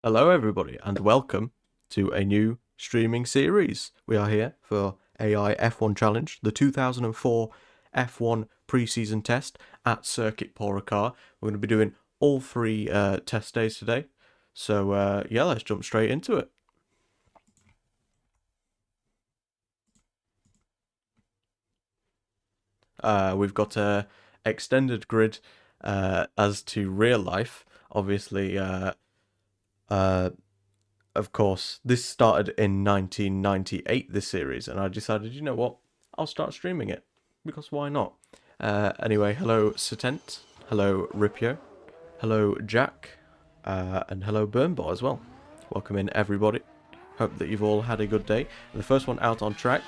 Hello everybody and welcome to a new streaming series. We are here for AI F1 Challenge, the 2004 F1 pre-season test at Circuit Paul Ricard. We're going to be doing all three test days today. So yeah, let's jump straight into it. We've got a extended grid as to real life. Obviously, of course, this started in 1998, this series, and I decided, you know what, I'll start streaming it, because why not? Anyway, hello Satent, hello Ripio, hello Jack, and hello Burnbot as well. Welcome in everybody. Hope that you've all had a good day. The first one out on track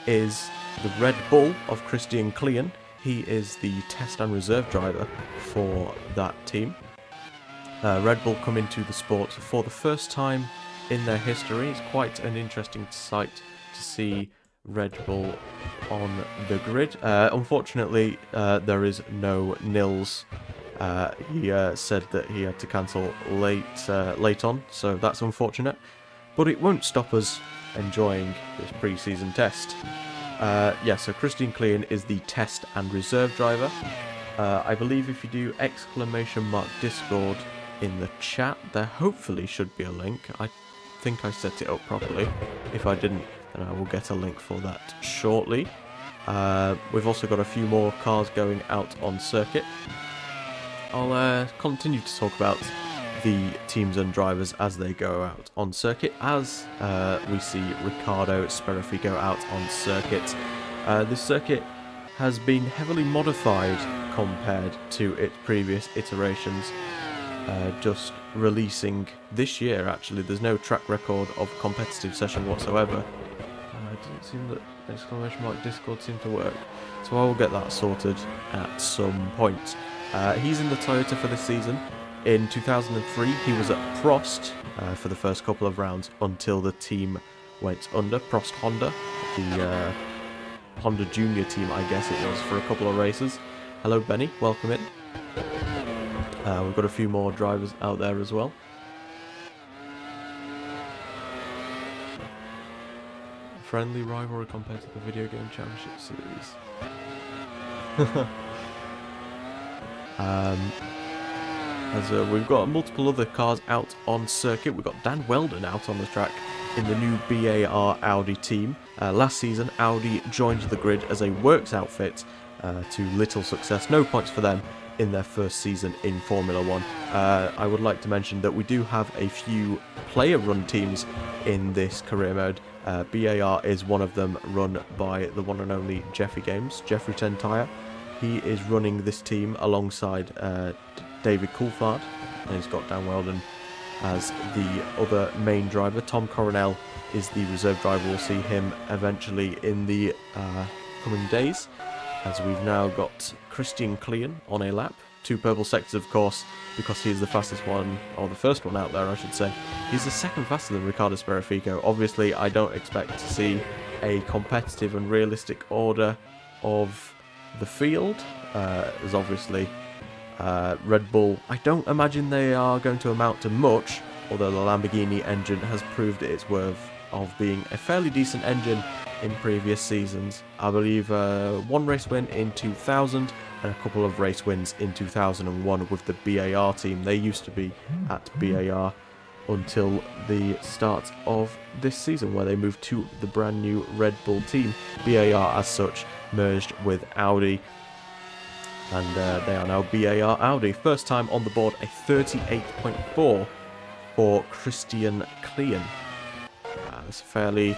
is the Red Bull of Christian Klein. He is the test and reserve driver for that team. Red Bull come into the sport for the first time in their history. It's quite an interesting sight to see Red Bull on the grid. Unfortunately, there is no Nils. He said that he had to cancel late on, so that's unfortunate. But it won't stop us enjoying this pre-season test. Yeah, so Christian Klein is the test and reserve driver. I believe if you do !Discord in the chat, there hopefully should be a link. I think I set it up properly. If I didn't, then I will get a link for that shortly. We've also got a few more cars going out on circuit. I'll continue to talk about the teams and drivers as they go out on circuit, as we see Riccardo Speraffico out on circuit. This circuit has been heavily modified compared to its previous iterations. Just releasing this year, actually. There's no track record of competitive session whatsoever. It doesn't seem that !Discord seemed to work, so I will get that sorted at some point. He's in the Toyota for this season. In 2003, he was at Prost for the first couple of rounds until the team went under. Prost Honda, the Honda Junior team, I guess it was, for a couple of races. Hello, Benny. Welcome in. We've got a few more drivers out there as well. Friendly rivalry compared to the video game championship series. As we've got multiple other cars out on circuit. We've got Dan Weldon out on the track in the new BAR Audi team. Last season, Audi joined the grid as a works outfit to little success. No points for them in their first season in Formula 1. I would like to mention that we do have a few player-run teams in this career mode. BAR is one of them, run by the one and only Jeffrey Games, Jeffrey Tentire. He is running this team alongside David Coulthard, and he's got Dan Weldon as the other main driver. Tom Coronel is the reserve driver. We'll see him eventually in the coming days, as we've now got Christian Klein on a lap. 2 purple sectors, of course, because he's the fastest one, or the first one out there, I should say. He's the second faster than Riccardo Speraffico. Obviously, I don't expect to see a competitive and realistic order of the field. There's obviously Red Bull. I don't imagine they are going to amount to much, although the Lamborghini engine has proved its worth of being a fairly decent engine in previous seasons. I believe 1 race win in 2000 and a couple of race wins in 2001 with the BAR team. They used to be at BAR until the start of this season, where they moved to the brand new Red Bull team. BAR as such merged with Audi, and they are now BAR Audi. First time on the board, a 38.4 for Christian Klein. It's fairly,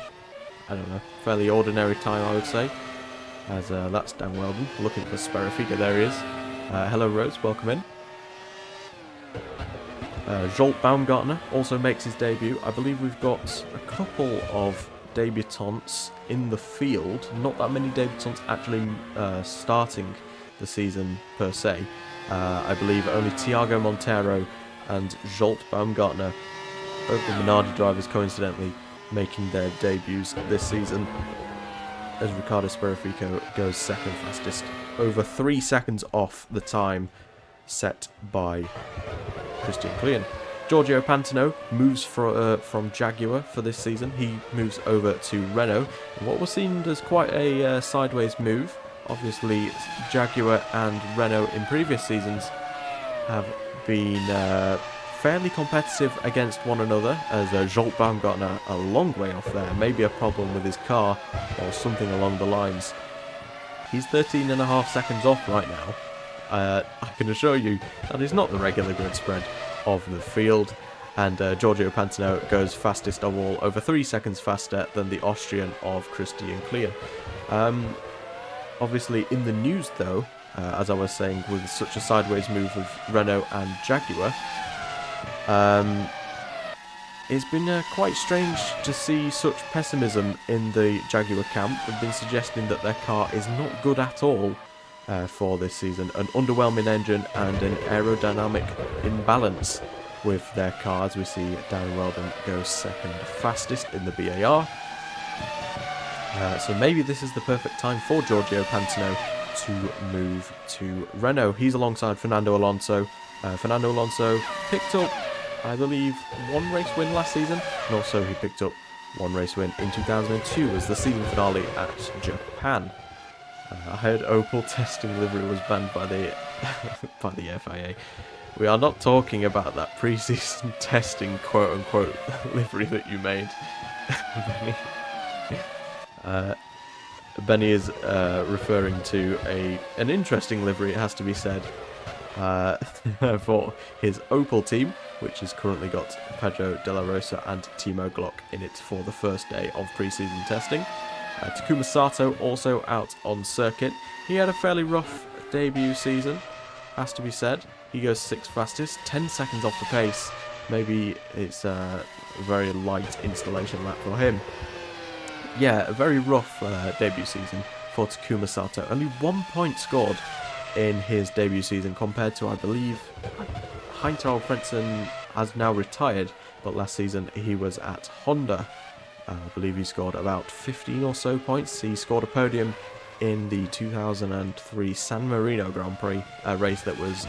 fairly ordinary time, I would say, as that's Dan Weldon looking for Speraffico. There he is. Hello Rose, welcome in. Jolt Baumgartner also makes his debut. I believe we've got a couple of debutants in the field. Not that many debutants actually starting the season per se. I believe only Thiago Montero and Jolt Baumgartner, both the Minardi drivers, coincidentally making their debuts this season, as Riccardo Speraffico goes second fastest, over 3 seconds off the time set by Christian Klein. Giorgio Pantano moves from Jaguar for this season. He moves over to Renault. What was seen as quite a sideways move. Obviously, Jaguar and Renault in previous seasons have been fairly competitive against one another, as Jolt Baumgartner a long way off there. Maybe a problem with his car or something along the lines. He's 13.5 seconds off right now. I can assure you that is not the regular grid spread of the field, and Giorgio Pantano goes fastest of all, over 3 seconds faster than the Austrian of Christian Klein. Obviously in the news though, as I was saying, with such a sideways move of Renault and Jaguar, it's been quite strange to see such pessimism in the Jaguar camp. They've been suggesting that their car is not good at all for this season. An underwhelming engine and an aerodynamic imbalance with their car, as we see Dan Weldon go second fastest in the BAR. So maybe this is the perfect time for Giorgio Pantano to move to Renault. He's alongside Fernando Alonso. Fernando Alonso picked up, I believe, 1 race win last season, and also he picked up 1 race win in 2002 as the season finale at Japan. I heard Opel testing livery was banned by the by the FIA. We are not talking about that pre-season testing quote-unquote livery that you made, Benny. Benny is referring to an interesting livery, it has to be said, for his Opel team, which has currently got Pedro de la Rosa and Timo Glock in it for the first day of pre-season testing. Takuma Sato also out on circuit. He had a fairly rough debut season, has to be said. He goes 6th fastest, 10 seconds off the pace. Maybe it's a very light installation lap for him. Yeah, a very rough debut season for Takuma Sato. Only 1 point scored in his debut season compared to, I believe, Heinz-Harald Frentzen has now retired, but last season he was at Honda. I believe he scored about 15 or so points. He scored a podium in the 2003 San Marino Grand Prix, a race that was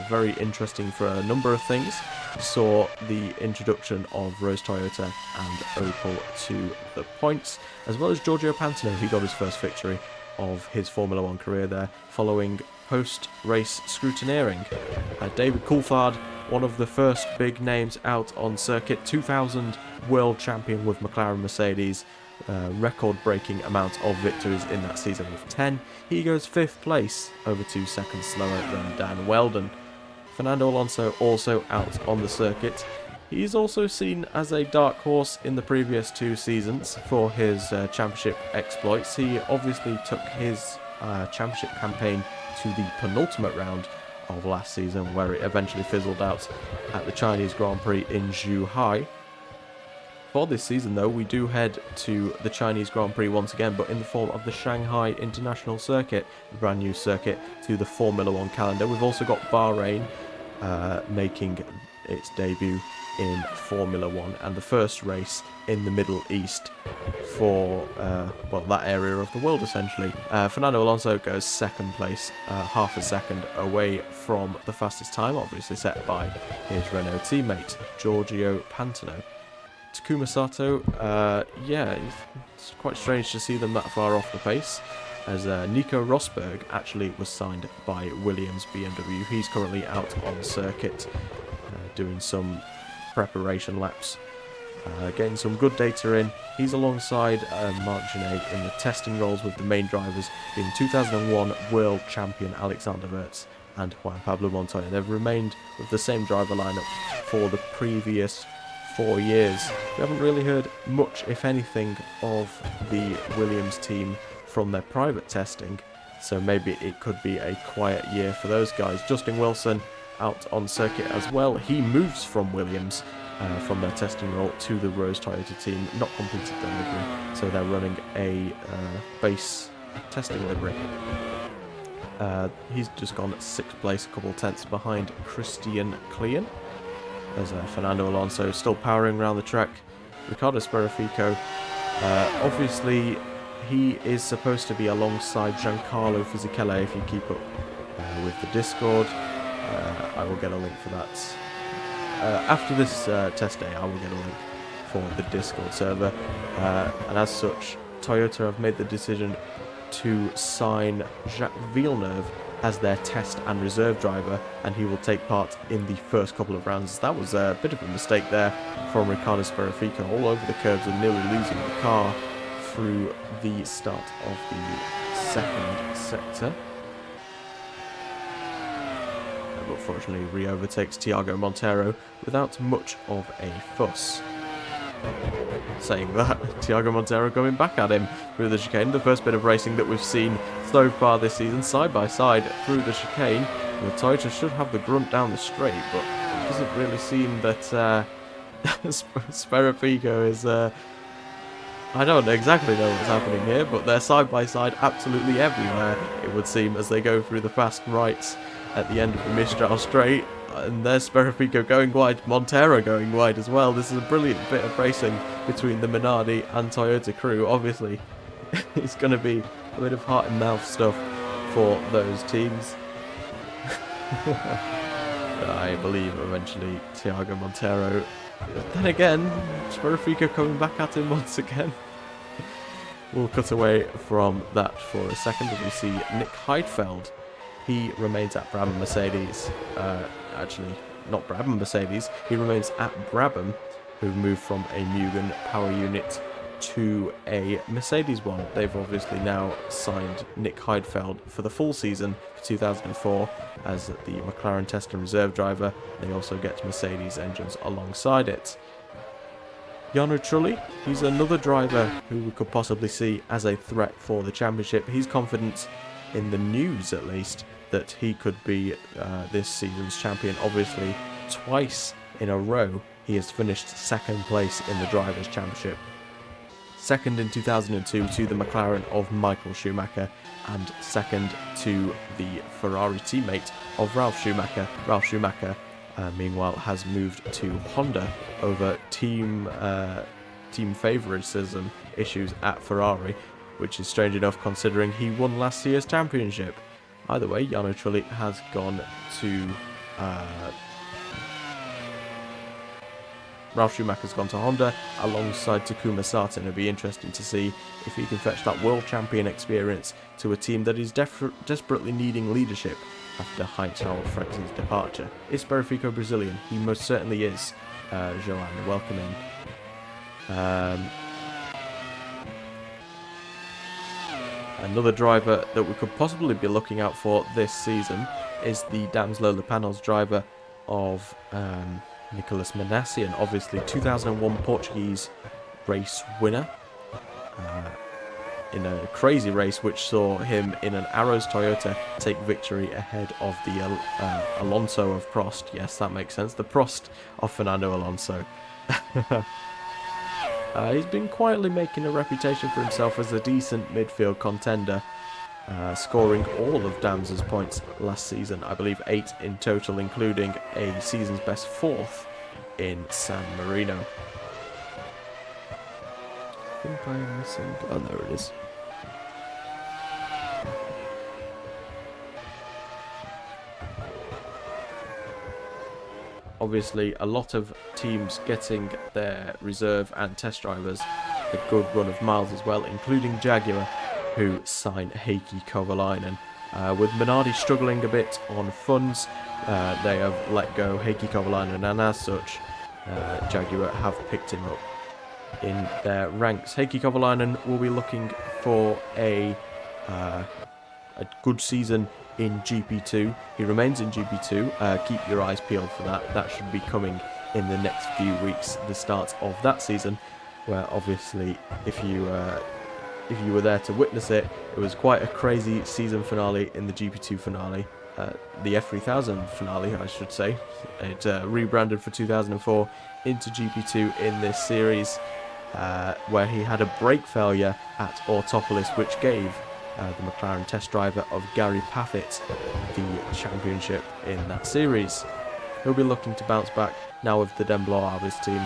very interesting for a number of things. Saw the introduction of Rose Toyota and Opel to the points, as well as Giorgio Pantano. He got his first victory of his Formula 1 career there, following post-race scrutineering. David Coulthard, one of the first big names out on circuit, 2000 world champion with McLaren Mercedes, record-breaking amount of victories in that season with 10. He goes 5th place, over 2 seconds slower than Dan Weldon. Fernando Alonso also out on the circuit. He's also seen as a dark horse in the previous 2 seasons for his championship exploits. He obviously took his championship campaign to the penultimate round of last season, where it eventually fizzled out at the Chinese Grand Prix in Zhuhai. For this season though, we do head to the Chinese Grand Prix once again, but in the form of the Shanghai International Circuit, the brand new circuit to the Formula 1 calendar. We've also got Bahrain making its debut in Formula 1, and the first race in the Middle East for well, that area of the world essentially. Fernando Alonso goes 2nd place, half a second away from the fastest time, obviously set by his Renault teammate Giorgio Pantano. Takuma Sato, yeah, it's quite strange to see them that far off the pace, as Nico Rosberg actually was signed by Williams BMW. He's currently out on circuit doing some preparation laps, getting some good data in. He's alongside Marc Genet in the testing roles, with the main drivers being 2001 world champion Alexander Wurz and Juan Pablo Montoya. They've remained with the same driver lineup for the previous 4 years. We haven't really heard much, if anything, of the Williams team from their private testing, so maybe it could be a quiet year for those guys. Justin Wilson out on circuit as well. He moves from Williams from their testing role to the Rose Toyota team, not completed their livery, so they're running a base testing livery. He's just gone 6th place, a couple tenths behind Christian Klein, as Fernando Alonso still powering around the track. Riccardo Sperrifico, obviously he is supposed to be alongside Giancarlo Fisichella if you keep up with the Discord. I will get a link for that after this test day, I will get a link for the Discord server, and as such, Toyota have made the decision to sign Jacques Villeneuve as their test and reserve driver, and he will take part in the first couple of rounds. That was a bit of a mistake there from Riccardo Speraffico, all over the curbs and nearly losing the car through the start of the second sector. But fortunately, re-overtakes Thiago Montero without much of a fuss. Saying that, Thiago Montero going back at him through the chicane. The first bit of racing that we've seen so far this season, side by side through the chicane. The Toyota should have the grunt down the straight, but it doesn't really seem that Speraffico is... I don't exactly know what's happening here, but they're side by side absolutely everywhere, it would seem, as they go through the fast rights at the end of the Mistral straight. And there's Speraffico going wide, Montero going wide as well. This is a brilliant bit of racing between the Minardi and Toyota crew. Obviously, it's going to be a bit of heart and mouth stuff for those teams. I believe eventually Thiago Montero. Then again, Speraffico coming back at him once again. We'll cut away from that for a second as we see Nick Heidfeld. He remains at Brabham Mercedes. Actually, not Brabham Mercedes. He remains at Brabham, who moved from a Mugen power unit to a Mercedes one. They've obviously now signed Nick Heidfeld for the full season for 2004 as the McLaren test and reserve driver. They also get Mercedes engines alongside it. Jarno Trulli, he's another driver who we could possibly see as a threat for the championship. He's confident, in the news at least, that he could be this season's champion. Obviously, twice in a row he has finished second place in the Drivers' Championship. Second in 2002 to the McLaren of Michael Schumacher, and second to the Ferrari teammate of Ralf Schumacher. Ralf Schumacher, meanwhile, has moved to Honda over team favoritism issues at Ferrari, which is strange enough considering he won last year's championship. Either way, Jarno Trulli has gone to... Ralf Schumacher's gone to Honda alongside Takuma Sato. It'll be interesting to see if he can fetch that world champion experience to a team that is desperately needing leadership after Heinz-Harald Frentz's departure. Is Speraffico Brazilian? He most certainly is. Joanne, welcome in. Another driver that we could possibly be looking out for this season is the Damslo Lepanels driver of Nicolas Manassian, obviously 2001 Portuguese race winner in a crazy race which saw him in an Arrows Toyota take victory ahead of the Alonso of Prost. Yes, that makes sense. The Prost of Fernando Alonso. He's been quietly making a reputation for himself as a decent midfield contender, scoring all of Dams's points last season. I believe 8 in total, including a season's best 4th in San Marino. I think I am missing... Oh, there it is. Obviously, a lot of teams getting their reserve and test drivers a good run of miles as well, including Jaguar, who signed Heikki Kovalainen. With Minardi struggling a bit on funds, they have let go Heikki Kovalainen, and as such, Jaguar have picked him up in their ranks. Heikki Kovalainen will be looking for a good season in GP2. He remains in GP2. Keep your eyes peeled for that. That should be coming in the next few weeks, the start of that season, where obviously if you were there to witness it, it was quite a crazy season finale in the GP2 finale, the F3000 finale I should say. It rebranded for 2004 into GP2 in this series, where he had a brake failure at Autopolis, which gave the McLaren test driver of Gary Paffett the championship in that series. He'll be looking to bounce back now with the Demblois team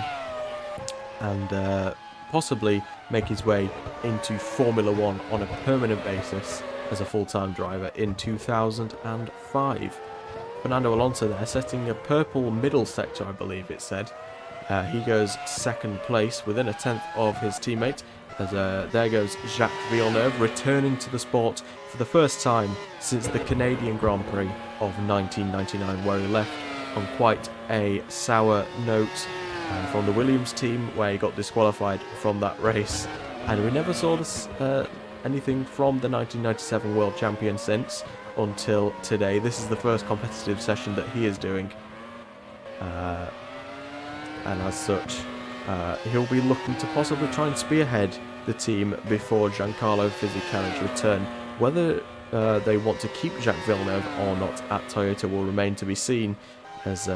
and possibly make his way into Formula 1 on a permanent basis as a full-time driver in 2005. Fernando Alonso there, setting a purple middle sector, I believe it said. He goes second place within a tenth of his teammate. As there goes Jacques Villeneuve, returning to the sport for the first time since the Canadian Grand Prix of 1999, where he left on quite a sour note from the Williams team, where he got disqualified from that race. And we never saw this, anything from the 1997 World Champion since, until today. This is the first competitive session that he is doing. And as such, he'll be looking to possibly try and spearhead the team before Giancarlo Fisichelli's return. Whether they want to keep Jacques Villeneuve or not at Toyota will remain to be seen, as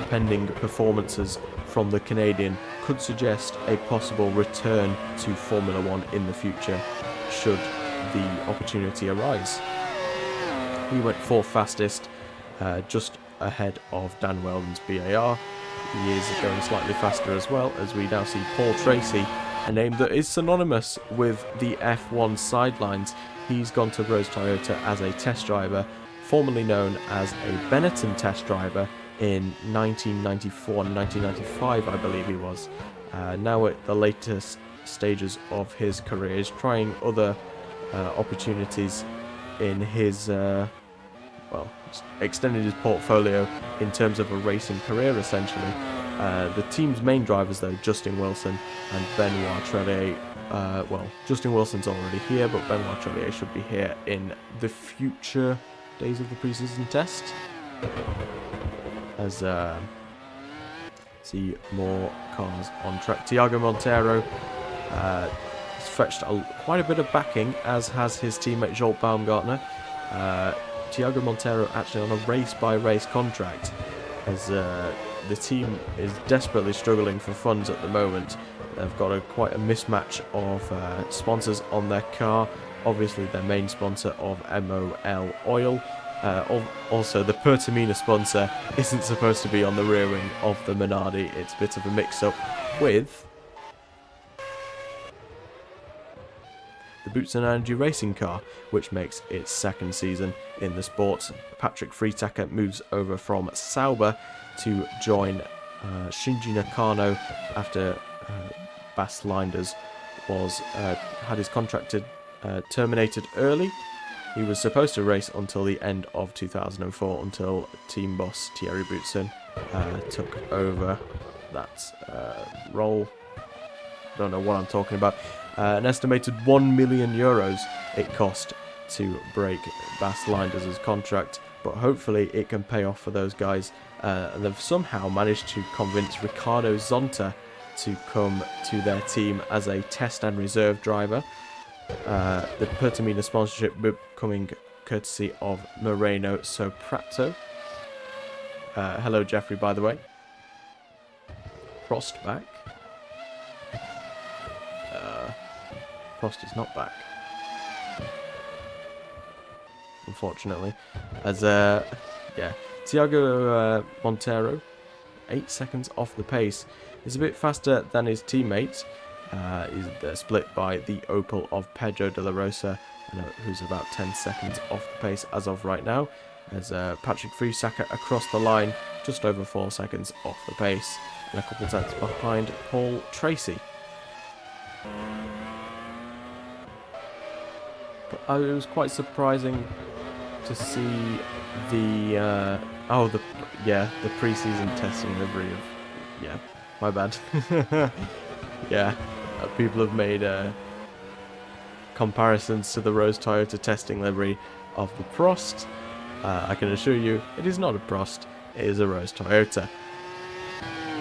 pending performances from the Canadian could suggest a possible return to Formula One in the future, should the opportunity arise. He went fourth fastest, just ahead of Dan Wheldon's BAR. He is going slightly faster as well, as we now see Paul Tracy, a name that is synonymous with the F1 sidelines. He's gone to Rose Toyota as a test driver, formerly known as a Benetton test driver in 1994 and 1995, I believe he was. Now at the latest stages of his career, he's trying other opportunities in his extended his portfolio in terms of a racing career, essentially. The team's main drivers, though, Justin Wilson and Benoit Trellier. Justin Wilson's already here, but Benoit Trellier should be here in the future days of the preseason test. As see more cars on track. Thiago Montero has fetched quite a bit of backing, as has his teammate Jolt Baumgartner. Thiago Montero actually on a race-by-race contract, as the team is desperately struggling for funds at the moment. They've got quite a mismatch of sponsors on their car. Obviously their main sponsor of MOL Oil. Also the Pertamina sponsor isn't supposed to be on the rear wing of the Minardi. It's a bit of a mix-up with the Boots and Energy racing car, which makes its second season in the sport. Patrick Freetaker moves over from Sauber to join Shinji Nakano after Bas Linders had his contract terminated early. He was supposed to race until the end of 2004, until team boss Thierry Boutsen took over that role. Don't know what I'm talking about. An estimated €1 million it cost to break Bas Linders' contract, but hopefully it can pay off for those guys. They've somehow managed to convince Ricardo Zonta to come to their team as a test and reserve driver. The Pertamina sponsorship coming courtesy of Moreno Soprato. Hello Jeffrey, by the way. Prost back. Prost is not back, unfortunately, as Thiago Montero, 8 seconds off the pace, is a bit faster than his teammate. They're split by the Opel of Pedro de la Rosa, who's about 10 seconds off the pace as of right now, as Patrick Freetaker across the line, just over 4 seconds off the pace, and a couple tenths behind Paul Tracy. But it was quite surprising to see the pre-season testing livery of my bad. People have made comparisons to the Rose Toyota testing livery of the Prost. I can assure you it is not a Prost, it is a Rose Toyota.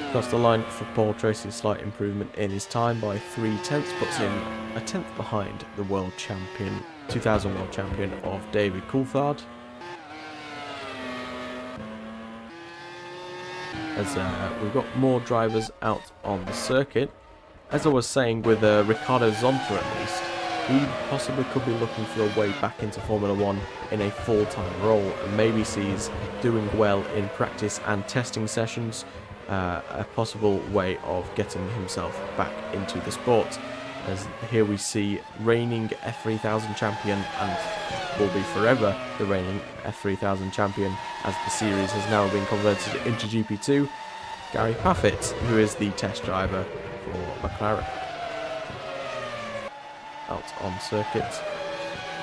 Across the line for Paul Tracy, a slight improvement in his time by 3 tenths, puts him a tenth behind the world champion, 2000 world champion of David Coulthard. As we've got more drivers out on the circuit. As I was saying, with Ricardo Zonta at least, he possibly could be looking for a way back into Formula One in a full-time role, and maybe sees doing well in practice and testing sessions a possible way of getting himself back into the sport. As here we see reigning F3000 champion, and will be forever the reigning F3000 champion, as the series has now been converted into GP2, Gary Paffett, who is the test driver for McLaren. Out on circuit,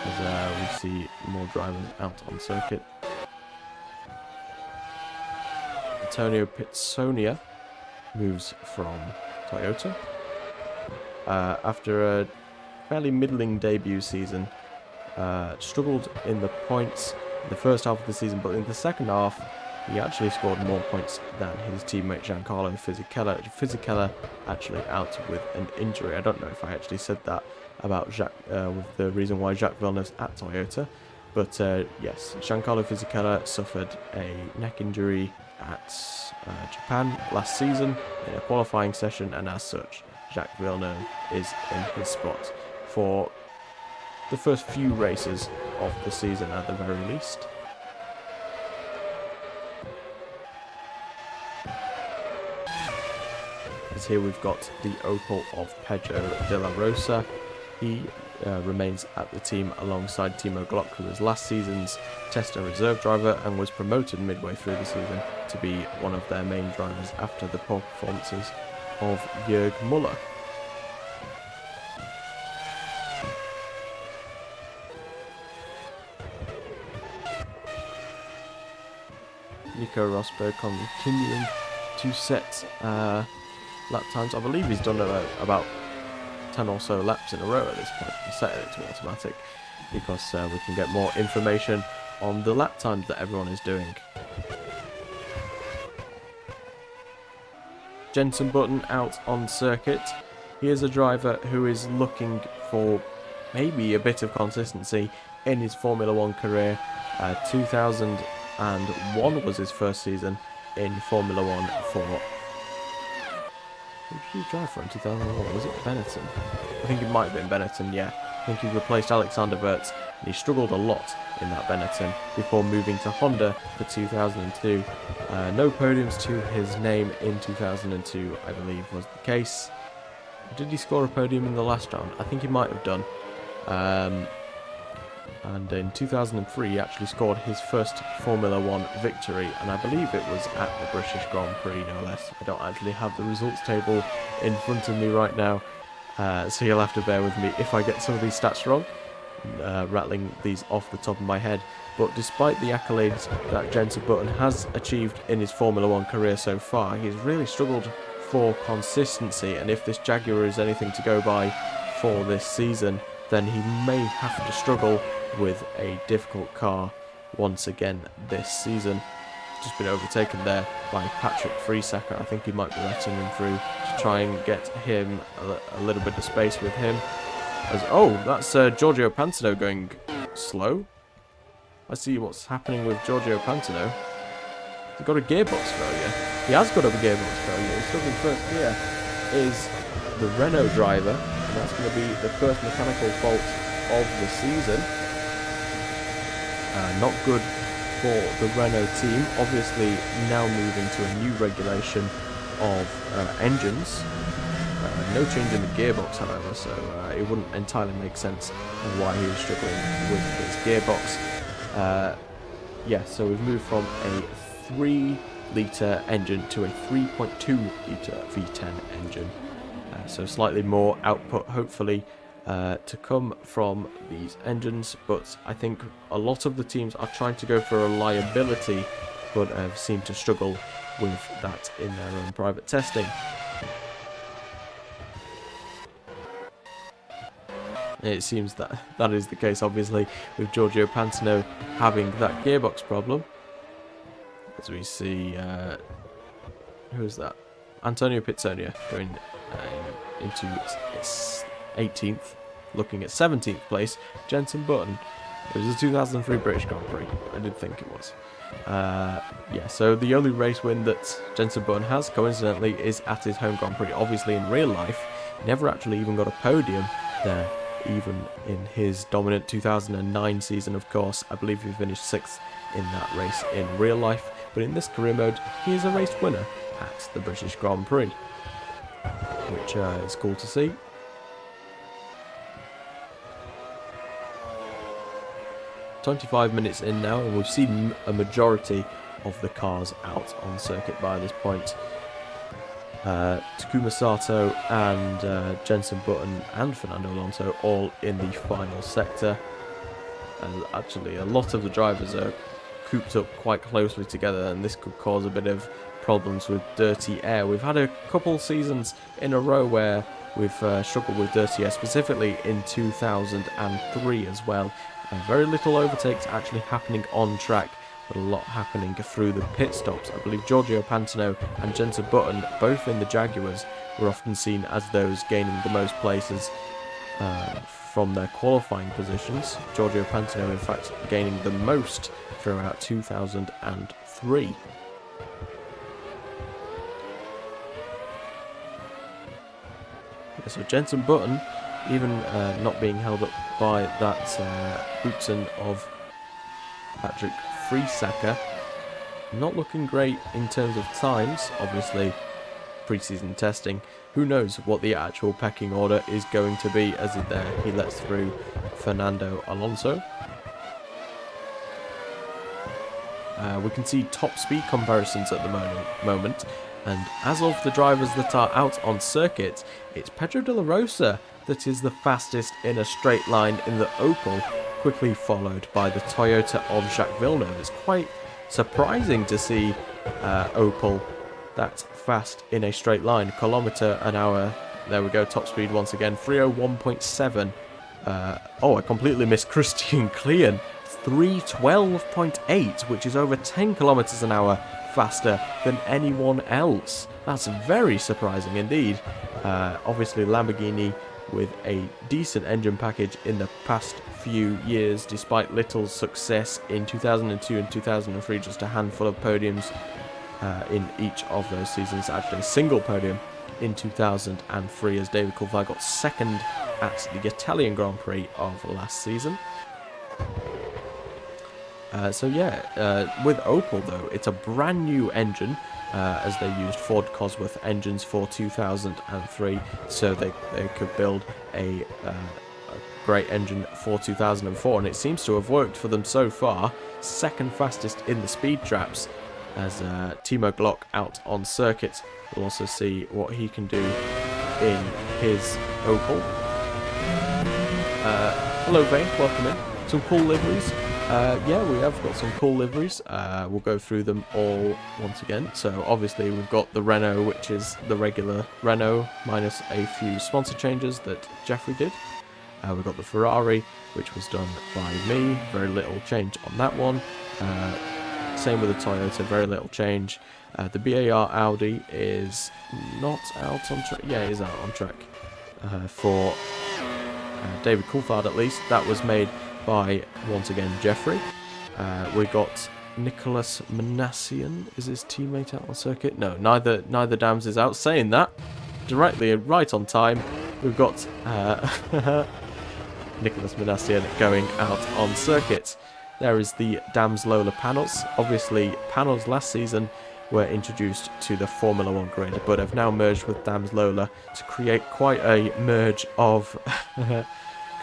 as we see more drivers out on circuit. Antonio Pizzonia moves from Toyota. After a fairly middling debut season, struggled in the points in the first half of the season, but in the second half he actually scored more points than his teammate Giancarlo Fisichella. Fisichella actually out with an injury. I don't know if I actually said that about Jacques, with the reason why Jacques Villeneuve's at Toyota, but yes, Giancarlo Fisichella suffered a neck injury at Japan last season in a qualifying session, and as such Jacques Villeneuve is in his spot for the first few races of the season at the very least. As here we've got the Opel of Pedro de la Rosa. He remains at the team alongside Timo Glock, who was last season's test and reserve driver and was promoted midway through the season to be one of their main drivers after the poor performances of Jörg Müller. Nico Rosberg continuing to set lap times. I believe he's done about 10 or so laps in a row at this point. He's set it to automatic because we can get more information on the lap times that everyone is doing. Jenson Button out on circuit. He is a driver who is looking for maybe a bit of consistency in his Formula 1 career. 2001 was his first season in Formula 1 for... Who did he drive for in 2001? Was it Benetton? I think it might have been Benetton, yeah. I think he replaced Alexander Wirtz, and he struggled a lot in that Benetton before moving to Honda for 2002. No podiums to his name in 2002, I believe, was the case. Did he score a podium in the last round? I think he might have done. And in 2003 he actually scored his first Formula 1 victory, and I believe it was at the British Grand Prix, no less. I don't actually have the results table in front of me right now, so you'll have to bear with me if I get some of these stats wrong, rattling these off the top of my head. But despite the accolades that Jenson Button has achieved in his Formula 1 career so far, he's really struggled for consistency, and if this Jaguar is anything to go by for this season, then he may have to struggle with a difficult car once again this season. Just been overtaken there by Patrick Friesacker. I think he might be letting him through to try and get him a little bit of space with him. That's Giorgio Pantano going slow. I see what's happening with Giorgio Pantano. He's got a gearbox failure. He has got a gearbox failure. He's stuck in first gear. Is the Renault driver, and that's going to be the first mechanical fault of the season. Not good for the Renault team. Obviously now moving to a new regulation of engines. No change in the gearbox, however, so it wouldn't entirely make sense of why he was struggling with his gearbox. So we've moved from a 3-litre engine to a 3.2-litre V10 engine. So slightly more output, hopefully, to come from these engines, but I think a lot of the teams are trying to go for reliability, but have seemed to struggle with that in their own private testing. It seems that that is the case, obviously, with Giorgio Pantano having that gearbox problem. As we see, who is that? Antonio Pizzonia going into 18th, looking at 17th place. Jenson Button. It was a 2003 British Grand Prix. I did think it was. So the only race win that Jenson Button has, coincidentally, is at his home Grand Prix. Obviously, in real life, he never actually even got a podium there, even in his dominant 2009 season, of course. I believe he finished 6th in that race in real life. But in this career mode, he is a race winner at the British Grand Prix, which is cool to see. 25 minutes in now, and we've seen a majority of the cars out on circuit by this point. Takuma Sato and Jenson Button and Fernando Alonso all in the final sector. And actually, a lot of the drivers are cooped up quite closely together, and this could cause a bit of problems with dirty air. We've had a couple seasons in a row where we've struggled with dirty air, specifically in 2003 as well. Very little overtakes actually happening on track, but a lot happening through the pit stops. I believe Giorgio Pantano and Jenson Button, both in the Jaguars, were often seen as those gaining the most places from their qualifying positions. Giorgio Pantano, in fact, gaining the most throughout 2003. So Jenson Button, even not being held up by that Boutsen of Patrick Friesacker, not looking great in terms of times. Obviously, pre-season testing. Who knows what the actual pecking order is going to be as he lets through Fernando Alonso. We can see top speed comparisons at the moment, and as of the drivers that are out on circuit, it's Pedro de la Rosa that is the fastest in a straight line in the Opel, quickly followed by the Toyota of Jacques Villeneuve. It's quite surprising to see Opel that fast in a straight line. Kilometre an hour, there we go, top speed once again, 301.7. Oh, I completely missed Christian Klein. 312.8, which is over 10 kilometers an hour faster than anyone else. That's very surprising indeed. Obviously, Lamborghini with a decent engine package in the past few years, despite little success in 2002 and 2003, just a handful of podiums in each of those seasons. Actually, a single podium in 2003 as David Coulthard got second at the Italian Grand Prix of last season. With Opel though, it's a brand new engine, as they used Ford Cosworth engines for 2003, so they could build a great engine for 2004, and it seems to have worked for them so far. Second fastest in the speed traps as Timo Glock out on circuit. We'll also see what he can do in his Opel. Hello Vane, welcome in. Some cool liveries. Yeah, we have got some cool liveries. We'll go through them all once again. So obviously we've got the Renault, which is the regular Renault, minus a few sponsor changes that Jeffrey did. We've got the Ferrari, which was done by me. Very little change on that one. Same with the Toyota, very little change. The BAR Audi is not out on track. Yeah, it is out on track. For David Coulthard at least. That was made by, once again, Jeffrey. We got Nicholas Manassian. Is his teammate out on circuit? No, neither Dams is out. Saying that, directly right on time, we've got Nicholas Manassian going out on circuit. There is the Dams Lola panels. Obviously, panels last season were introduced to the Formula 1 grid, but have now merged with Dams Lola to create quite a merge of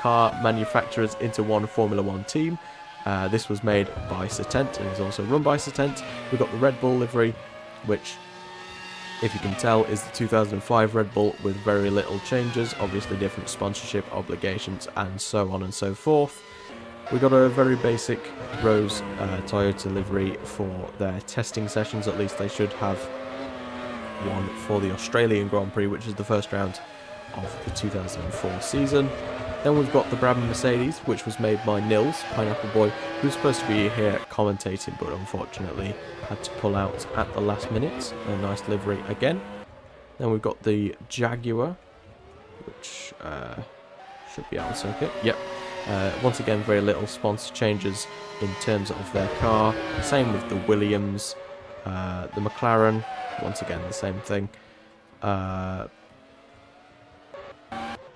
car manufacturers into one Formula 1 team. This was made by Satent and is also run by Satent. We've got the Red Bull livery, which, if you can tell, is the 2005 Red Bull with very little changes, obviously different sponsorship obligations and so on and so forth. We got a very basic Rose Toyota livery for their testing sessions. At least they should have one for the Australian Grand Prix, which is the first round of the 2004 season. Then we've got the Brabham Mercedes, which was made by Nils, Pineapple Boy, who's supposed to be here commentating, but unfortunately had to pull out at the last minute. A nice livery again. Then we've got the Jaguar, which should be out on circuit. Yep. Once again, very little sponsor changes in terms of their car. Same with the Williams, the McLaren, once again the same thing.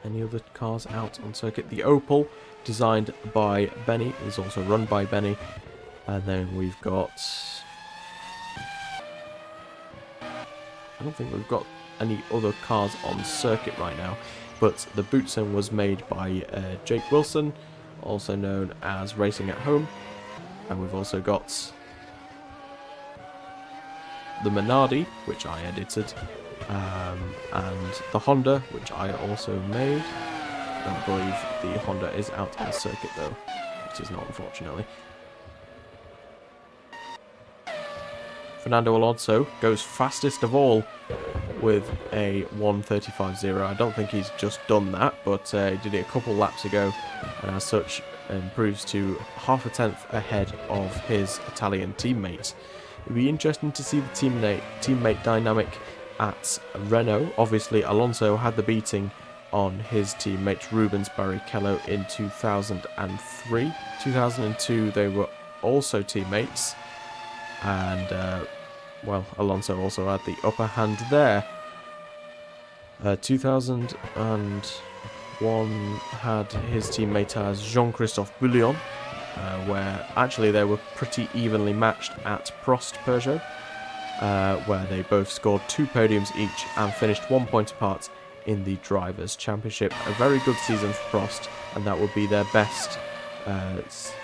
Any other cars out on circuit? The Opel, designed by Benny, is also run by Benny. And then we've got... I don't think we've got any other cars on circuit right now. But the Boutsen was made by Jake Wilson. also known as Racing at Home. And we've also got the Minardi, which I edited, and the Honda, which I also made. I don't believe the Honda is out on circuit though, which is not, unfortunately. Fernando Alonso goes fastest of all with a 1:35.0. I don't think he's just done that, but he did it a couple laps ago, and as such improves to half a tenth ahead of his Italian teammate. It'd be interesting to see the teammate dynamic at Renault. Obviously, Alonso had the beating on his teammate Rubens Barrichello in 2003. 2002, they were also teammates, and well, Alonso also had the upper hand there. 2001 had his teammate as Jean-Christophe Bouillon, where actually they were pretty evenly matched at Prost Peugeot, where they both scored 2 podiums each and finished 1 point apart in the Drivers' Championship. A very good season for Prost, and that would be their best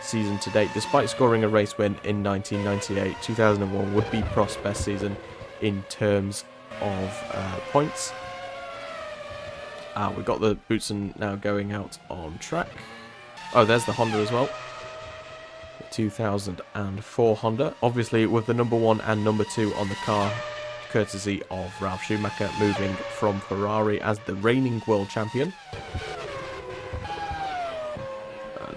season to date. Despite scoring a race win in 1998, 2001 would be Prost's best season in terms of points. We've got the Boutsen now going out on track. Oh, there's the Honda as well. 2004 Honda, obviously with the number 1 and number 2 on the car, courtesy of Ralf Schumacher, moving from Ferrari as the reigning world champion.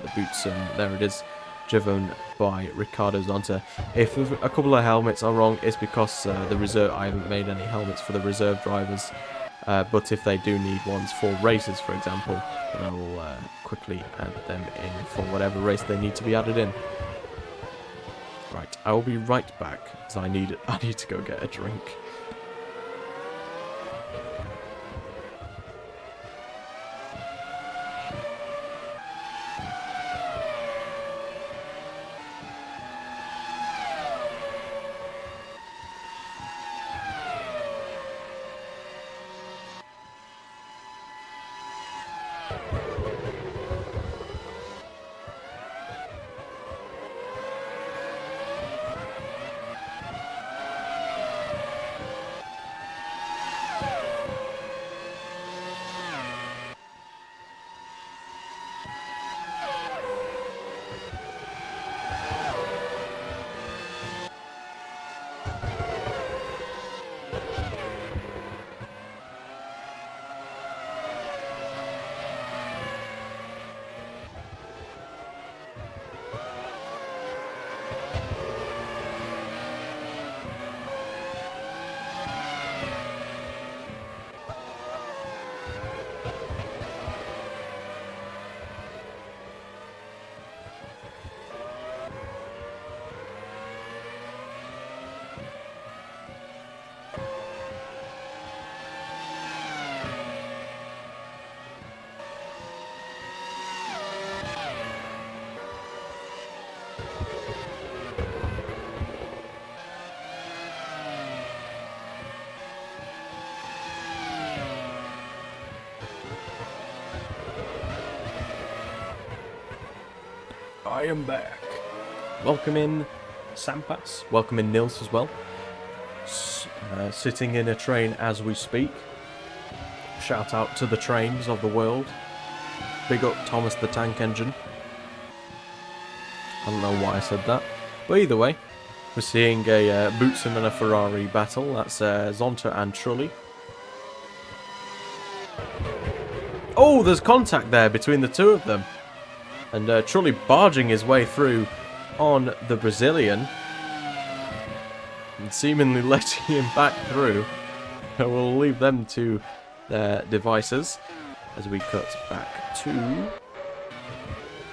The Boutsen, there it is, driven by Riccardo Zonta. If a couple of helmets are wrong, it's because the reserve. I haven't made any helmets for the reserve drivers, but if they do need ones for races, for example, then I will quickly add them in for whatever race they need to be added in. Right, I will be right back, as I need to go get a drink. I am back. Welcome in Sampas. Welcome in Nils as well. Sitting in a train as we speak. Shout out to the trains of the world. Big up Thomas the Tank Engine. I don't know why I said that. But either way, we're seeing a Boutsen and a Ferrari battle. That's Zonta and Trulli. Oh, there's contact there between the two of them. And Trulli barging his way through on the Brazilian. And seemingly letting him back through. We'll leave them to their devices as we cut back to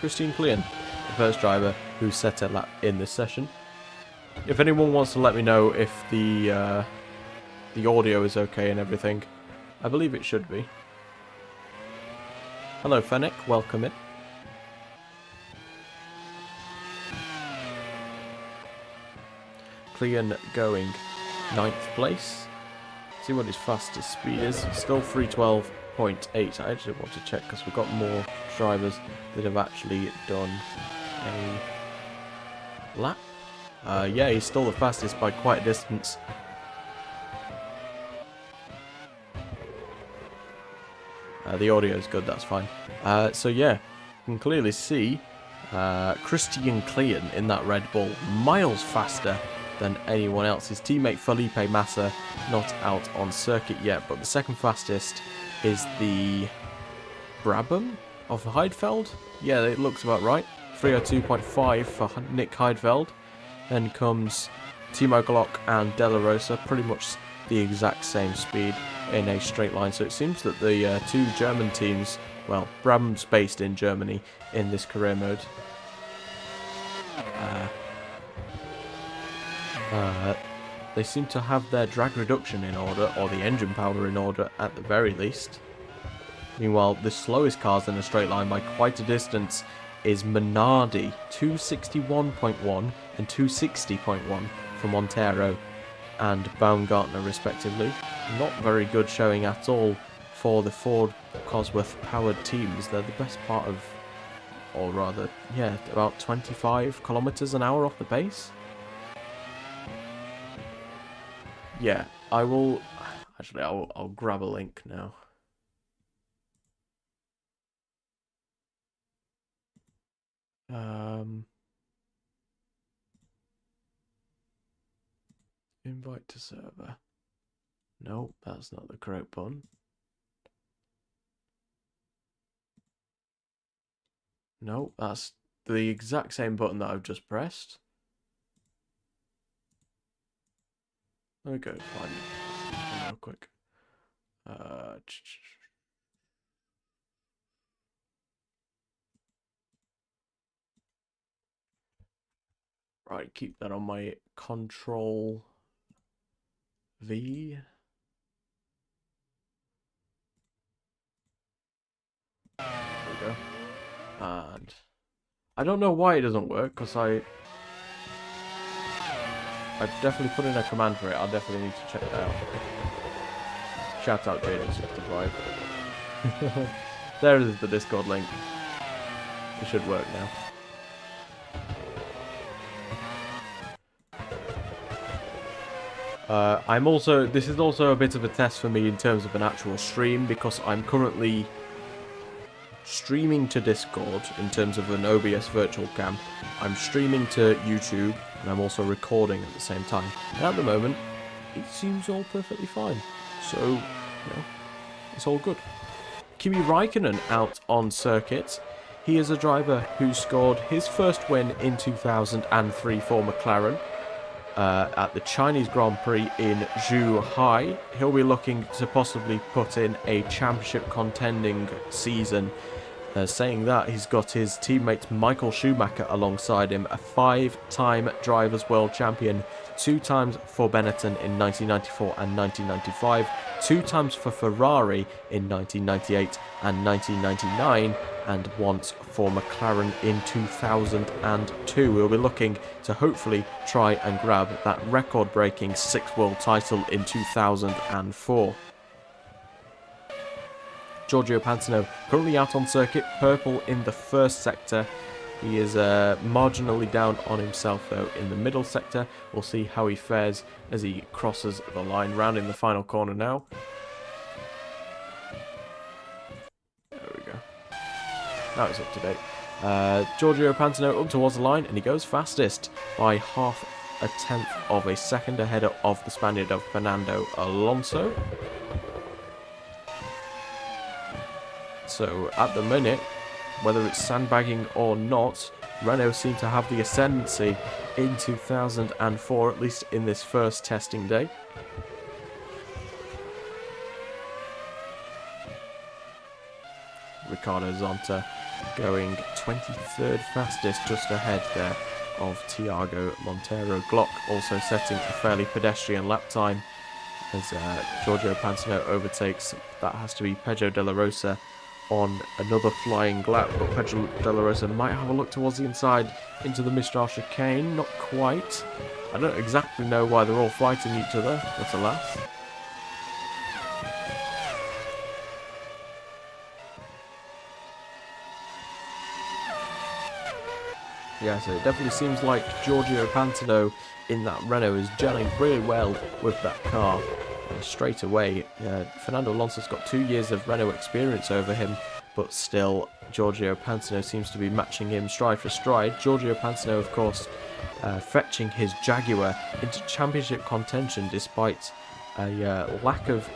Christian Klein, the first driver who set a lap in this session. If anyone wants to let me know if the audio is okay and everything, I believe it should be. Hello Fennec, welcome in. Klein going 9th place. See what his fastest speed is. Still 3:12 2:08. I actually want to check because we've got more drivers that have actually done a lap. Yeah, he's still the fastest by quite a distance. The audio is good, that's fine. So yeah, you can clearly see Christian Klein in that Red Bull, miles faster than anyone else. His teammate Felipe Massa not out on circuit yet, but the second fastest is the Brabham of Heidfeld. Yeah, it looks about right. 3:02.5 for Nick Heidfeld. Then comes Timo Glock and De La Rosa, pretty much the exact same speed in a straight line. So it seems that the two German teams, well, Brabham's based in Germany in this career mode. They seem to have their drag reduction in order, or the engine power in order at the very least. Meanwhile, the slowest cars in a straight line by quite a distance is Minardi, 261.1 and 260.1 for Montero and Baumgartner respectively. Not very good showing at all for the Ford Cosworth powered teams. They're the best part of, or rather, yeah, about 25 kilometers an hour off the pace. Yeah, I will, actually I'll grab a link now. Invite to server. No, that's not the correct button. No, that's the exact same button that I've just pressed. Let me go find it real quick. Right, keep that on my Control V. There we go. And I don't know why it doesn't work, because I've definitely put in a command for it. I'll definitely need to check that out. Shout out Jaden65. There is the Discord link. It should work now. This is also a bit of a test for me in terms of an actual stream, because I'm currently streaming to Discord in terms of an OBS virtual cam. I'm streaming to YouTube, and I'm also recording at the same time. And at the moment, it seems all perfectly fine. So, you know, it's all good. Kimi Räikkönen out on circuit. He is a driver who scored his first win in 2003 for McLaren. At the Chinese Grand Prix in Zhuhai. He'll be looking to possibly put in a championship contending season. Saying that, he's got his teammate Michael Schumacher alongside him, a 5-time Drivers' World Champion, 2 times for Benetton in 1994 and 1995, 2 times for Ferrari in 1998 and 1999, and once for McLaren in 2002. We'll be looking to hopefully try and grab that record-breaking 6th world title in 2004. Giorgio Pantano currently out on circuit, purple in the first sector. He is marginally down on himself though in the middle sector. We'll see how he fares as he crosses the line, round in the final corner now. There we go. Now it's up to date. Giorgio Pantano up towards the line, and he goes fastest by 1/2 tenth of a second ahead of the Spaniard of Fernando Alonso. So at the minute, whether it's sandbagging or not, Renault seem to have the ascendancy in 2004, at least in this first testing day. Ricardo Zonta going 23rd fastest, just ahead there of Thiago Monteiro. Glock also setting a fairly pedestrian lap time as Giorgio Pantano overtakes. That has to be Pedro de la Rosa on another flying lap, but Pedro de la Rosa might have a look towards the inside into the Mistral chicane. Not quite. I don't exactly know why they're all fighting each other, but alas. Yeah, so it definitely seems like Giorgio Pantano in that Renault is gelling really well with that car. Straight away, Fernando Alonso's got 2 years of Renault experience over him, but still Giorgio Pantano seems to be matching him stride for stride. Giorgio Pantano, of course, fetching his Jaguar into championship contention despite a lack of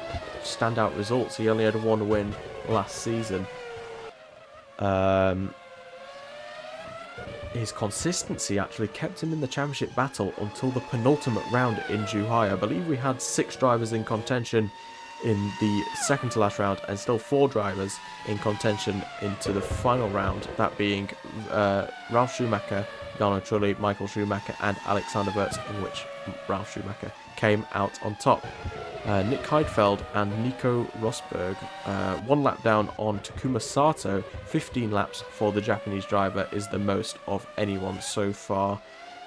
standout results. He only had 1 win last season. His consistency actually kept him in the championship battle until the penultimate round in Zhuhai. I believe we had 6 drivers in contention in the second to last round and still 4 drivers in contention into the final round, that being Ralf Schumacher, Jarno Trulli, Michael Schumacher and Alexander Wurz, in which Ralf Schumacher came out on top. Nick Heidfeld and Nico Rosberg 1 lap down on Takuma Sato. 15 laps for the Japanese driver is the most of anyone so far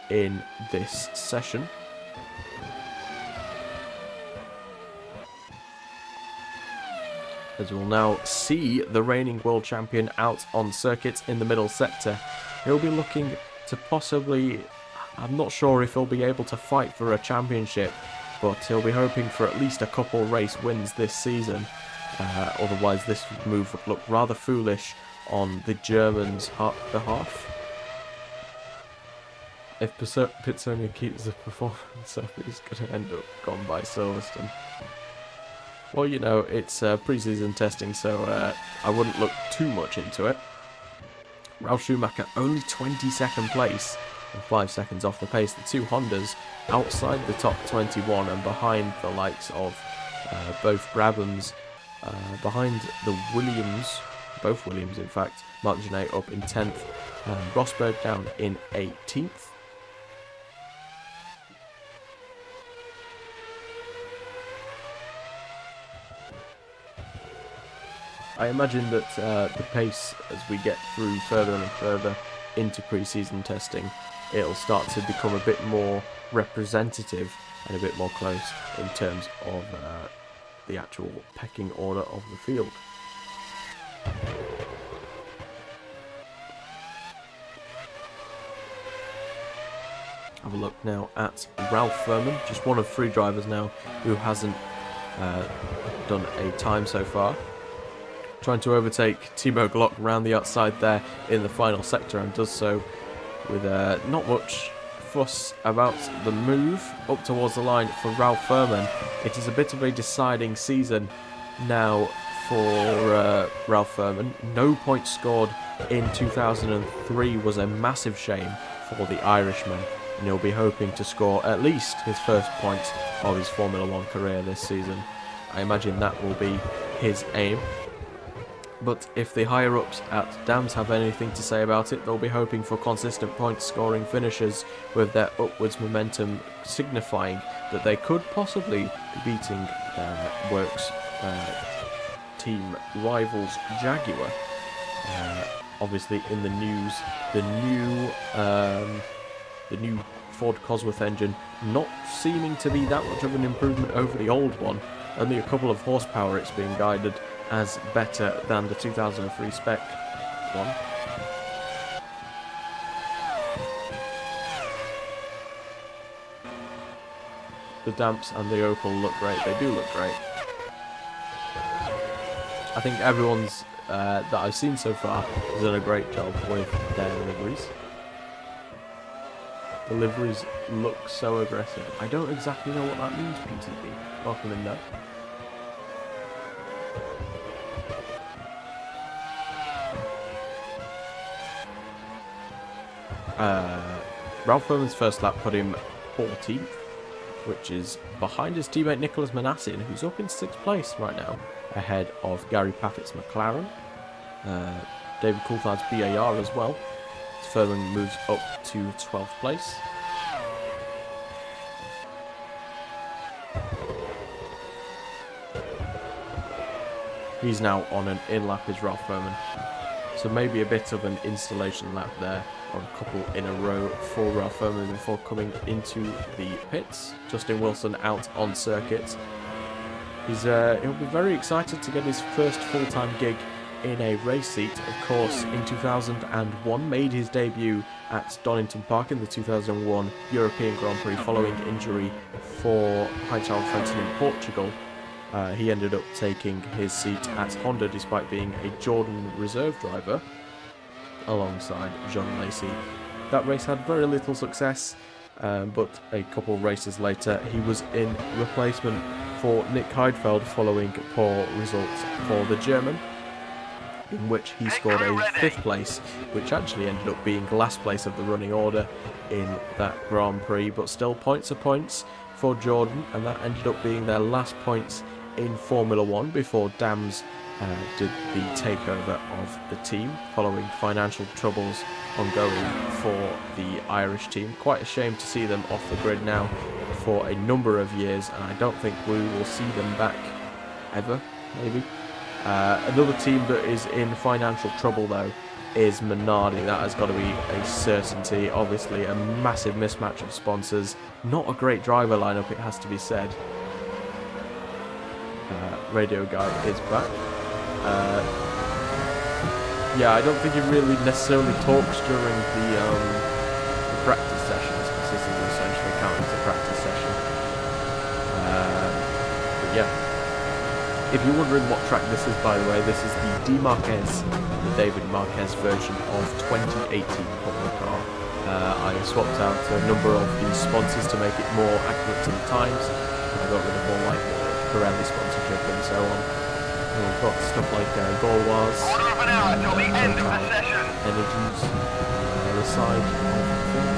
in this session. As we'll now see the reigning world champion out on circuit in the middle sector. He'll be looking to possibly, I'm not sure if he'll be able to fight for a championship, but he'll be hoping for at least a couple race wins this season. Otherwise this move would look rather foolish on the Germans' behalf. If Pitsonia keeps the performance up, he's going to end up gone by Silverstone. Well, you know, it's pre-season testing, so I wouldn't look too much into it. Ralf Schumacher only 22nd place and 5 seconds off the pace. The 2 Hondas outside the top 21 and behind the likes of both Brabhams, behind the Williams, both Williams in fact. Marc Gené up in 10th, Rosberg down in 18th. I imagine that the pace as we get through further and further into pre-season testing, it'll start to become a bit more representative and a bit more close in terms of the actual pecking order of the field. Have a look now at Ralf Furman, just one of 3 drivers now who hasn't done a time so far. Trying to overtake Timo Glock around the outside there in the final sector, and does so with not much fuss about the move up towards the line for Ralf Furman. It is a bit of a deciding season now for Ralf Furman. No points scored in 2003 was a massive shame for the Irishman, and he'll be hoping to score at least his first points of his Formula 1 career this season. I imagine that will be his aim. But if the higher-ups at Dams have anything to say about it, they'll be hoping for consistent point-scoring finishes, with their upwards momentum signifying that they could possibly be beating their works team rivals Jaguar. Obviously, in the news, the new Ford Cosworth engine not seeming to be that much of an improvement over the old one. Only a couple of horsepower. It's being guided as better than the 2003 spec one. The Damps and the Opel look great. They do look great. I think everyone's that I've seen so far has done a great job with their liveries. The liveries look so aggressive. I don't exactly know what that means, PTB. Welcome in there. Ralf Furman's first lap put him 14th, which is behind his teammate Nicholas Manassin, who's up in 6th place right now, ahead of Gary Paffett's McLaren, David Coulthard's BAR as well. Furman moves up to 12th place. He's now on an in-lap as Ralf Furman, so maybe a bit of an installation lap there, or a couple in a row for Ralf Furman before coming into the pits. Justin Wilson out on circuit. He'll be very excited to get his first full-time gig in a race seat, of course, in 2001, made his debut at Donington Park in the 2001 European Grand Prix following injury for Heinz-Harald Frentzen in Portugal. He ended up taking his seat at Honda despite being a Jordan reserve driver alongside John Lacey. That race had very little success, but a couple of races later he was in replacement for Nick Heidfeld following poor results for the German, in which he scored a 5th place, which actually ended up being last place of the running order in that Grand Prix, but still points are points for Jordan, and that ended up being their last points in Formula 1 before Dams did the takeover of the team following financial troubles ongoing for the Irish team. Quite a shame to see them off the grid now for a number of years, and I don't think we will see them back ever, maybe. Another team that is in financial trouble though is Minardi. That has got to be a certainty. Obviously a massive mismatch of sponsors, not a great driver lineup, it has to be said. Radio guy is back. Yeah, I don't think he really necessarily talks during the practice sessions, because this is essentially counted as a practice session. But yeah, if you're wondering what track this is, by the way, this is the Marquez, the David Marquez version of 2018 Paul Ricard. I swapped out a number of the sponsors to make it more accurate to the times. I got rid of all like Pirelli sponsorship and so on. And we've got stuff like Gauloise, Energies, the side of,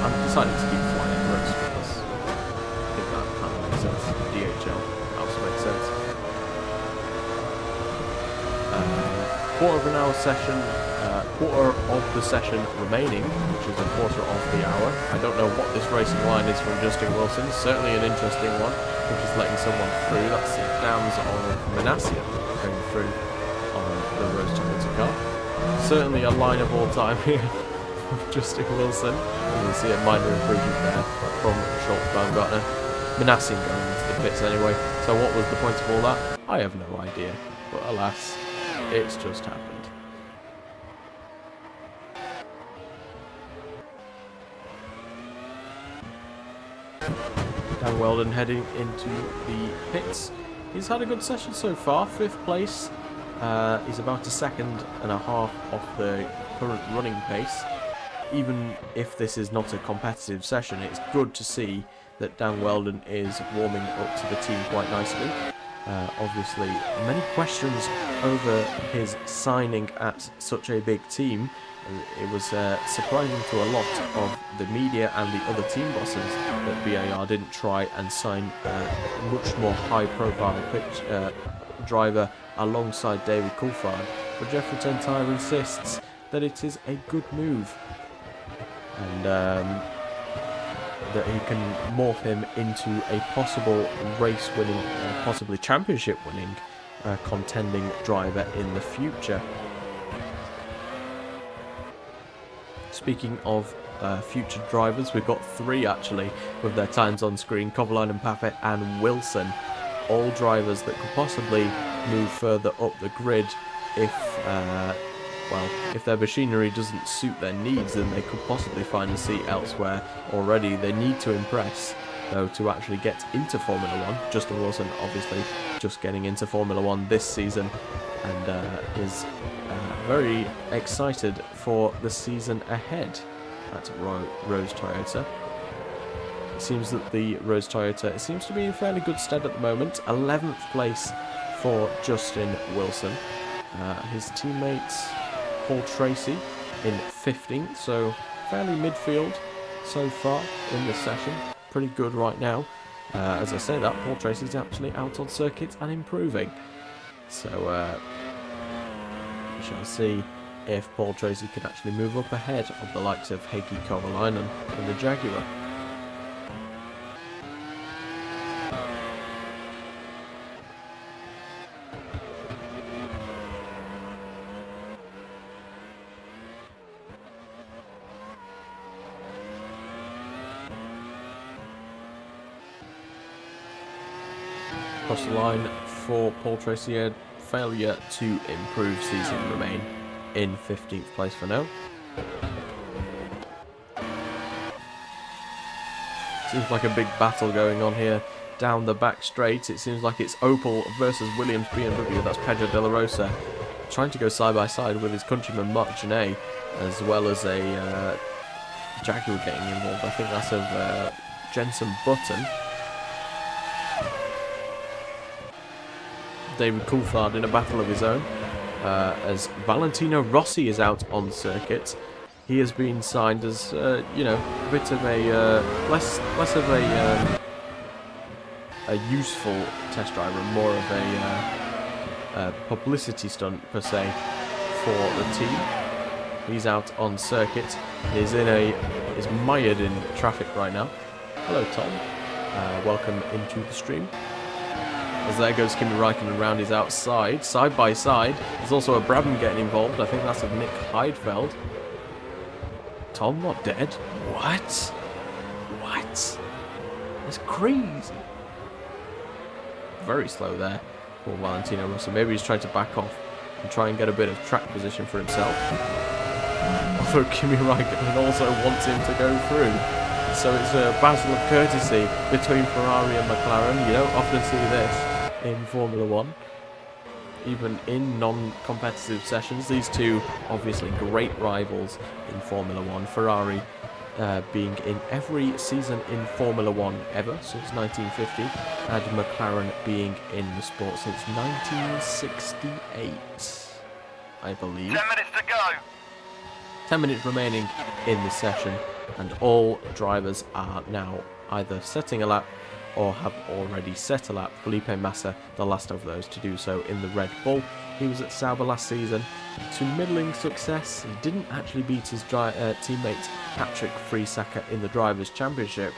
I'm deciding to keep flying roads because I think that kind of makes sense. DHL also makes sense. Quarter of an hour session, quarter of the session remaining, which is a quarter of the hour. I don't know what this racing line is from Justin Wilson, certainly an interesting one, which is letting someone through. That's the Dams of Manasseh going through on the Rose Toyota car. Certainly a line of all time here from Justin Wilson. You can see a minor improvement there from Schultz Baumgartner. Manasseh going into the pits anyway, so what was the point of all that? I have no idea, but alas, it's just happened. Dan Weldon heading into the pits. He's had a good session so far, 5th place. He's about a second and a half off the current running pace. Even if this is not a competitive session, it's good to see that Dan Weldon is warming up to the team quite nicely. Obviously, many questions over his signing at such a big team. It was surprising to a lot of the media and the other team bosses that BAR didn't try and sign a much more high-profile driver alongside David Coulthard. But Jeffrey Tentire insists that it is a good move, and that he can morph him into a possible race-winning, or possibly championship-winning, contending driver in the future. Speaking of future drivers, we've got 3 actually with their times on screen: Kovalainen, Paffett and Wilson. All drivers that could possibly move further up the grid if if their machinery doesn't suit their needs, then they could possibly find a seat elsewhere. Already they need to impress, though, to actually get into Formula 1. Justin Wilson obviously just getting into Formula 1 this season, and is very excited for the season ahead at Rose Toyota. It seems that the Rose Toyota seems to be in fairly good stead at the moment. 11th place for Justin Wilson. His teammates Paul Tracy in 15th, so fairly midfield so far in this session. Pretty good right now. As I say that, Paul Tracy's actually out on circuit and improving. So we shall see if Paul Tracy can actually move up ahead of the likes of Heikki Kovalainen in the Jaguar. Across the line for Paul Tracy, he had failure to improve sees him remain in 15th place for now. Seems like a big battle going on here down the back straight. It seems like it's Opel versus Williams BMW. That's Pedro de la Rosa trying to go side by side with his countryman Marc Genet, as well as a Jaguar getting involved. I think that's of Jenson Button. David Coulthard in a battle of his own, as Valentino Rossi is out on circuit. He has been signed as, you know, a bit of a less of a useful test driver, and more of a publicity stunt per se for the team. He's out on circuit. Is mired in traffic right now. Hello, Tom. Welcome into the stream. As there goes Kimi Räikkönen around his outside, side by side. There's also a Brabham getting involved. I think that's of Nick Heidfeld. Tom not dead? What? What? That's crazy. Very slow there for Valentino Rossi. Maybe he's trying to back off and try and get a bit of track position for himself. Although Kimi Räikkönen also wants him to go through. So it's a battle of courtesy between Ferrari and McLaren. You don't often see this in Formula 1. Even in non-competitive sessions, these two obviously great rivals in Formula 1. Ferrari being in every season in Formula 1 ever since 1950, and McLaren being in the sport since 1968, I believe. 10 minutes to go. 10 minutes remaining in the session, and all drivers are now either setting a lap or have already set a lap. Felipe Massa, the last of those to do so in the Red Bull. He was at Sauber last season to middling success. He didn't actually beat his teammate Patrick Friesacker in the Drivers' Championship.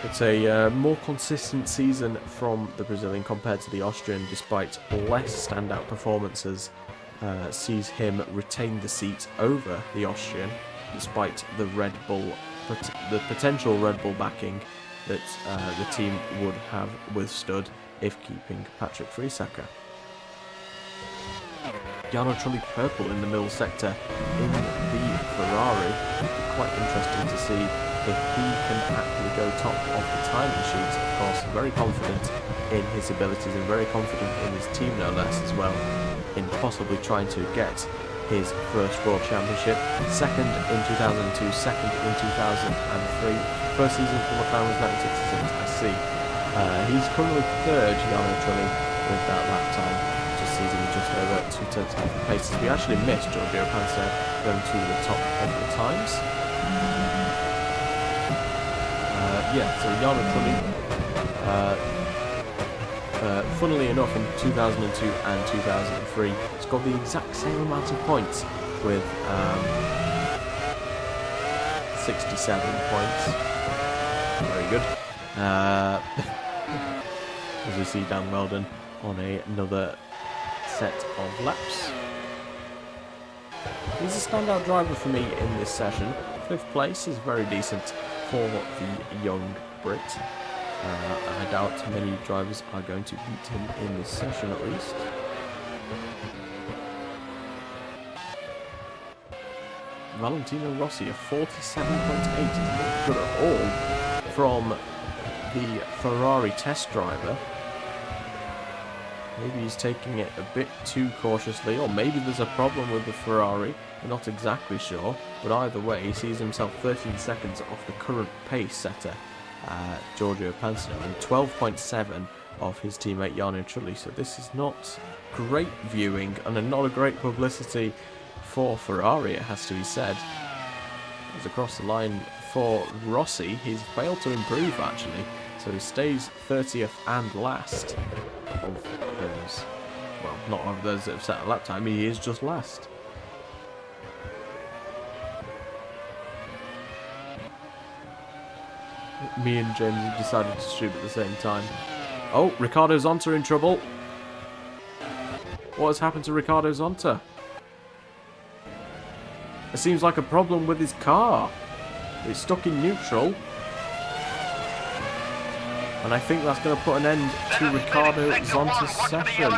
It's a more consistent season from the Brazilian compared to the Austrian, despite less standout performances. Sees him retain the seat over the Austrian, despite the Red Bull, the potential Red Bull backing that the team would have withstood if keeping Patrick Friesacker. Jarno Trulli purple in the middle sector in the Ferrari. Quite interesting to see if he can actually go top of the timing sheet. Of course, very confident in his abilities and very confident in his team, no less, as well, in possibly trying to get his first World Championship. Second in 2002, second in 2003. First season for McLaren was 1966, I see. He's currently third, Jarno Trulli, with that lap time. Just season just over 2 tenths off the paces. We actually missed Giorgio Panzer going to the top of the times. So Jarno Trulli, funnily enough, in 2002 and 2003, scored the exact same amount of points with 67 points. Very good. As we see Dan Weldon on another set of laps. He's a standout driver for me in this session. 5th place is very decent for the young Brit. I doubt many drivers are going to beat him in this session at least. Valentino Rossi, a 47.8 is not good at all from the Ferrari test driver. Maybe he's taking it a bit too cautiously, or maybe there's a problem with the Ferrari. We're not exactly sure, but either way, he sees himself 13 seconds off the current pace setter, Giorgio Panzino, and 12.7 of his teammate Jarno Trulli. So this is not great viewing and not a great publicity for Ferrari, it has to be said. As across the line for Rossi, he's failed to improve actually, so he stays 30th and last of those. Well, not of those that have set a lap time, he is just last. Me and James have decided to stream at the same time. Oh, Ricardo Zonta in trouble. What has happened to Ricardo Zonta? It seems like a problem with his car. It's stuck in neutral. And I think that's going to put an end to Ricardo Zonta's session.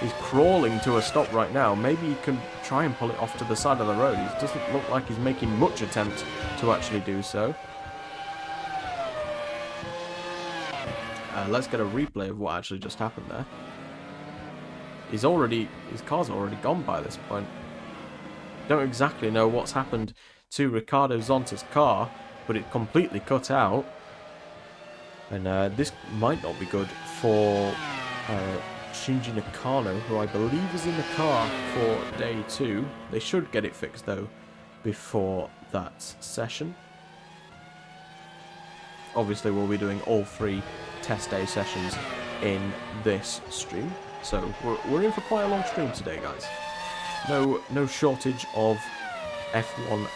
He's crawling to a stop right now. Maybe he can try and pull it off to the side of the road. It doesn't look like he's making much attempt to actually do so. Let's get a replay of what actually just happened there. His car's already gone by this point. Don't exactly know what's happened to Ricardo Zonta's car, but it completely cut out. And this might not be good for Shinji Nakano, who I believe is in the car for day 2. They should get it fixed though before that session. Obviously we'll be doing all 3 test day sessions in this stream, so we're in for quite a long stream today, guys. No shortage of F1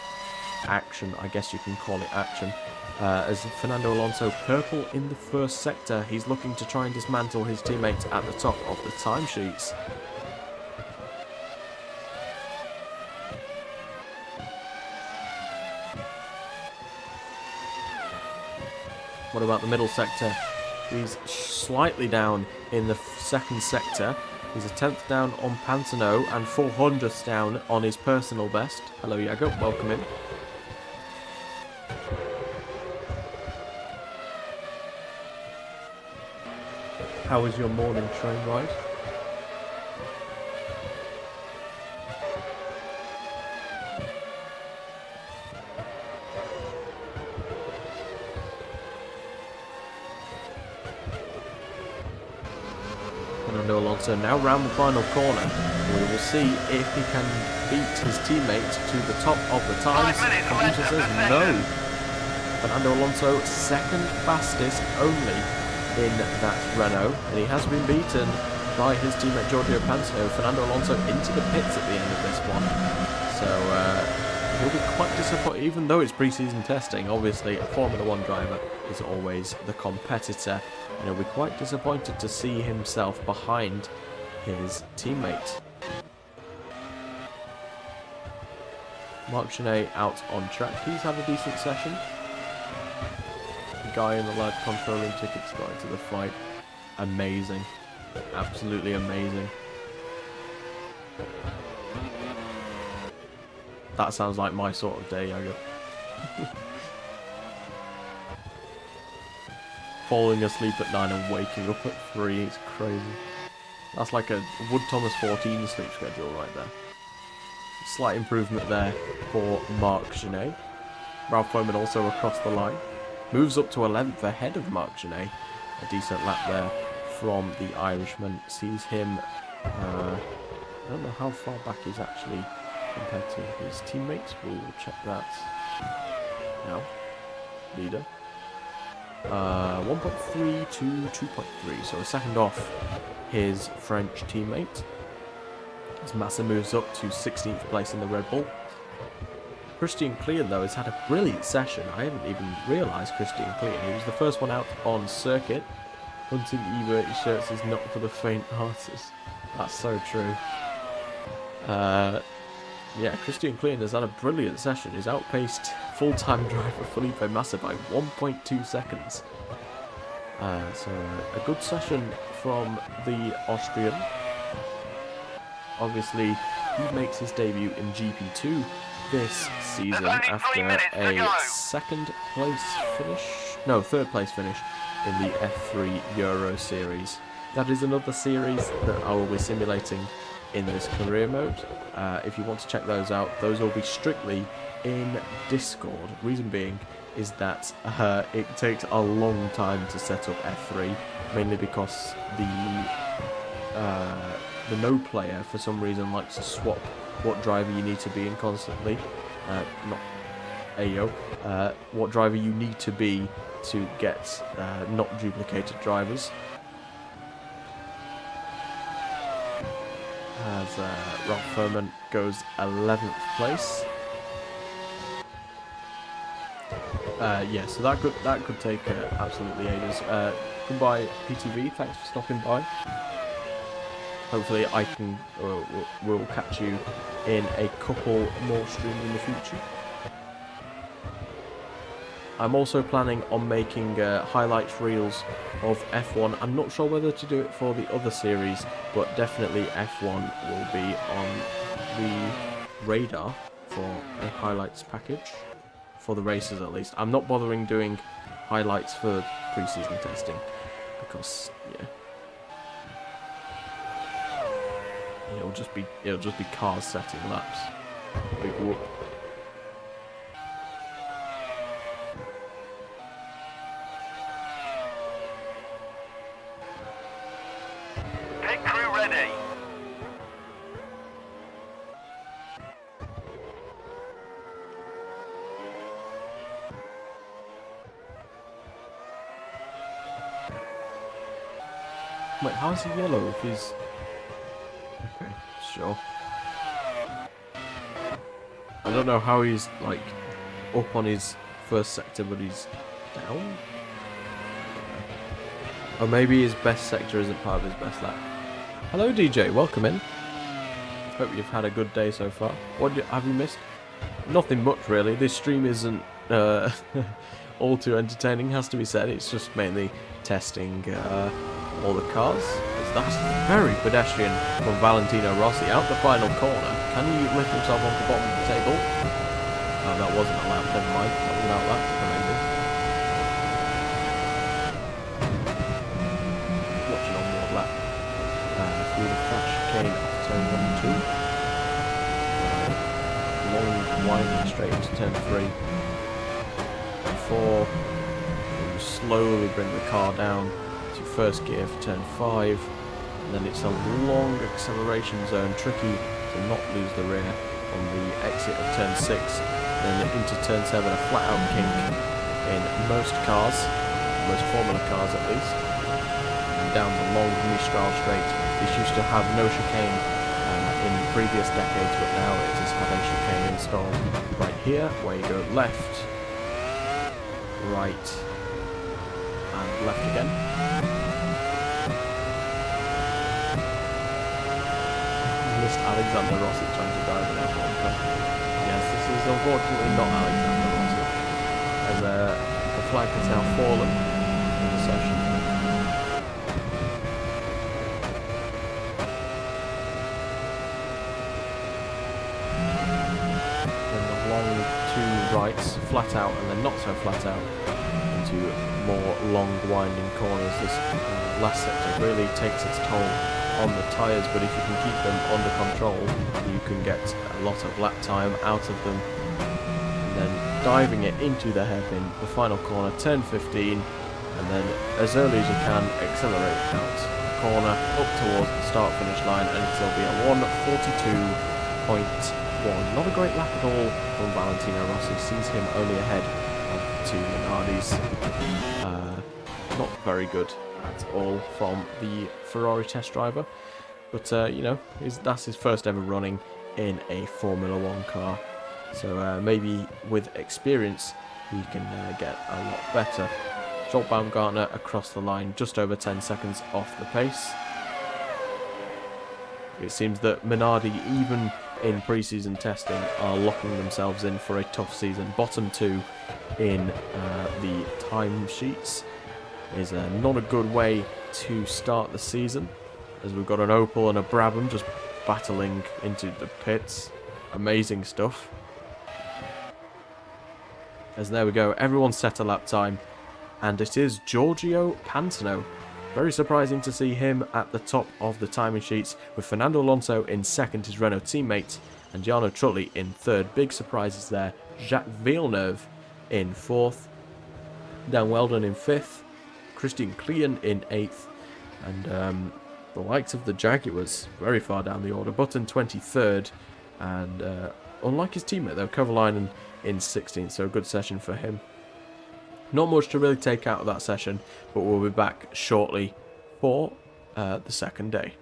action, I guess you can call it action. As Fernando Alonso purple in the first sector, he's looking to try and dismantle his teammate at the top of the timesheets. What about the middle sector? He's slightly down in the second sector. He's a 10th down on Pantano and 400th down on his personal best. Hello, Yago. Welcome in. How was your morning train ride? Fernando Alonso now round the final corner. We will see if he can beat his teammate to the top of the times. Computer says no. Fernando Alonso second fastest only in that Renault, and he has been beaten by his teammate Giorgio Pantano. Fernando Alonso into the pits at the end of this one, so he'll be quite disappointed, even though it's pre-season testing. Obviously a Formula 1 driver is always the competitor, and he'll be quite disappointed to see himself behind his teammate. Marc Genet out on track. He's had a decent session. The guy in the lad controlling tickets got into the fight. Amazing. Absolutely amazing. That sounds like my sort of day, Yago. Falling asleep at 9 and waking up at 3 is crazy. That's like a Wood Thomas 14 sleep schedule right there. Slight improvement there for Marc Genet. Ralph Bowman also across the line. Moves up to 11th ahead of Marc Genet. A decent lap there from the Irishman. Sees him, I don't know how far back he's actually compared to his teammates. We'll check that now. Leader. 1.3 to 2.3, so a second off his French teammate. As Massa moves up to 16th place in the Red Bull. Christian Klein, though, has had a brilliant session. I haven't even realised Christian Klein. He was the first one out on circuit. Hunting E-Verti shirts is not for the faint-hearted. That's so true. Yeah, Christian Klein has had a brilliant session. He's outpaced full-time driver Felipe Massa by 1.2 seconds. So a good session from the Austrian. Obviously, he makes his debut in GP2 this season after a third place finish in the F3 Euro Series. That is another series that I will be simulating in this career mode. If you want to check those out, those will be strictly in Discord. Reason being is that it takes a long time to set up F3, mainly because the no player for some reason likes to swap what driver you need to be in constantly. Not Ayo. What driver you need to be to get not duplicated drivers. As Ralph Furman goes 11th place. Yeah, so that could take absolutely ages. Goodbye PTV, thanks for stopping by. Hopefully I can, we'll catch you in a couple more streams in the future. I'm also planning on making highlights reels of F1. I'm not sure whether to do it for the other series, but definitely F1 will be on the radar for a highlights package, for the races at least. I'm not bothering doing highlights for pre-season testing, because, yeah, it'll just be cars setting laps. Big whoop. Pit crew ready. Wait, how's he yellow if he's... Okay, sure. I don't know how he's, like, up on his first sector, but he's down? Or maybe his best sector isn't part of his best lap. Hello, DJ. Welcome in. Hope you've had a good day so far. What have you missed? Nothing much, really. This stream isn't all too entertaining, has to be said. It's just mainly testing all the cars. That's very pedestrian from Valentino Rossi out the final corner. Can he lift himself off the bottom of the table? Oh, that wasn't a lap. Never mind. That was out lap. Amazing. Watching on board lap through the flash chicane off turn 1 2. Long winding straight into turn 3. Before you slowly bring the car down to first gear for turn 5. And then it's a long acceleration zone, tricky to not lose the rear on the exit of turn 6. Then into turn 7, a flat out kink in most cars, most Formula cars at least. And down the long Mistral straight. This used to have no chicane in previous decades, but now it does have a chicane installed right here, where you go left, right, and left again. Alexander Rossi trying to drive an F1 car. Yes, this is unfortunately not Alexander Rossi, as the flag has now fallen in the session. Then the long two rights, flat out and then not so flat out, into more long winding corners. This last sector really takes its toll on the tyres, but if you can keep them under control, you can get a lot of lap time out of them. And then diving it into the hairpin, the final corner, turn 15, and then as early as you can, accelerate out the corner, up towards the start-finish line, and it'll be a 1:42.1. Not a great lap at all from Valentino Rossi, sees him only ahead of the two Minardis. Not very good at all from the Ferrari test driver, but you know, that's his first ever running in a Formula 1 car, so maybe with experience he can get a lot better. Jolt Baumgartner across the line, just over 10 seconds off the pace. It seems that Minardi, even in pre-season testing, are locking themselves in for a tough season. Bottom 2 in the timesheets is not a good way to start the season, as we've got an Opel and a Brabham just battling into the pits. Amazing stuff. As there we go, everyone's set a lap time, and it is Giorgio Pantano. Very surprising to see him at the top of the timing sheets, with Fernando Alonso in second, his Renault teammate, and Jarno Trulli in third. Big surprises there. Jacques Villeneuve in fourth, Dan Weldon in fifth, Christian Klien in 8th, and the likes of the Jaguars very far down the order. Button 23rd, and unlike his teammate though, Kovalainen in 16th, so a good session for him. Not much to really take out of that session, but we'll be back shortly for the second day.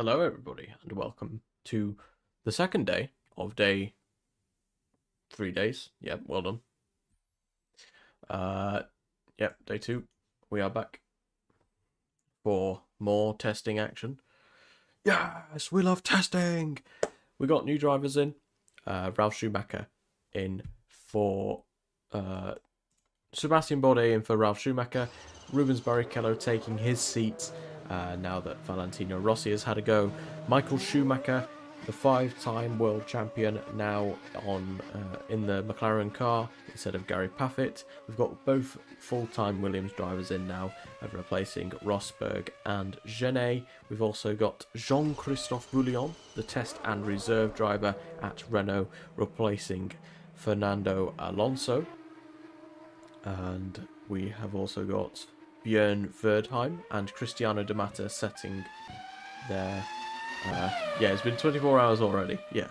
Hello everybody and welcome to the second day of day 3 days. Yep, well done. Yep, day 2. We are back for more testing action. Yes, we love testing. We got new drivers in. Ralf Schumacher in for Sebastian Bourdais in for Ralf Schumacher. Rubens Barrichello taking his seat now that Valentino Rossi has had a go. Michael Schumacher, the 5-time world champion, now on in the McLaren car instead of Gary Paffett. We've got both full-time Williams drivers in now, replacing Rosberg and Genet. We've also got Jean-Christophe Bouillon, the test and reserve driver at Renault, replacing Fernando Alonso. And we have also got Björn Verdheim and Cristiano de Mata setting their... yeah, it's been 24 hours already. Yeah.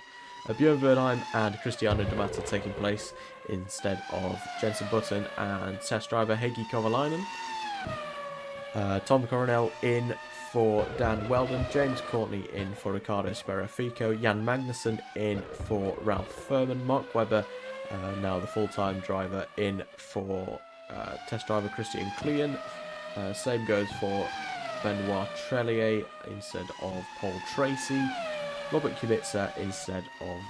Björn Verdheim and Cristiano de Mata taking place instead of Jenson Button and test driver Heikki Kovalainen. Tom Coronel in for Dan Weldon. James Courtney in for Riccardo Sperrafico. Jan Magnussen in for Ralph Furman. Mark Webber, now the full-time driver, in for test driver Christian Klein. Same goes for Benoit Trellier instead of Paul Tracy. Robert Kubica instead of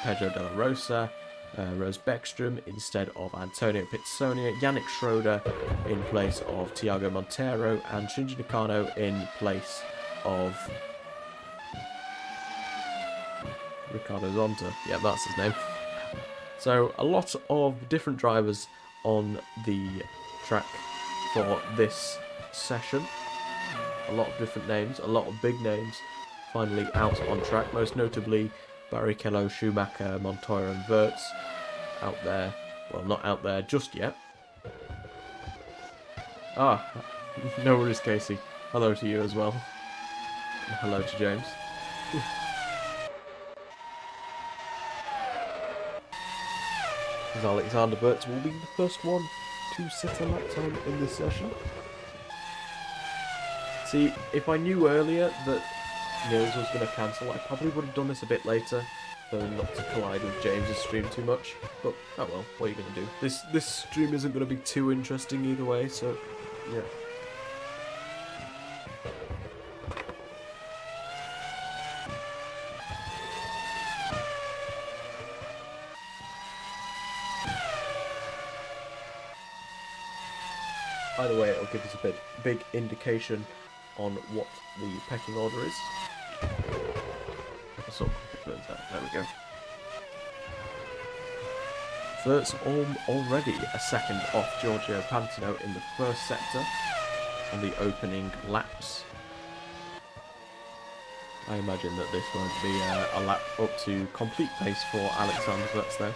Pedro de la Rosa. Rose Beckstrom instead of Antonio Pizzonia. Yannick Schroeder in place of Thiago Montero. And Shinji Nakano in place of Ricardo Zonta. Yeah, that's his name. So a lot of different drivers on the track for this session. A lot of different names, a lot of big names finally out on track, most notably Barrichello, Schumacher, Montoya and Wirtz out there. Well, not out there just yet. Ah, no worries, Casey. Hello to you as well. And hello to James. As Alexander Wirtz will be the first one to set a lap time in this session. See, if I knew earlier that Nils was going to cancel, I probably would have done this a bit later, so not to collide with James's stream too much. But, oh well, what are you going to do? This stream isn't going to be too interesting either way, so, yeah. Either way, it'll give us a big indication on what the pecking order is. So, there we go. Wirtz already a second off Giorgio Pantano in the first sector on the opening laps. I imagine that this won't be a lap up to complete pace for Alexander Wirtz though.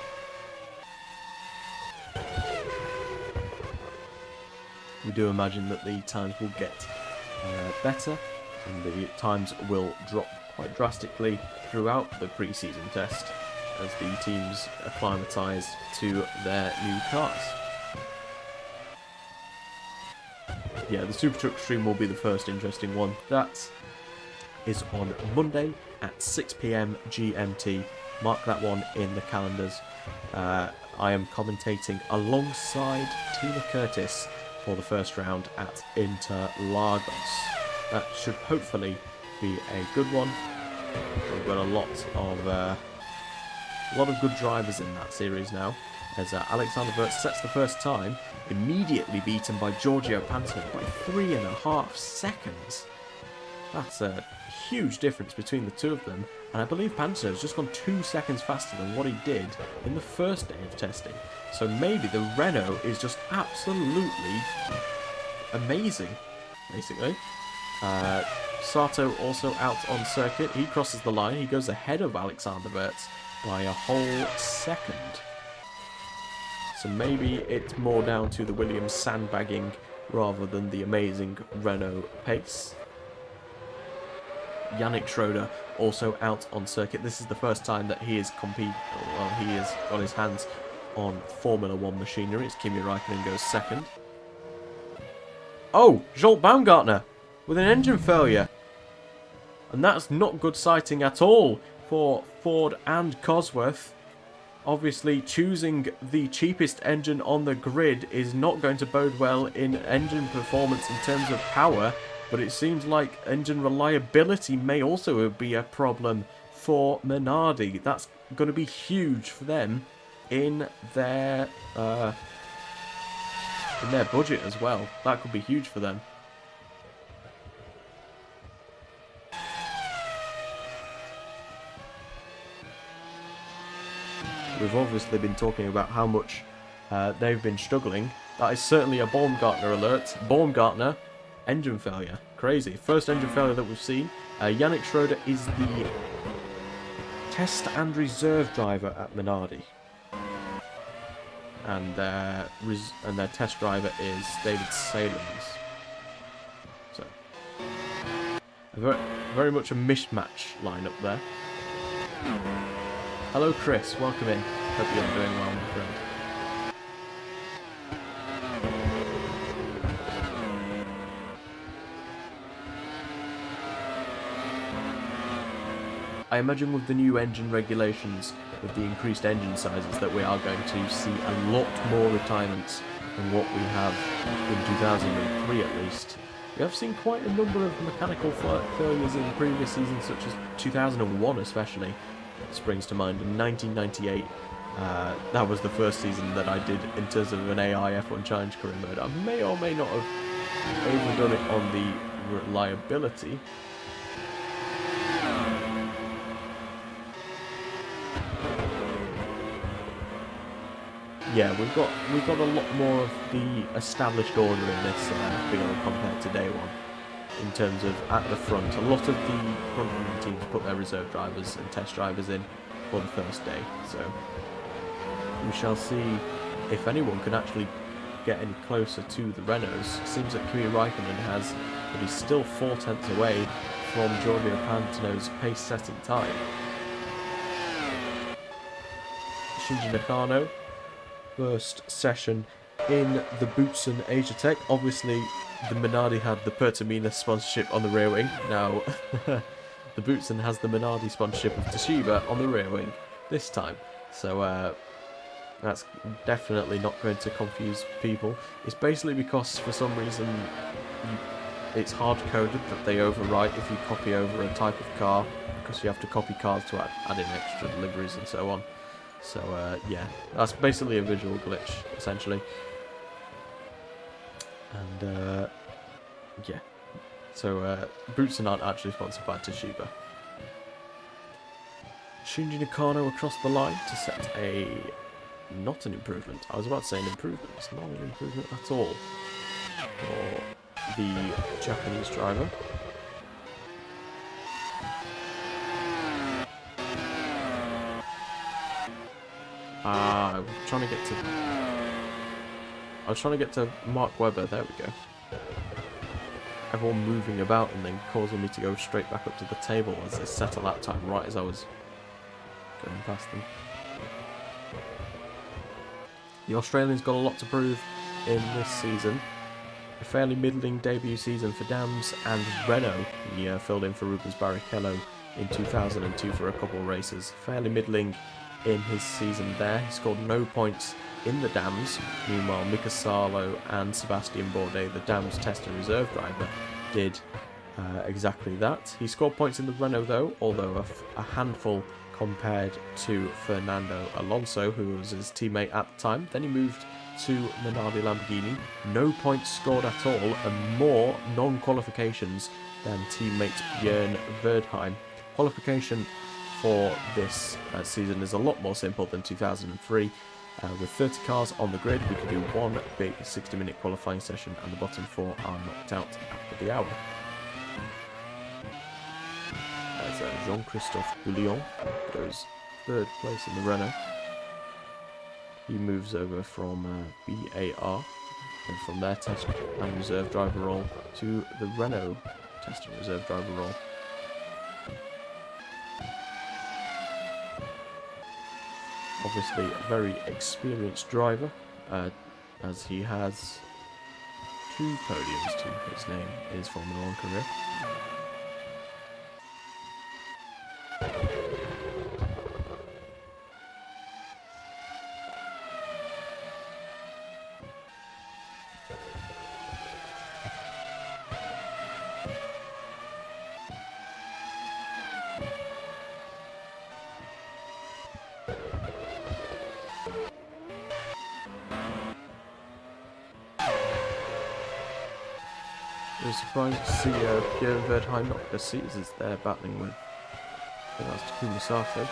We do imagine that the times will get better and the times will drop quite drastically throughout the pre-season test as the teams acclimatise to their new cars. Yeah, the Super Truck stream will be the first interesting one. That is on Monday at 6 PM GMT. Mark that one in the calendars. I am commentating alongside Tina Curtis for the first round at Interlagos. That should hopefully be a good one. We've got a lot of good drivers in that series now, as Alexander Wirtz sets the first time, immediately beaten by Giorgio Pantano by 3.5 seconds. That's a huge difference between the two of them, and I believe Pantano's just gone 2 seconds faster than what he did in the first day of testing. So maybe the Renault is just absolutely amazing, basically. Sato also out on circuit. He crosses the line. He goes ahead of Alexander Wirtz by a whole second. So maybe it's more down to the Williams sandbagging rather than the amazing Renault pace. Yannick Schroeder also out on circuit. This is the first time that he is he has got his hands on Formula 1 machinery. It's Kimi Raikkonen goes second. Oh, Jolt Baumgartner with an engine failure. And that's not good sighting at all for Ford and Cosworth. Obviously, choosing the cheapest engine on the grid is not going to bode well in engine performance in terms of power, but it seems like engine reliability may also be a problem for Minardi. That's going to be huge for them in their budget as well. That could be huge for them. We've obviously been talking about how much they've been struggling. That is certainly a Baumgartner alert. Baumgartner, engine failure. Crazy. First engine failure that we've seen. Yannick Schroeder is the test and reserve driver at Minardi. And their test driver is David Salins. So, very much a mismatch lineup there. Hello Chris, welcome in. Hope you're doing well, my friend. I imagine with the new engine regulations, with the increased engine sizes, that we are going to see a lot more retirements than what we have in 2003 at least. We have seen quite a number of mechanical failures in previous seasons, such as 2001 especially. Springs to mind. In 1998, that was the first season that I did in terms of an AI F1 Challenge career mode. I may or may not have overdone it on the reliability. Yeah, we've got a lot more of the established order in this field compared to day one. In terms of at the front, a lot of the front-running teams put their reserve drivers and test drivers in for the first day, so we shall see if anyone can actually get any closer to the Renaults. It seems that Kimi Räikkönen has, but he's still 4 tenths away from Giorgio Pantano's pace-setting time. Shinji Nakano, first session in the Boutsen Asia Tech. Obviously, the Minardi had the Pertamina sponsorship on the rear wing. Now, the Boutsen has the Minardi sponsorship of Toshiba on the rear wing this time. So, that's definitely not going to confuse people. It's basically because, for some reason, it's hard-coded that they overwrite if you copy over a type of car, because you have to copy cars to add in extra deliveries and so on. So, yeah, that's basically a visual glitch, essentially. And, yeah. So, Boutsen aren't actually sponsored by Toshiba. Shinji Nakano across the line to set a... not an improvement. I was about to say an improvement. It's not an improvement at all for the Japanese driver. I was trying to get to Mark Webber. There we go. Everyone moving about and then causing me to go straight back up to the table as they settle that time right as I was going past them. The Australians got a lot to prove in this season. A fairly middling debut season for Dams and Renault. He filled in for Rubens Barrichello in 2002 for a couple of races. Fairly middling in his season there. He scored no points in the Dams. Meanwhile, Mika Salo and Sebastian Bourdais, the Dams test and reserve driver, did exactly that. He scored points in the Renault though, although a handful compared to Fernando Alonso, who was his teammate at the time. Then he moved to Minardi Lamborghini. No points scored at all, and more non-qualifications than teammate Björn Verdheim. Qualification for this season is a lot more simple than 2003. With 30 cars on the grid, we can do one big 60-minute qualifying session, and the bottom 4 are knocked out after the hour. As Jean-Christophe Bouillon goes 3rd place in the Renault. He moves over from BAR, and from their test and reserve driver role to the Renault test and reserve driver role. Obviously a very experienced driver, as he has 2 podiums to his name in his Formula 1 career. actually surprised to see Björn Verdheim not the seats as they're battling with. I think that's Takuma Sato.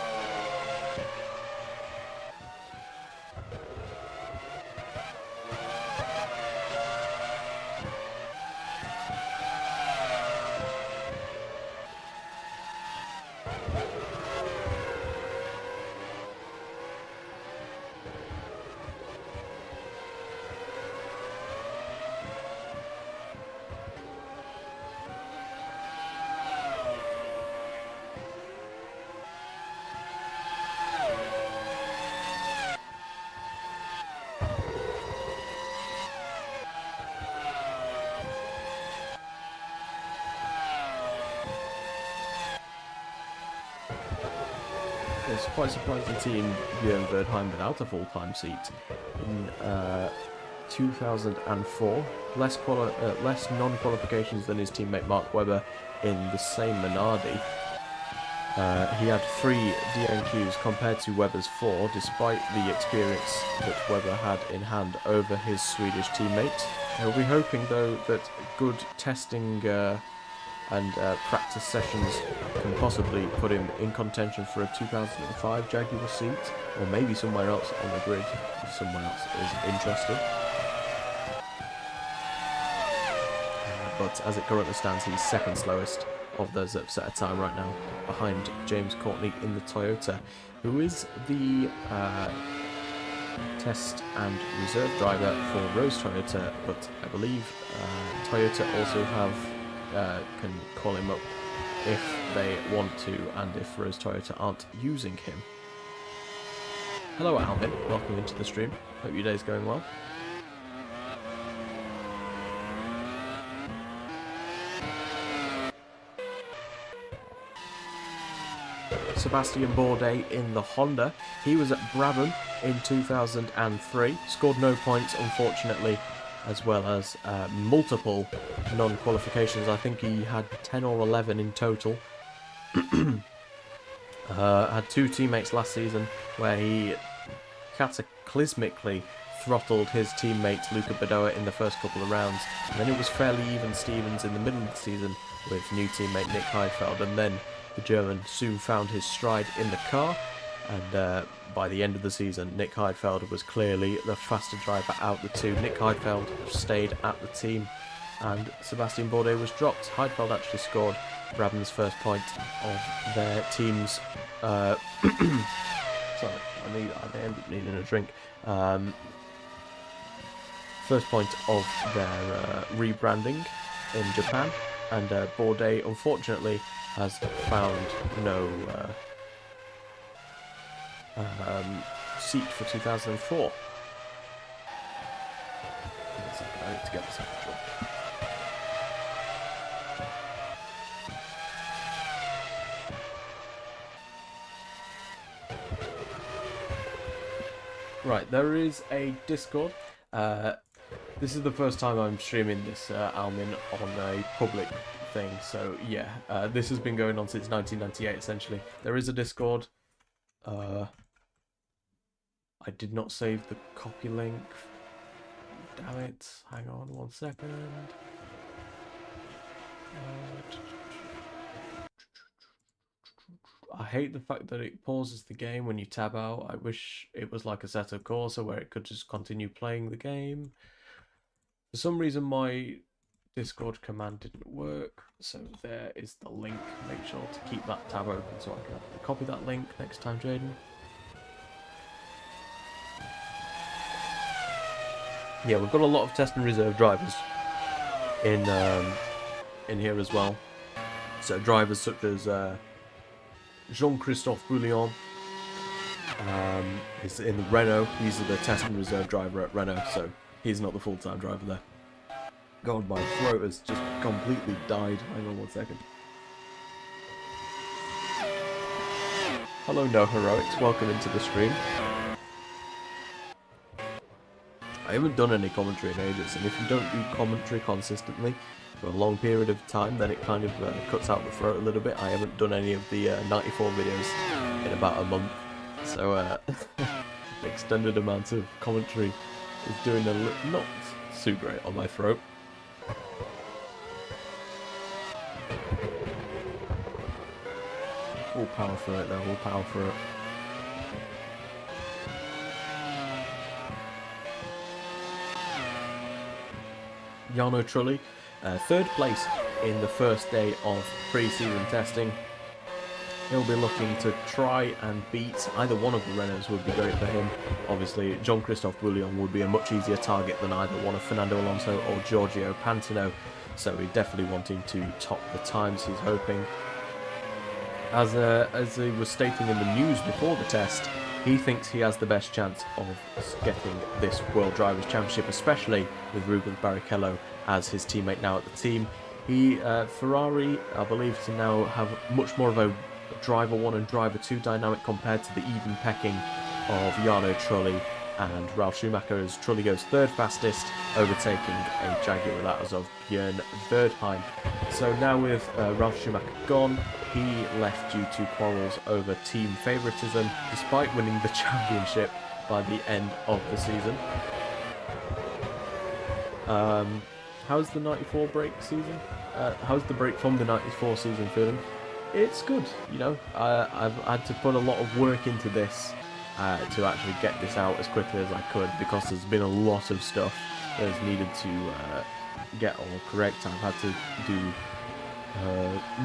It's quite surprising to see Björn Verdheim without a full-time seat in 2004. Less non-qualifications than his teammate Mark Webber in the same Minardi. He had 3 DNQs compared to Webber's 4, despite the experience that Webber had in hand over his Swedish teammate. We'll be hoping though that good testing and practice sessions can possibly put him in contention for a 2005 Jaguar seat, or maybe somewhere else on the grid if someone else is interested. But as it currently stands, he's second slowest of those that have set a time right now, behind James Courtney in the Toyota, who is the test and reserve driver for Rose Toyota, but I believe Toyota also have can call him up if they want to, and if Rose Toyota aren't using him. Hello Alvin, welcome into the stream. Hope your day's going well. Sebastian Bourdais in the Honda. He was at Brabham in 2003, scored no points unfortunately, as well as multiple non-qualifications. I think he had 10 or 11 in total. Had 2 teammates last season where he cataclysmically throttled his teammate Luca Badoa in the first couple of rounds, and then it was fairly even Stevens in the middle of the season with new teammate Nick Heidfeld, and then the German soon found his stride in the car, and by the end of the season Nick Heidfeld was clearly the faster driver out the two. Nick Heidfeld stayed at the team and Sebastian Bourdais was dropped. Heidfeld actually scored Brabham's first point of their team's sorry, I end up needing a drink. First point of their rebranding in Japan, and Bourdais unfortunately has found no seat for 2004. I need to get this out. Right, there is a Discord. This is the first time I'm streaming this Almin on a public thing, so yeah, this has been going on since 1998 essentially. There is a Discord. I did not save the copy link. Damn it. Hang on 1 second. I hate the fact that it pauses the game when you tab out. I wish it was like a Assetto Corsa where it could just continue playing the game. For some reason my Discord command didn't work, so there is the link. Make sure to keep that tab open so I can copy that link next time, Jaden. Yeah, we've got a lot of test and reserve drivers in here as well. So drivers such as Jean-Christophe Bouillon is in the Renault. He's the test and reserve driver at Renault, so he's not the full-time driver there. God, my throat has just completely died. Hang on 1 second. Hello, No Heroics. Welcome into the stream. I haven't done any commentary in ages, and if you don't do commentary consistently for a long period of time, then it kind of cuts out the throat a little bit. I haven't done any of the 94 videos in about a month, so extended amount of commentary is doing not too great on my throat. We'll power through it though, we'll power through it. Jarno Trulli, third place in the first day of pre-season testing. He'll be looking to try and beat either one of the Renaults. Would be great for him. Obviously, Jean-Christophe Bouillon would be a much easier target than either one of Fernando Alonso or Giorgio Pantano. So he's definitely wanting to top the times he's hoping. As he was stating in the news before the test, he thinks he has the best chance of getting this World Drivers' Championship, especially with Rubens Barrichello as his teammate now at the team. Ferrari, I believe, to now have much more of a driver 1 and driver 2 dynamic compared to the even pecking of Jarno Trulli and Ralf Schumacher, as Trulli goes third fastest, overtaking a Jaguar that is of Björn Verdheim. So now with Ralf Schumacher gone, he left due to quarrels over team favouritism, despite winning the championship by the end of the season. How's the 94 break season? How's the break from the 94 season feeling? It's good, you know. I've had to put a lot of work into this to actually get this out as quickly as I could, because there's been a lot of stuff that has needed to get all correct. I've had to do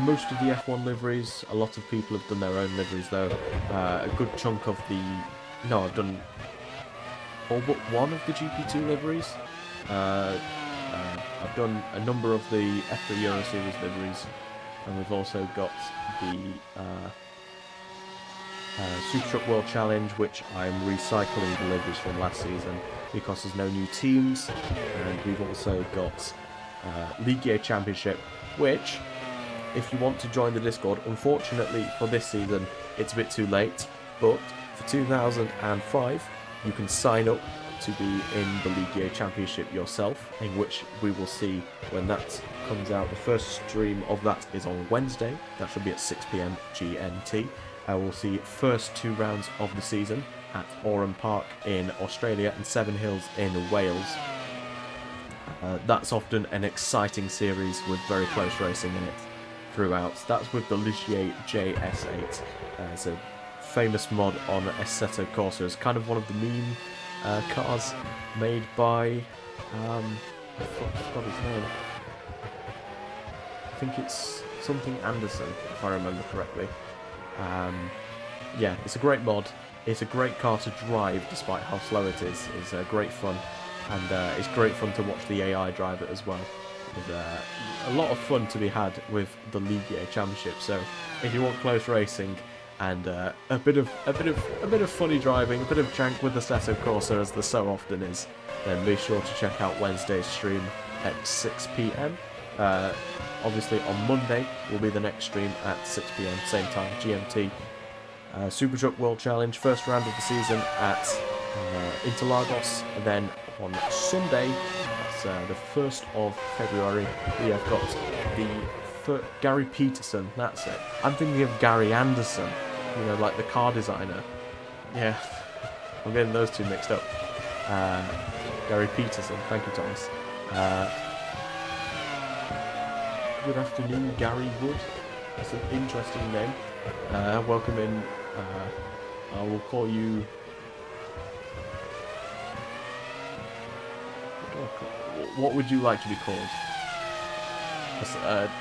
most of the F1 liveries. A lot of people have done their own liveries though. A good chunk of the... No, I've done all but one of the GP2 liveries. I've done a number of the F3 Euro Series liveries, and we've also got the Super Truck World Challenge, which I'm recycling the liveries from last season because there's no new teams, and we've also got Ligier Championship, which, if you want to join the Discord, unfortunately for this season it's a bit too late, but for 2005 you can sign up to be in the Ligier Championship yourself, in which we will see when that comes out. The first stream of that is on Wednesday. That should be at 6 PM GMT. We'll see first 2 rounds of the season at Oran Park in Australia and Seven Hills in Wales. That's often an exciting series with very close racing in it throughout. That's with the Ligier JS8. It's a famous mod on Assetto Corsa. It's kind of one of the meme cars made by... I forgot his name. I think it's something Anderson, if I remember correctly. Yeah, it's a great mod. It's a great car to drive, despite how slow it is. It's great fun, and it's great fun to watch the AI drive it as well. There's a lot of fun to be had with the Ligier Championship. So, if you want close racing and a bit of funny driving, a bit of jank with the Assetto Corsa, as there so often is, then be sure to check out Wednesday's stream at 6 PM. Obviously on Monday will be the next stream at 6 PM, same time, GMT. Super Truck World Challenge, first round of the season at Interlagos, and then on Sunday, that's the 1st of February, we have got the Gary Peterson, that's it. I'm thinking of Gary Anderson, you know, like the car designer. Yeah, I'm getting those two mixed up. Gary Peterson, thank you, Thomas. Good afternoon, Gary Wood. That's an interesting name. Welcome in. I will call you... What would you like to be called?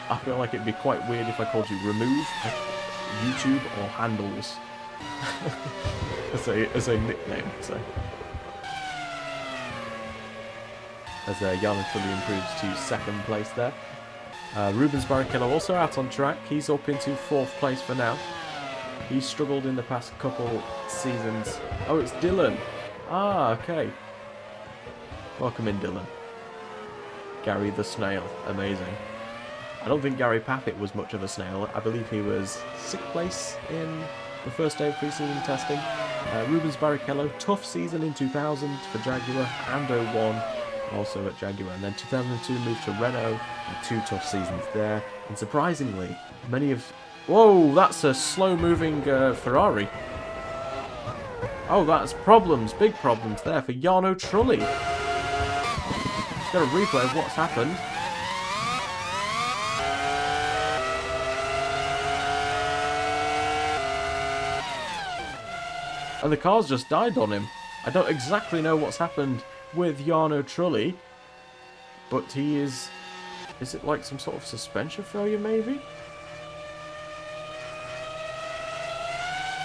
I feel like it'd be quite weird if I called you Remove, YouTube, or Handles. as a nickname, so. As Jarno Trulli improves to 2nd place there. Rubens Barrichello also out on track. He's up into 4th place for now. He's struggled in the past couple seasons. Oh, it's Dylan. Ah, okay. Welcome in, Dylan. Gary the Snail. Amazing. I don't think Gary Paffett was much of a snail. I believe he was 6th place in the first day of pre-season testing. Rubens Barrichello, tough season in 2000 for Jaguar and 01. Also at Jaguar, and then 2002 moved to Renault, and 2 tough seasons there, and surprisingly, many of... Whoa, that's a slow-moving Ferrari. Oh, that's problems, big problems there for Jarno Trulli. Let's get a replay of what's happened. And the car's just died on him. I don't exactly know what's happened with Jarno Trulli, but he is... Is it like some sort of suspension failure, maybe?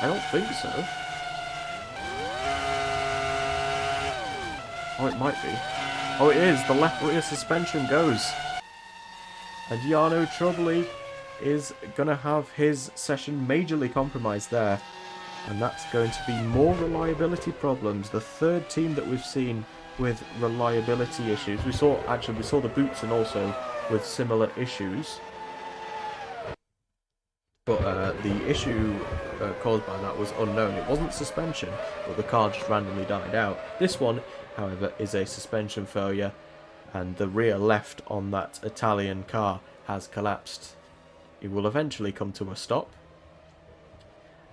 I don't think so. Oh, it might be. Oh, it is. The left rear suspension goes. And Jarno Trulli is going to have his session majorly compromised there. And that's going to be more reliability problems. The third team that we've seen with reliability issues. We saw the Boots and also with similar issues. But the issue caused by that was unknown. It wasn't suspension, but the car just randomly died out. This one, however, is a suspension failure, and the rear left on that Italian car has collapsed. It will eventually come to a stop.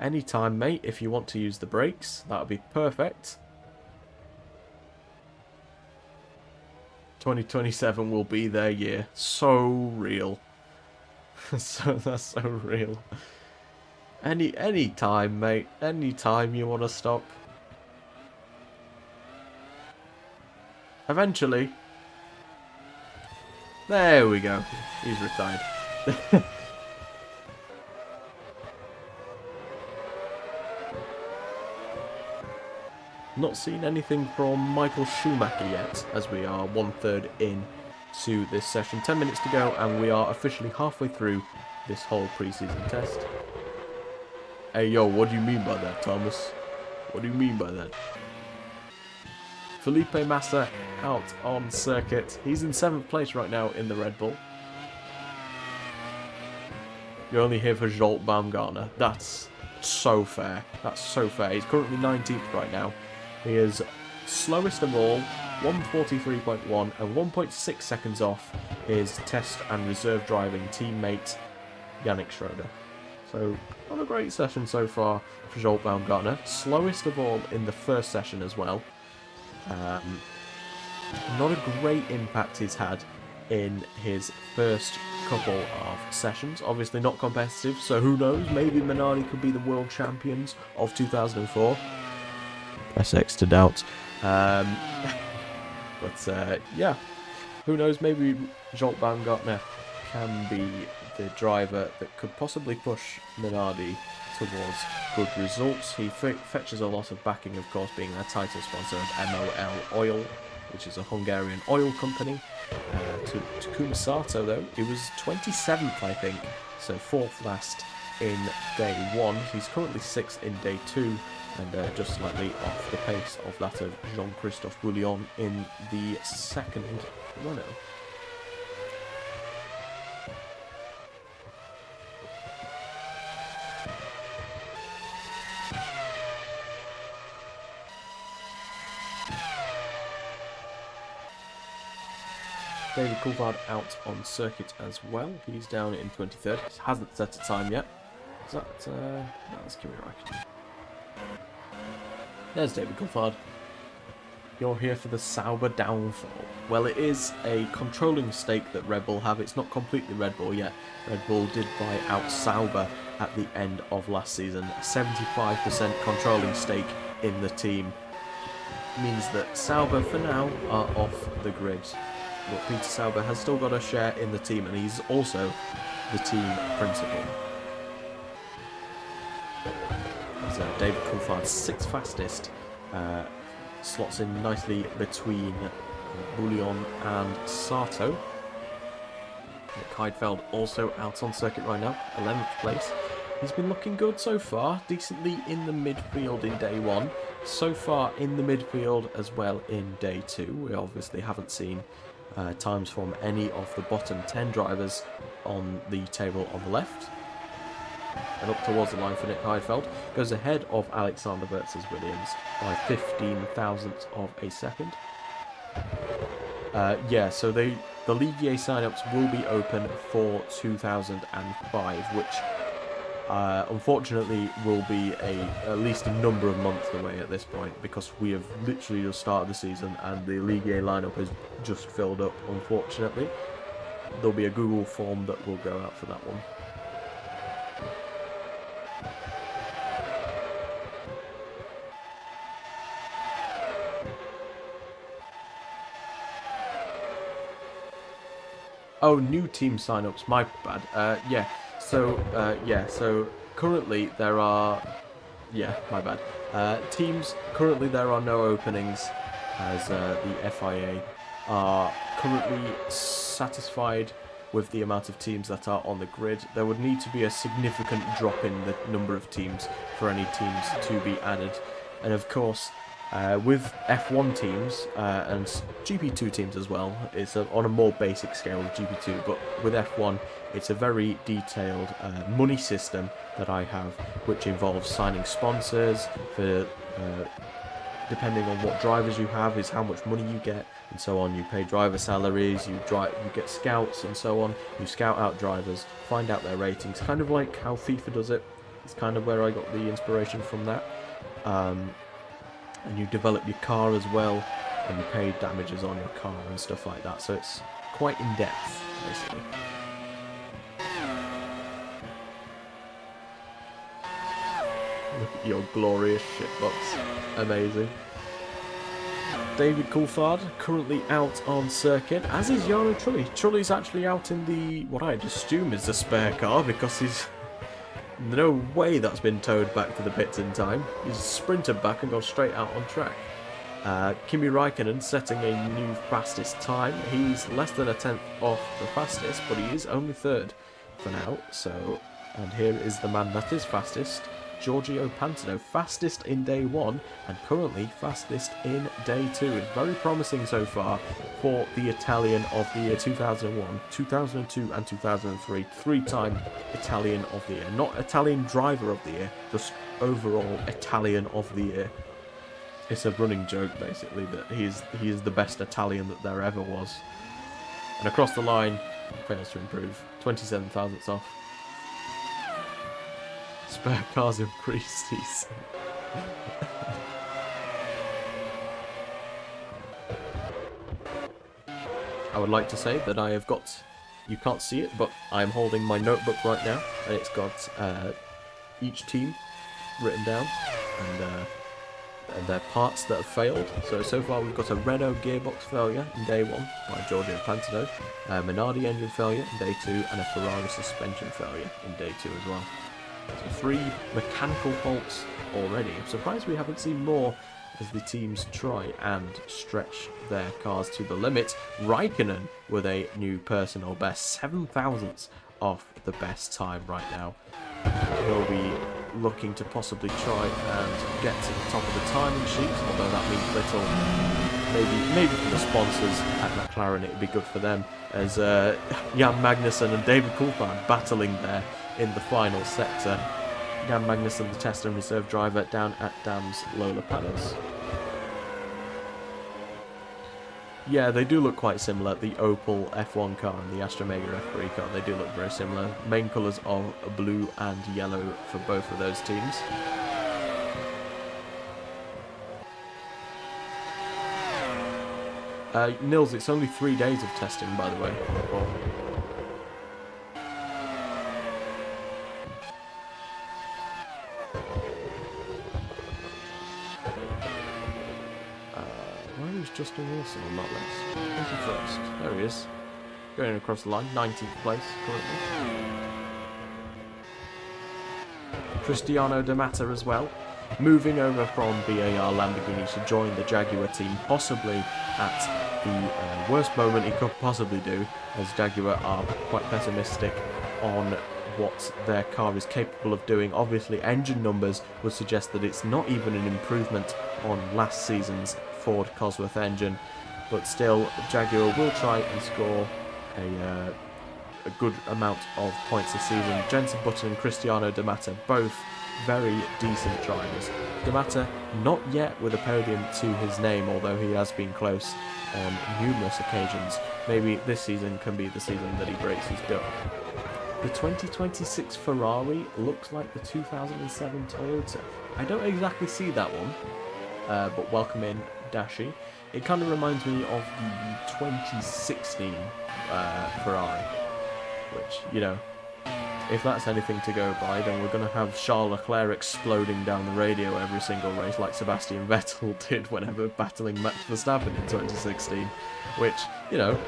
Anytime, mate, if you want to use the brakes, that would be perfect. 2027 will be their year. So real. That's so real. Any time, mate. Any time you want to stop. Eventually. There we go. He's retired. Not seen anything from Michael Schumacher yet, as we are 1/3 in to this session. 10 minutes to go, and we are officially halfway through this whole pre-season test. Hey, yo, what do you mean by that, Thomas? What do you mean by that? Felipe Massa out on circuit. He's in 7th place right now in the Red Bull. You're only here for Jolt Baumgartner. That's so fair. That's so fair. He's currently 19th right now. He is slowest of all, 1:43.1 and 1.6 seconds off his test and reserve driving teammate Yannick Schroeder. So, not a great session so far for Jolt Baumgartner. Slowest of all in the first session as well. Not a great impact he's had in his first couple of sessions. Obviously not competitive, so who knows, maybe Minardi could be the world champions of 2004. Press X to doubt. But yeah, who knows, maybe Jolt Baumgartner can be the driver that could possibly push Minardi towards good results. He fetches a lot of backing, of course, being their title sponsor of MOL Oil, which is a Hungarian oil company. To Takuma Sato, though, he was 27th, I think, so 4th last in day 1. He's currently 6th in day 2, and just slightly off the pace of that of Jean-Christophe Bouillon in the second Renault. David Coulthard out on circuit as well. He's down in 23rd. He hasn't set a time yet. Is that... no, that's Kimi Räikkönen. There's David Coulthard. You're here for the Sauber downfall. Well, it is a controlling stake that Red Bull have. It's not completely Red Bull yet. Red Bull did buy out Sauber at the end of last season. 75% controlling stake in the team. Means that Sauber, for now, are off the grid. But Peter Sauber has still got a share in the team, and he's also the team principal. As David Coulthard, 6th fastest, slots in nicely between Bouillon and Sato. Nick Heidfeld also out on circuit right now, 11th place. He's been looking good so far, decently in the midfield in day 1. So far in the midfield as well in day 2. We obviously haven't seen times from any of the bottom 10 drivers on the table on the left. And up towards the line for Nick Heidfeld. Goes ahead of Alexander Williams by 15,000ths of a second. Yeah, so the Ligier sign-ups will be open for 2005, which unfortunately will be at least a number of months away at this point, because we have literally just started the season and the Ligier lineup has just filled up, unfortunately. There'll be a Google form that will go out for that one. Oh, new team sign-ups. My bad. Yeah. So currently there are. Yeah, my bad. Teams. Currently there are no openings, as the FIA are currently satisfied with the amount of teams that are on the grid. There would need to be a significant drop in the number of teams for any teams to be added, and of course. With F1 teams and GP2 teams as well, it's on a more basic scale of GP2, but with F1 it's a very detailed money system that I have, which involves signing sponsors for depending on what drivers you have is how much money you get and so on. You pay driver salaries, you get scouts and so on. You scout out drivers, find out their ratings, kind of like how FIFA does it. It's kind of where I got the inspiration from that. And you develop your car as well, and you pay damages on your car and stuff like that, so it's quite in depth basically. Look at your glorious shitbox, amazing. David Coulthard currently out on circuit, as is Jarno Trulli. Trulli's actually out in the what I'd assume is the spare car, because he's no way that's been towed back to the pits in time. He's sprinted back and gone straight out on track. Kimi Raikkonen setting a new fastest time. He's less than a tenth off the fastest, but he is only third for now. So, and here is the man that is fastest, Giorgio Pantano, fastest in day 1 and currently fastest in day 2. It's very promising so far for the Italian of the year 2001, 2002 and 2003. 3-time Italian of the year. Not Italian driver of the year, just overall Italian of the year. It's a running joke basically that he is the best Italian that there ever was. And across the line, fails to improve. 27 thousandths off. Spare cars in pre-season. I would like to say that I have got, you can't see it, but I'm holding my notebook right now, and it's got each team written down, and their parts that have failed. So far we've got a Renault gearbox failure in day 1 by Giorgio Pantano, a Minardi engine failure in day 2, and a Ferrari suspension failure in day 2 as well. So 3 mechanical faults already. I'm surprised we haven't seen more as the teams try and stretch their cars to the limit. Raikkonen with a new personal best, 7 thousandths off the best time right now. He'll be looking to possibly try and get to the top of the timing sheet, although that means little. Maybe for the sponsors at McLaren it would be good for them, as Jan Magnussen and David Coulthard battling there in the final sector. Jan Magnussen, the test and reserve driver, down at Dam's Lola Panos. Yeah, they do look quite similar. The Opel F1 car and the Astra Mega F3 car, they do look very similar. Main colours are blue and yellow for both of those teams. Nils, it's only 3 days of testing, by the way. Where is Justin Wilson on that list? 21st. There he is. Going across the line, 19th place currently. Cristiano De Matta as well, moving over from BAR Lamborghini to join the Jaguar team, possibly at the worst moment he could possibly do, as Jaguar are quite pessimistic on what their car is capable of doing. Obviously, engine numbers would suggest that it's not even an improvement on last season's Ford Cosworth engine, but still, Jaguar will try and score a good amount of points this season. Jenson Button and Cristiano De Matta, both very decent drivers. De Matta not yet with a podium to his name, although he has been close on numerous occasions. Maybe this season can be the season that he breaks his duck. The 2026 Ferrari looks like the 2007 Toyota. I don't exactly see that one, but welcome in Dashi. It kind of reminds me of the 2016 Ferrari, which, you know, if that's anything to go by, then we're going to have Charles Leclerc exploding down the radio every single race like Sebastian Vettel did whenever battling Max Verstappen in 2016, which, you know,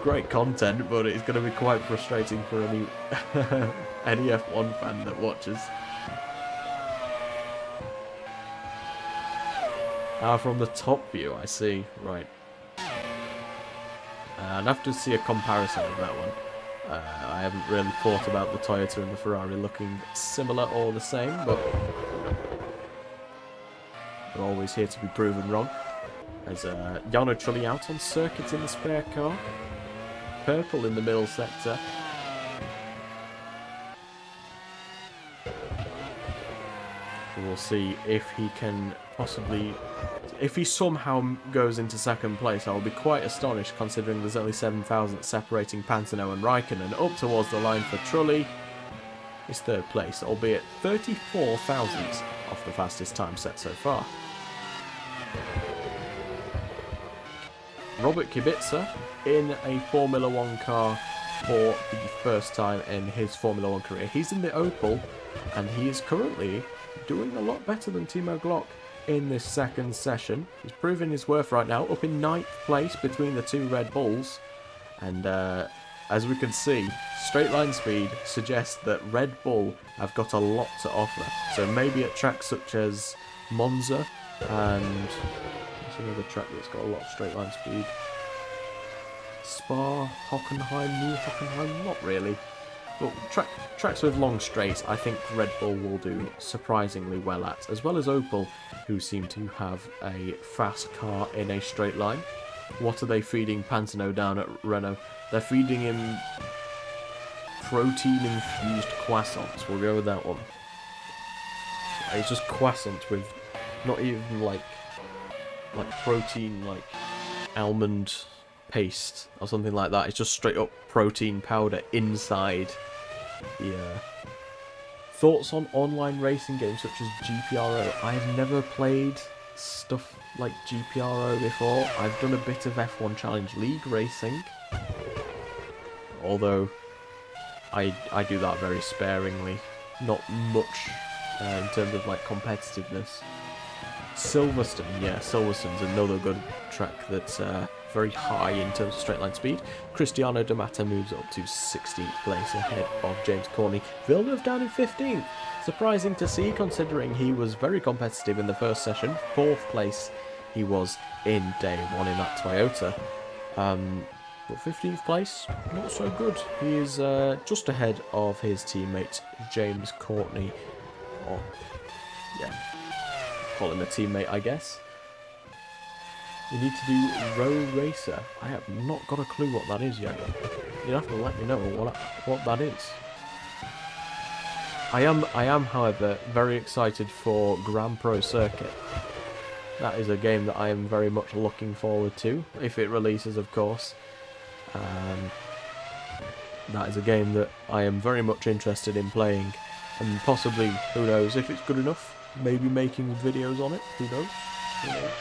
great content, but it's going to be quite frustrating for any any F1 fan that watches. From the top view, I see. Right. I'd have to see a comparison of that one. I haven't really thought about the Toyota and the Ferrari looking similar or the same, but we're always here to be proven wrong. There's Jarno Trulli out on circuit in the spare car. Purple in the middle sector. We'll see if he can possibly... If he somehow goes into second place, I'll be quite astonished considering there's only 7,000 separating Pantano and Raikkonen. Up towards the line for Trulli is third place, albeit 34 thousandths off the fastest time set so far. Robert Kubica in a Formula 1 car for the first time in his Formula 1 career. He's in the Opel, and he is currently doing a lot better than Timo Glock in this second session. He's proving his worth right now, up in 9th place between the two Red Bulls. And as we can see, straight line speed suggests that Red Bull have got a lot to offer. So maybe at tracks such as Monza and what's another track that's got a lot of straight line speed? Spa, Hockenheim, New Hockenheim, not really. But tracks with long straights, I think Red Bull will do surprisingly well at, as well as Opel, who seem to have a fast car in a straight line. What are they feeding Pantano down at Renault? They're feeding him protein-infused croissants. We'll go with that one. It's just croissants with not even like protein, like almond paste or something like that. It's just straight up protein powder inside. Yeah. Thoughts on online racing games such as GPRO? I've never played stuff like GPRO before. I've done a bit of F1 Challenge League racing, although I do that very sparingly. Not much in terms of like competitiveness. Silverstone, yeah, Silverstone's another good track that's very high in terms of straight line speed. Cristiano D'Amata moves up to 16th place ahead of James Corney. Villeneuve down in 15th. Surprising to see considering he was very competitive in the first session. 4th place he was in day one in that Toyota. But 15th place, not so good. He is just ahead of his teammate James Courtney. Or, yeah, call him a teammate, I guess. You need to do Row Racer. I have not got a clue what that is yet. You'll have to let me know what that is. I am, however, very excited for Grand Pro Circuit. That is a game that I am very much looking forward to, if it releases, of course. That is a game that I am very much interested in playing, and possibly, who knows, if it's good enough, maybe making videos on it. Who knows? Who knows?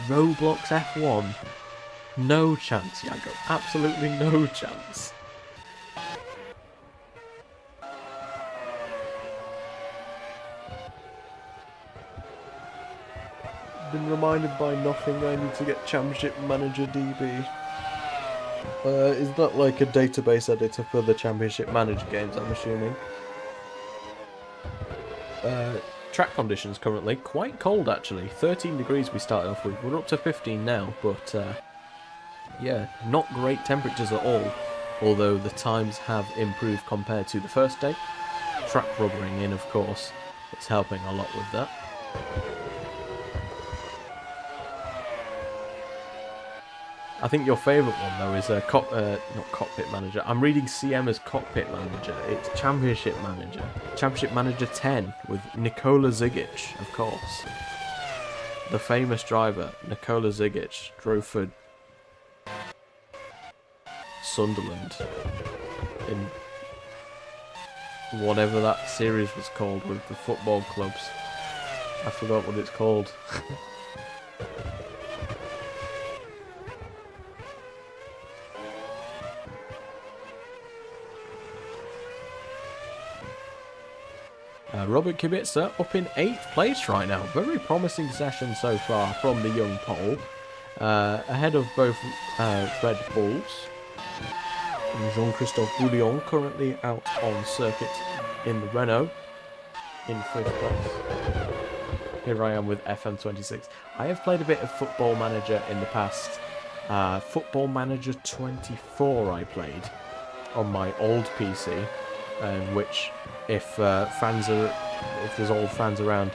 Roblox F1. No chance, Yago. Absolutely no chance. Been reminded by nothing I need to get Championship Manager DB. Is that like a database editor for the Championship Manager games, I'm assuming? Track conditions currently quite cold actually. 13 degrees we started off with. We're up to 15 now, but yeah, not great temperatures at all. Although the times have improved compared to the first day. Track rubbering in, of course, it's helping a lot with that. I think your favourite one though is not Cockpit Manager. I'm reading CM as Cockpit Manager. It's Championship Manager. Championship Manager 10 with Nikola Zigic, of course. The famous driver, Nikola Zigic, drove for Sunderland in whatever that series was called with the football clubs. I forgot what it's called. Robert Kubica up in 8th place right now. Very promising session so far from the young Pole. Ahead of both Red Bulls. And Jean-Christophe Bouillon currently out on circuit in the Renault in 5th place. Here I am with FM26. I have played a bit of Football Manager in the past. Football Manager 24 I played on my old PC, which if there's old fans around,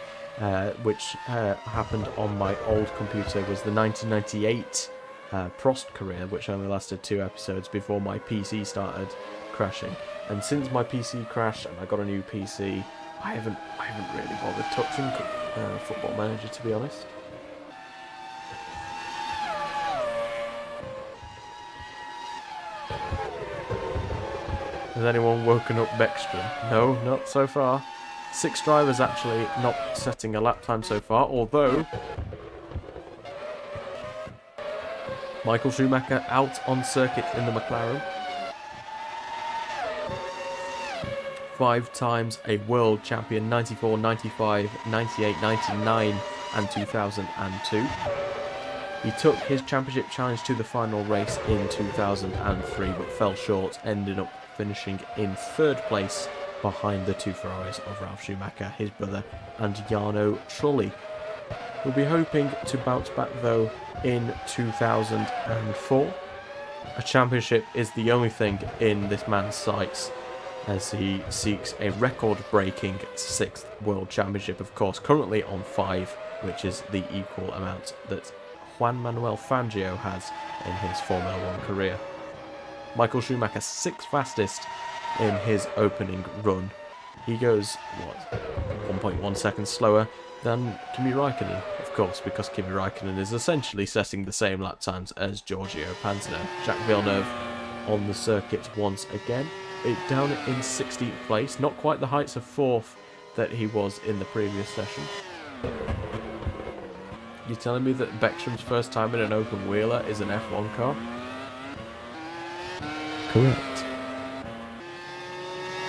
which happened on my old computer was the 1998 Prost career, which only lasted 2 episodes before my PC started crashing. And since my PC crashed and I got a new PC, I haven't really bothered touching Football Manager, to be honest. Has anyone woken up Beckstrom? No, not so far. 6 drivers actually not setting a lap time so far, although Michael Schumacher out on circuit in the McLaren. 5 times a world champion, 94, 95, 98, 99 and 2002. He took his championship challenge to the final race in 2003 but fell short, ending up finishing in 3rd place behind the 2 Ferraris of Ralf Schumacher, his brother, and Jarno Trulli. We'll be hoping to bounce back though in 2004. A championship is the only thing in this man's sights as he seeks a record-breaking 6th World Championship, of course, currently on 5, which is the equal amount that Juan Manuel Fangio has in his Formula 1 career. Michael Schumacher 6th fastest in his opening run. He goes, 1.1 seconds slower than Kimi Raikkonen, of course, because Kimi Raikkonen is essentially setting the same lap times as Giorgio Pantano. Jacques Villeneuve on the circuit once again. Down in 16th place, not quite the heights of 4th that he was in the previous session. You're telling me that Beckstrom's first time in an open wheeler is an F1 car? Correct.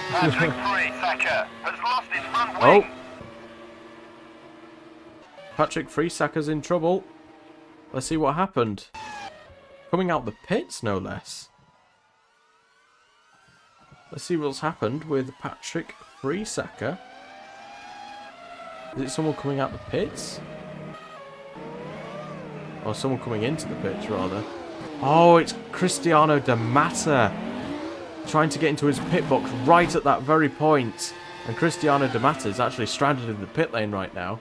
Patrick Friesacker has lost his front wing. Patrick Friesacker's in trouble. Let's see what happened. Coming out the pits, no less. Let's see what's happened with Patrick Friesacker. Is it someone coming out the pits? Or someone coming into the pits, rather. Oh, it's Cristiano De Mata trying to get into his pit box right at that very point. And Cristiano De Mata is actually stranded in the pit lane right now.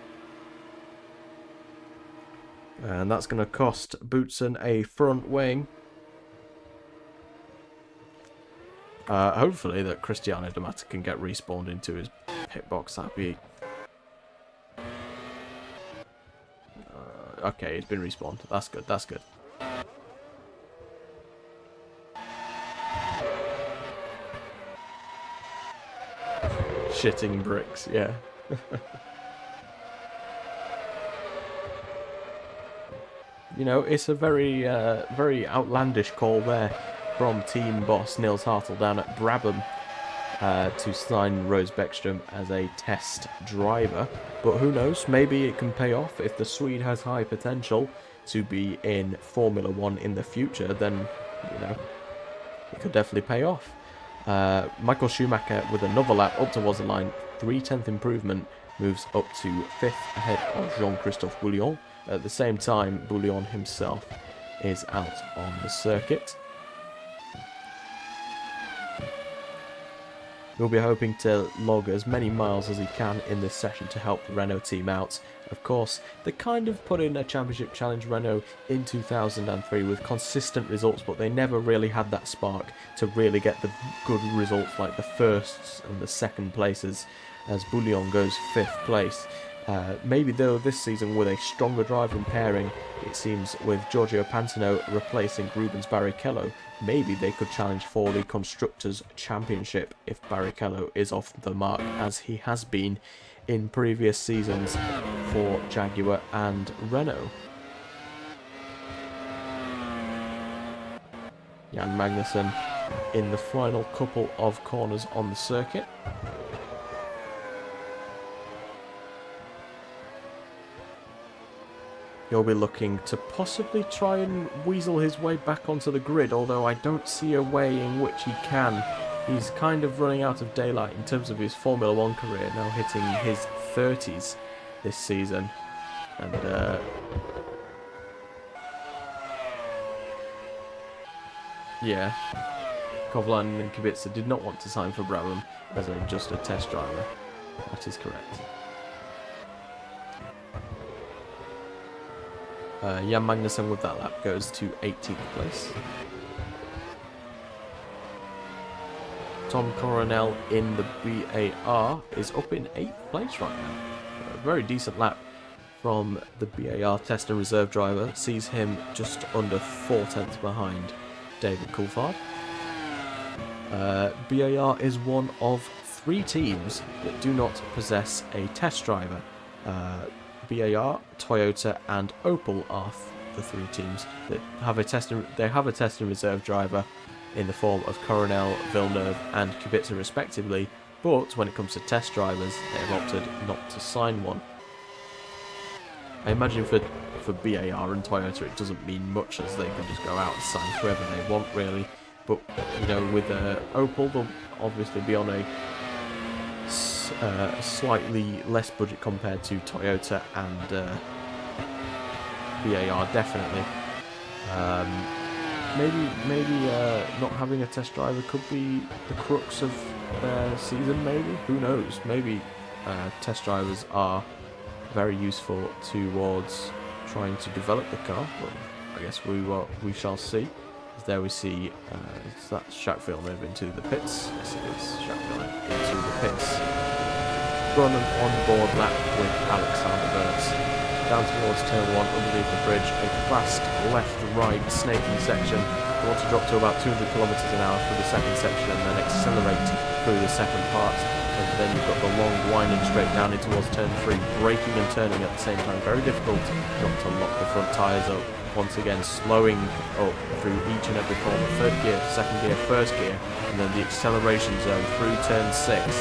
And that's going to cost Boutsen a front wing. Hopefully that Cristiano De Mata can get respawned into his pit box. That'd be... okay, he's been respawned. That's good, that's good. Shitting bricks, yeah. You know, it's a very, very outlandish call there from team boss Nils Hartel down at Brabham to sign Rose Beckstrom as a test driver. But who knows, maybe it can pay off. If the Swede has high potential to be in Formula 1 in the future, then, you know, it could definitely pay off. Michael Schumacher with another lap up towards the line, 3/10 improvement, moves up to 5th ahead of Jean-Christophe Bouillon. At the same time, Bouillon himself is out on the circuit. He'll be hoping to log as many miles as he can in this session to help the Renault team out. Of course, they kind of put in a championship challenge Renault in 2003 with consistent results, but they never really had that spark to really get the good results like the firsts and the second places, as Bouillon goes 5th place. Maybe though this season with a stronger driving pairing, it seems, with Giorgio Pantano replacing Rubens Barrichello, maybe they could challenge for the Constructors' Championship if Barrichello is off the mark, as he has been in previous seasons for Jaguar and Renault. Jan Magnussen in the final couple of corners on the circuit. he'll be looking to possibly try and weasel his way back onto the grid, although I don't see a way in which he can. He's kind of running out of daylight in terms of his Formula 1 career, now hitting his 30s this season. And yeah, Kovalainen and Kubica did not want to sign for Brabham as just a test driver. That is correct. Jan Magnussen with that lap goes to 18th place. Tom Coronel in the BAR is up in 8th place right now. A very decent lap from the BAR test and reserve driver, sees him just under 4/10 behind David Coulthard. BAR is one of 3 teams that do not possess a test driver. BAR, Toyota and Opel are the 3 teams that have a test and reserve driver in the form of Coronel, Villeneuve and Kubica respectively, but when it comes to test drivers they have opted not to sign one. I imagine for BAR and Toyota it doesn't mean much, as they can just go out and sign whoever they want really, but you know, with Opel they'll obviously be on a slightly less budget compared to Toyota and BAR definitely. Maybe not having a test driver could be the crux of their season, maybe? Who knows? Maybe test drivers are very useful towards trying to develop the car, but I guess we shall see. There we see, that's Shackfield moving to the pits. Yes, it is Shackfield into the pits. Run an on-board lap with Alexander Burns. Down towards turn 1 underneath the bridge, a fast left-right snaking section. We want to drop to about 200 kilometers an hour for the second section and then accelerate through the second part. And then you've got the long winding straight down in towards turn 3, braking and turning at the same time. Very difficult not to lock the front tyres up. Once again, slowing up through each and every corner. 3rd gear, 2nd gear, 1st gear, and then the acceleration zone through turn 6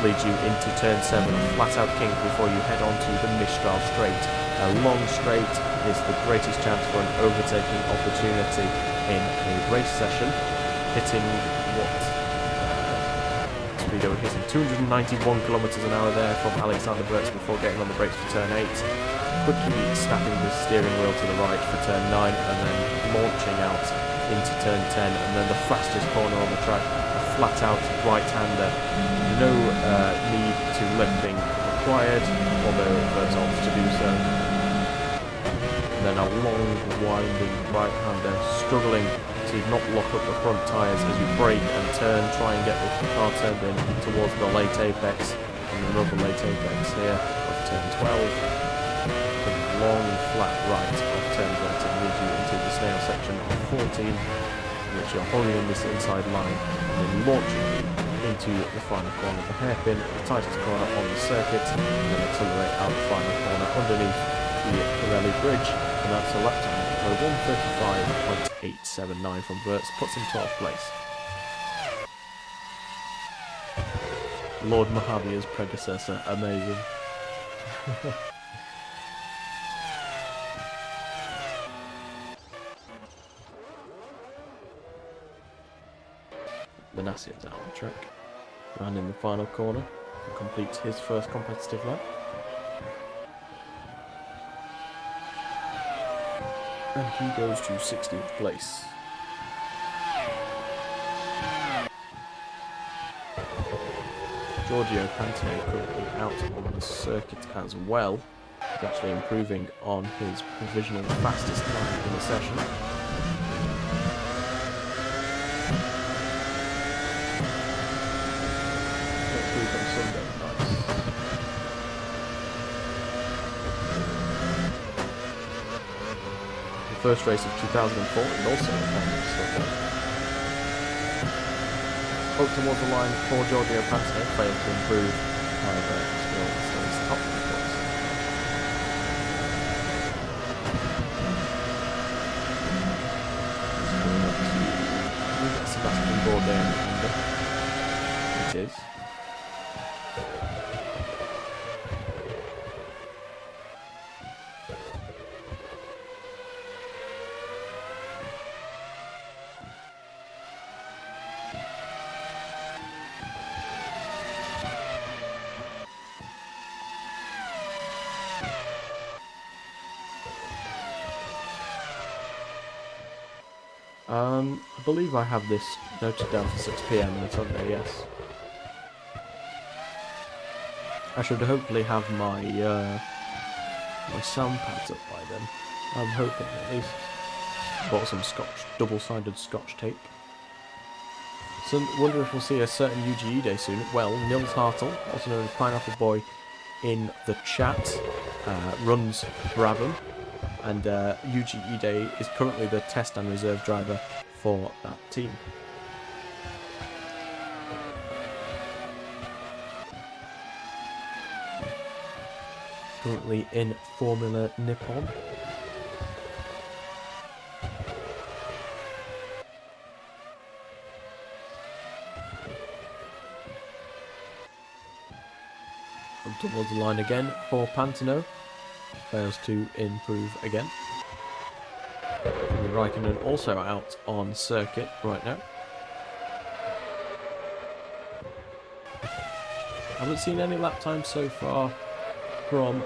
leads you into turn 7, a flat-out kink before you head on to the Mistral Straight. A long straight is the greatest chance for an overtaking opportunity in a race session. Hitting what? Speedo hitting 291 kilometers an hour there from Alexander Burtz before getting on the brakes for turn 8. Quickly snapping the steering wheel to the right for turn 9 and then launching out into turn 10, and then the fastest corner on the track, a flat out right-hander. No need to lifting required, although Burtz opts to do so. And then a long winding right-hander, struggling to not lock up the front tyres as you brake and turn, try and get the car turned in towards the late apex, and another late apex here of turn 12. Long flat right of turn 13 leads you into the snail section of 14, in which you're holding in this inside line and then launching into the final corner of the hairpin, the tightest corner on the circuit, and then accelerate out the final corner underneath the Pirelli bridge, and that's a lap time of 1:35.879 from Burtz, puts him 12th place. Lord Mojave's predecessor, amazing. Benassia down the track, ran in the final corner and completes his first competitive lap. And he goes to 16th place. Giorgio Pantone currently out on the circuit as well. He's actually improving on his provisional fastest time in the session. First race of 2004 and also a Sunday. Up towards the line for Giorgio Pantone, failed to improve, however still stays top of the course. We've got Sebastian Bourdais in the Honda. It is. I believe I have this noted down for 6 PM on Sunday, yes. I should hopefully have my my sound pads up by then. I'm hoping at least. Bought some double-sided Scotch tape. So wonder if we'll see a certain UGE day soon. Well, Nils Hartle, also known as Pineapple Boy in the chat, runs Brabham, and UGE Day is currently the test and reserve driver for that team. Currently in Formula Nippon. Towards the line again for Pantano. Fails to improve again. Raikkonen also out on circuit right now. Haven't seen any lap times so far from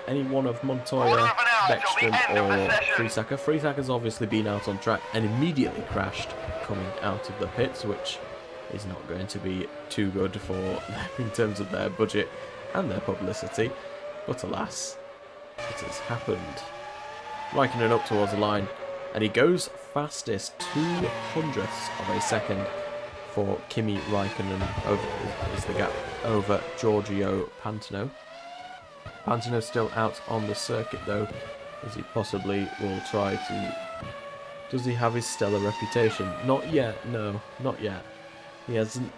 any one of Montoya, Beckstrom or Friesacker. Friesacker's obviously been out on track and immediately crashed coming out of the pits, which is not going to be too good for them in terms of their budget and their publicity, but alas, it has happened. Raikkonen up towards the line, and he goes fastest, 0.02 of a second for Kimi Raikkonen. Is the gap over Giorgio Pantano. Pantano still out on the circuit though, as he possibly will try to... Does he have his stellar reputation? Not yet, no, not yet. He hasn't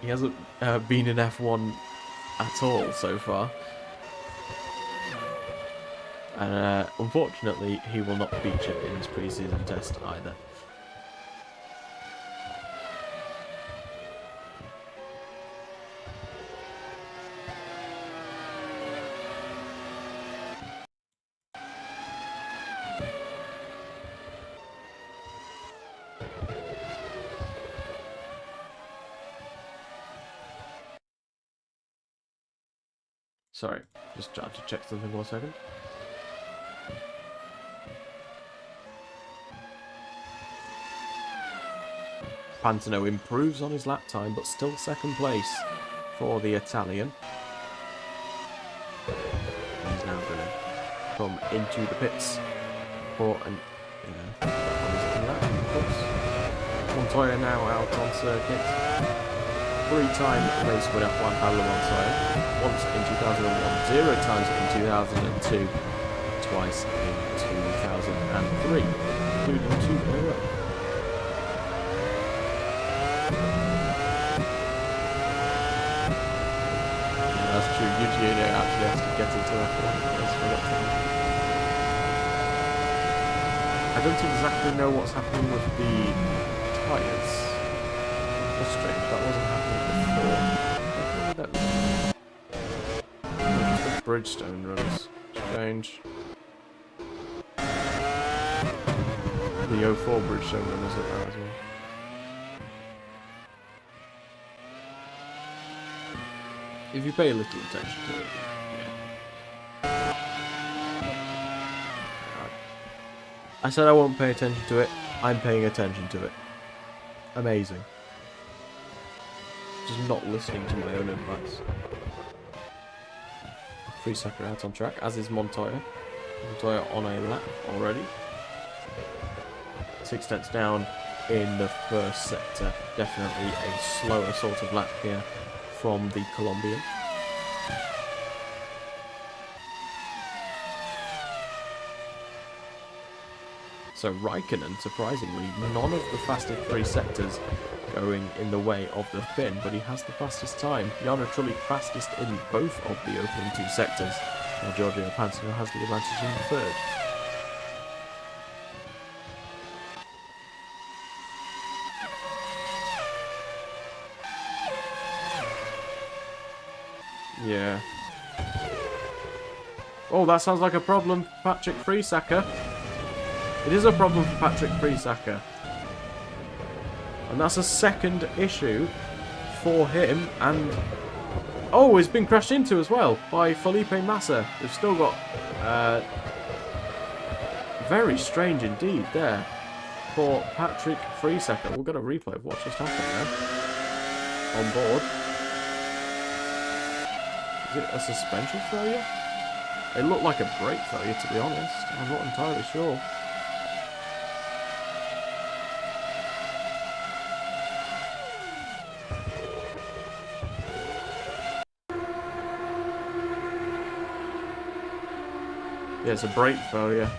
been in F1 at all so far, and unfortunately he will not feature in his pre-season test either. Sorry, just trying to check something 1 second. Pantano improves on his lap time, but still second place for the Italian. He's now going to come into the pits for an lap, of course. Montoya now out on circuit. 3-time race winner Juan Pablo Montoya. Once in 2001, 0 times in 2002, twice in 2003, including 2 in a row. Yeah, that's true. UGA actually has to get into F1. I don't exactly know what's happening with the tyres. That's strange. That wasn't happening before. That was... Bridgestone runs. Strange. The 04 Bridgestone runners at that as well. If you pay a little attention to it, yeah. I said I won't pay attention to it. I'm paying attention to it. Amazing. Just not listening to my own advice. Friesacker out on track, as is Montoya. Montoya on a lap already. 6 tenths down in the first sector. Definitely a slower sort of lap here from the Colombian. So Raikkonen, surprisingly, none of the fastest 3 sectors going in the way of the Finn, but he has the fastest time. Jarno Trulli fastest in both of the opening 2 sectors, while Giorgio Pantano has the advantage in the third. Yeah. Oh, that sounds like a problem for Patrick Friesacker. It is a problem for Patrick Friesacker. And that's a second issue for him. And oh, he's been crashed into as well by Felipe Massa. They've still got very strange indeed there. for Patrick Freesecker. We'll get a replay of what just happened there. On board. Is it a suspension failure? It looked like a brake failure, to be honest. I'm not entirely sure. Yeah, it's a brake failure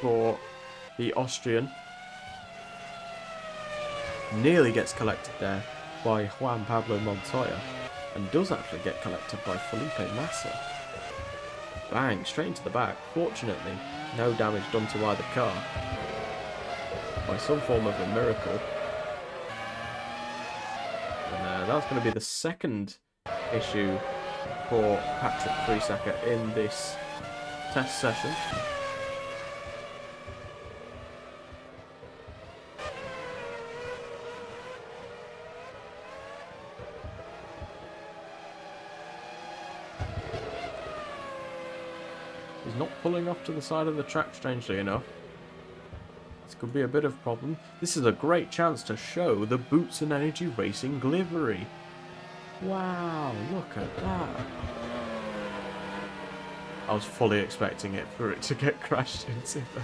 for the Austrian. Nearly gets collected there by Juan Pablo Montoya, and does actually get collected by Felipe Massa. Bang, straight into the back. Fortunately, no damage done to either car. By some form of a miracle. And that's going to be the second issue for Patrick Freesecker in this test session. He's not pulling off to the side of the track, strangely enough. This could be a bit of a problem. This is a great chance to show the Boots and Energy Racing livery. Wow, look at that. I was fully expecting it for it to get crashed into there.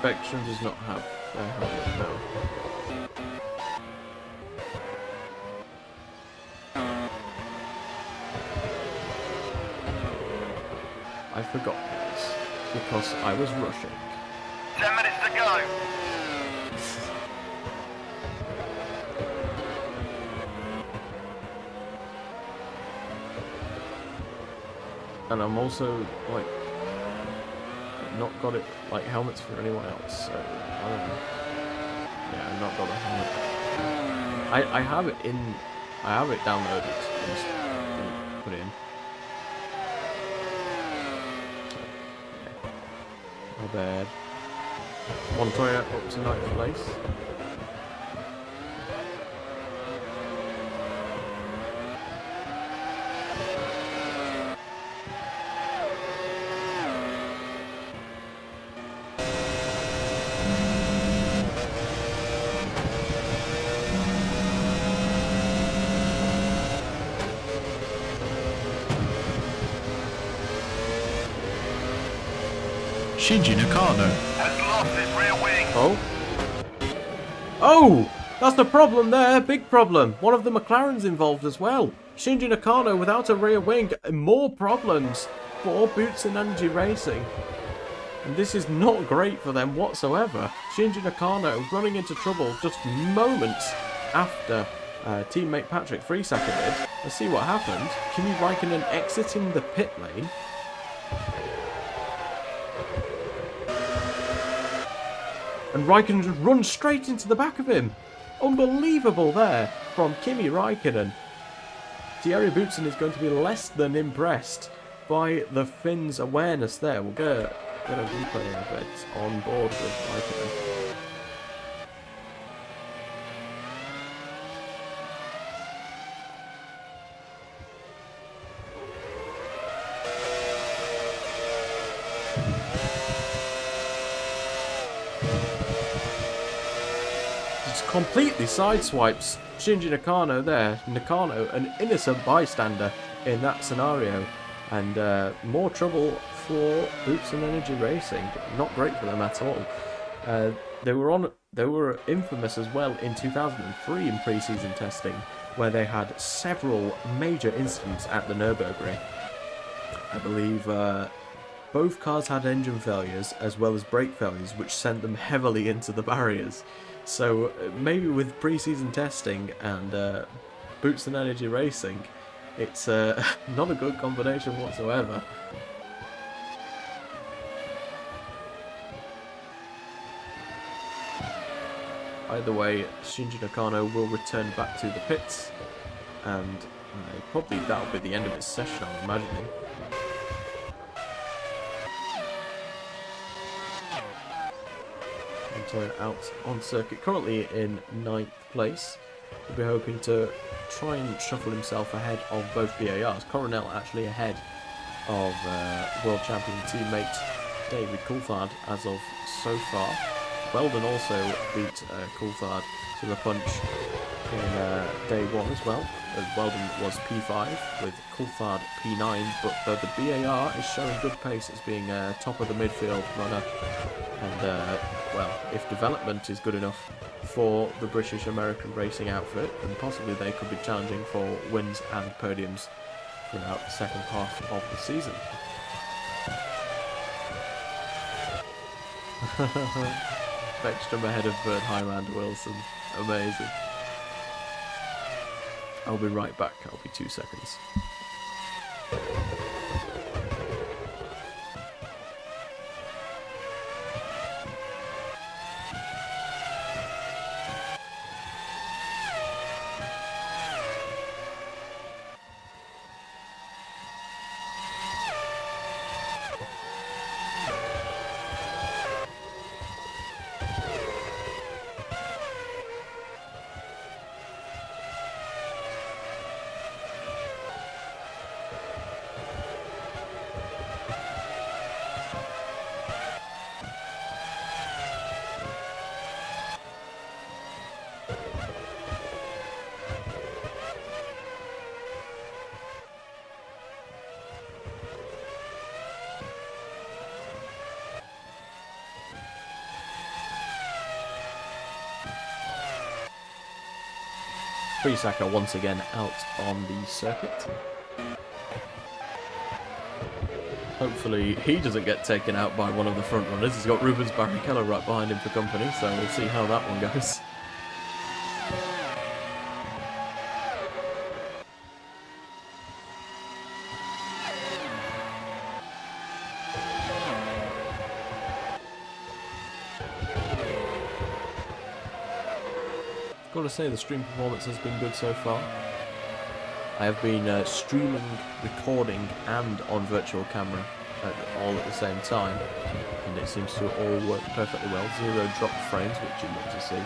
Spectrum does not have their helmet now. I forgot this because I was rushing. 10 minutes to go. And I'm also, like, not got it, like, helmets for anyone else, so, I don't know. Yeah, I've not got a helmet. I have it in, I have it downloaded, just put it in. Not bad. Montoya up to 9th place. Shinji Nakano Has lost his rear wing. Oh? Oh! That's the problem there, big problem. One of the McLarens involved as well. Shinji Nakano without a rear wing. More problems for Boots and Energy Racing. And this is not great for them whatsoever. Shinji Nakano running into trouble just moments after teammate Patrick Freesecker did. Let's see what happened. Kimi Räikkönen exiting the pit lane. And Raikkonen just runs straight into the back of him. Unbelievable there from Kimi Räikkönen. Thierry Boutsen is going to be less than impressed by the Finn's awareness there. We'll get a replay of it on board with Räikkönen. Completely sideswipes Shinji Nakano there. Nakano, an innocent bystander in that scenario. And more trouble for Boots and Energy Racing. Not great for them at all. They were infamous as well in 2003 in pre-season testing, where they had several major incidents at the Nürburgring. I believe both cars had engine failures as well as brake failures, which sent them heavily into the barriers. So maybe with pre-season testing and Boots and Energy Racing, it's not a good combination whatsoever. Either way, Shinji Nakano will return back to the pits, and Probably that'll be the end of his session, I'm imagining. Montoya out on circuit, currently in 9th place. We'll be hoping to try and shuffle himself ahead of both BARs. Coronel actually ahead of world champion teammate David Coulthard as of so far. Weldon also beat Coulthard to the punch in day 1 as well. Weldon was P5 with Coulthard P9, but the BAR is showing good pace as being top of the midfield runner. And, well, if development is good enough for the British American racing outfit, then possibly they could be challenging for wins and podiums throughout the second half of the season. Beckstrom ahead of Bert Highlander Wilson. Amazing. I'll be right back. I'll be 2 seconds. 3Saka once again out on the circuit. Hopefully he doesn't get taken out by one of the front runners. He's got Rubens Barrichello right behind him for company, so we'll see how that one goes. Got to say, the stream performance has been good so far. I have been streaming, recording, and on virtual camera all at the same time, and it seems to all work perfectly well. 0 drop frames, which you love to see.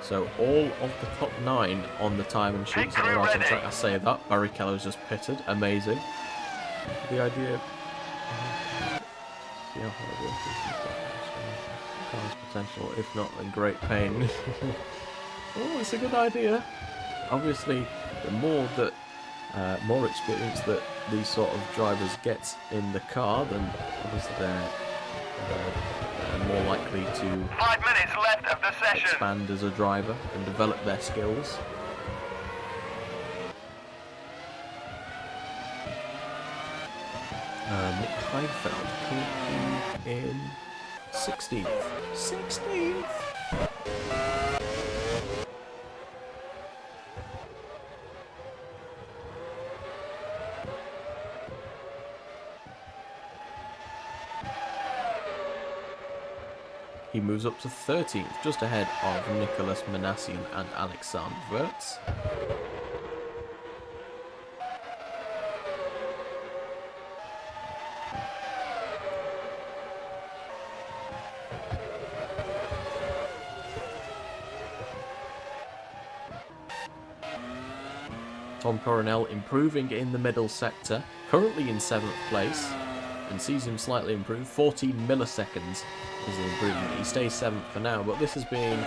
So all of the top 9 on the time and sheets on the right hand track. I say that Barrichello's just pitted, amazing. The idea. Yeah, car's potential, if not in great pain. Oh, it's a good idea. Obviously, the more that more experience that these sort of drivers get in the car, then obviously they're more likely to 5 minutes left of the session. Expand as a driver and develop their skills. Nick Heidfeld currently in 16th. 16th! He moves up to 13th, just ahead of Nicholas Manassian and Alexander Wirtz. Tom Coronel improving in the middle sector, currently in 7th place, and sees him slightly improve. 14 milliseconds is the improvement. He stays 7th for now, but this has been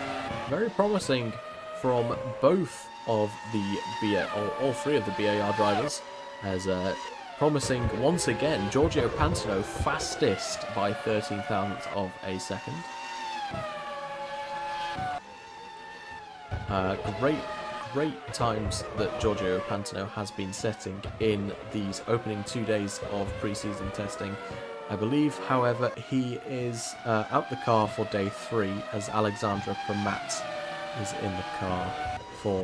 very promising from both of the all 3 of the BAR drivers, as promising once again. Giorgio Pantano fastest by 13 thousandths of a second. Great times that Giorgio Pantano has been setting in these opening 2 days of pre-season testing. I believe, however, he is out the car for day 3, as Alexandra Pramat is in the car for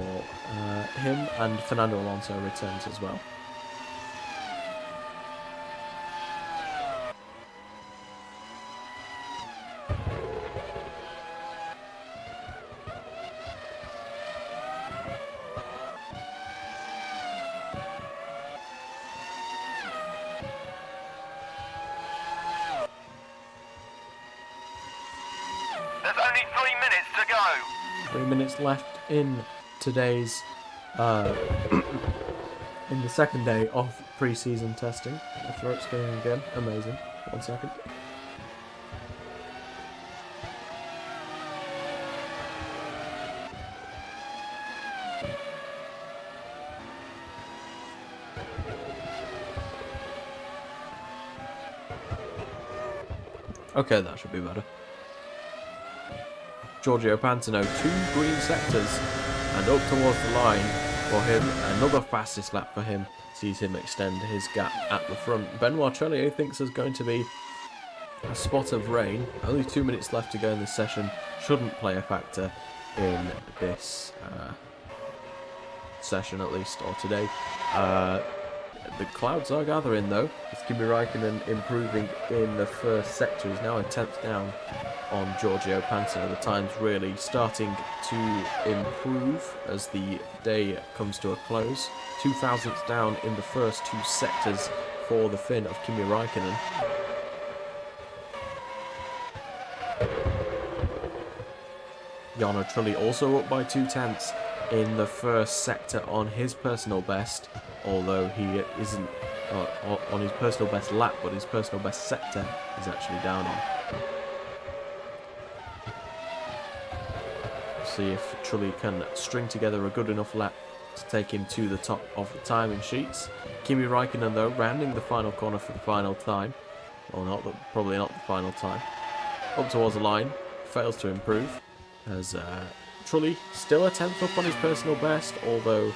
him, and Fernando Alonso returns as well. minutes to go. 3 minutes left in today's, in the second day of pre-season testing. My throat's going again. Amazing. 1 second. Okay, that should be better. Giorgio Pantano, 2 green sectors, and up towards the line for him. Another fastest lap for him. Sees him extend his gap at the front. Benoit Trellier thinks there's going to be a spot of rain. Only 2 minutes left to go in this session. Shouldn't play a factor in this session, at least, or today. The clouds are gathering though. It's Kimi Räikkönen improving in the first sector. He's now a 10th down on Giorgio Pantano. The time's really starting to improve as the day comes to a close. 2 thousandths down in the first 2 sectors for the Finn of Kimi Räikkönen. Jarno Trulli also up by 2/10 in the first sector on his personal best, although he isn't on his personal best lap, but his personal best sector is actually down on. See if Trulli can string together a good enough lap to take him to the top of the timing sheets. Kimi Räikkönen though, rounding the final corner for the final time. Well, probably not the final time. Up towards the line, fails to improve, as Trulli still a 10th up on his personal best, although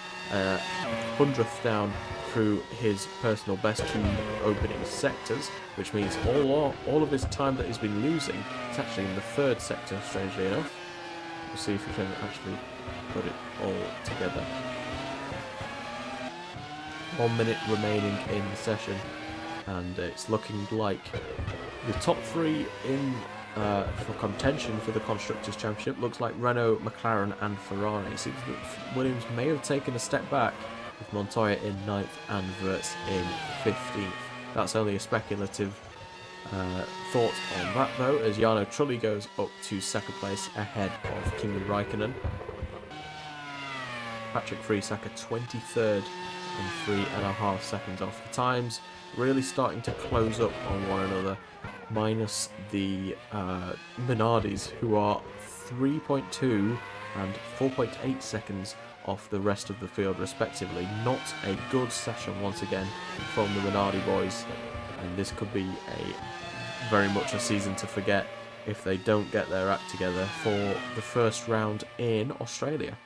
100th down through his personal best 2 opening sectors, which means all of his time that he's been losing is actually in the 3rd sector, strangely enough. We'll see if we can actually put it all together. 1 minute remaining in the session, and it's looking like the top 3 in for contention for the Constructors' Championship looks like Renault, McLaren and Ferrari. It seems that Williams may have taken a step back, with Montoya in 9th and Wirtz in 15th. That's only a speculative thought on that though, as Jarno Trulli goes up to 2nd place ahead of Kimi Räikkönen. Patrick Friesacker 23rd and 3.5 seconds off. The times really starting to close up on one another, minus the Minardis, who are 3.2 and 4.8 seconds off the rest of the field respectively. Not a good session once again from the Minardi boys, and this could be very much a season to forget if they don't get their act together for the first round in Australia.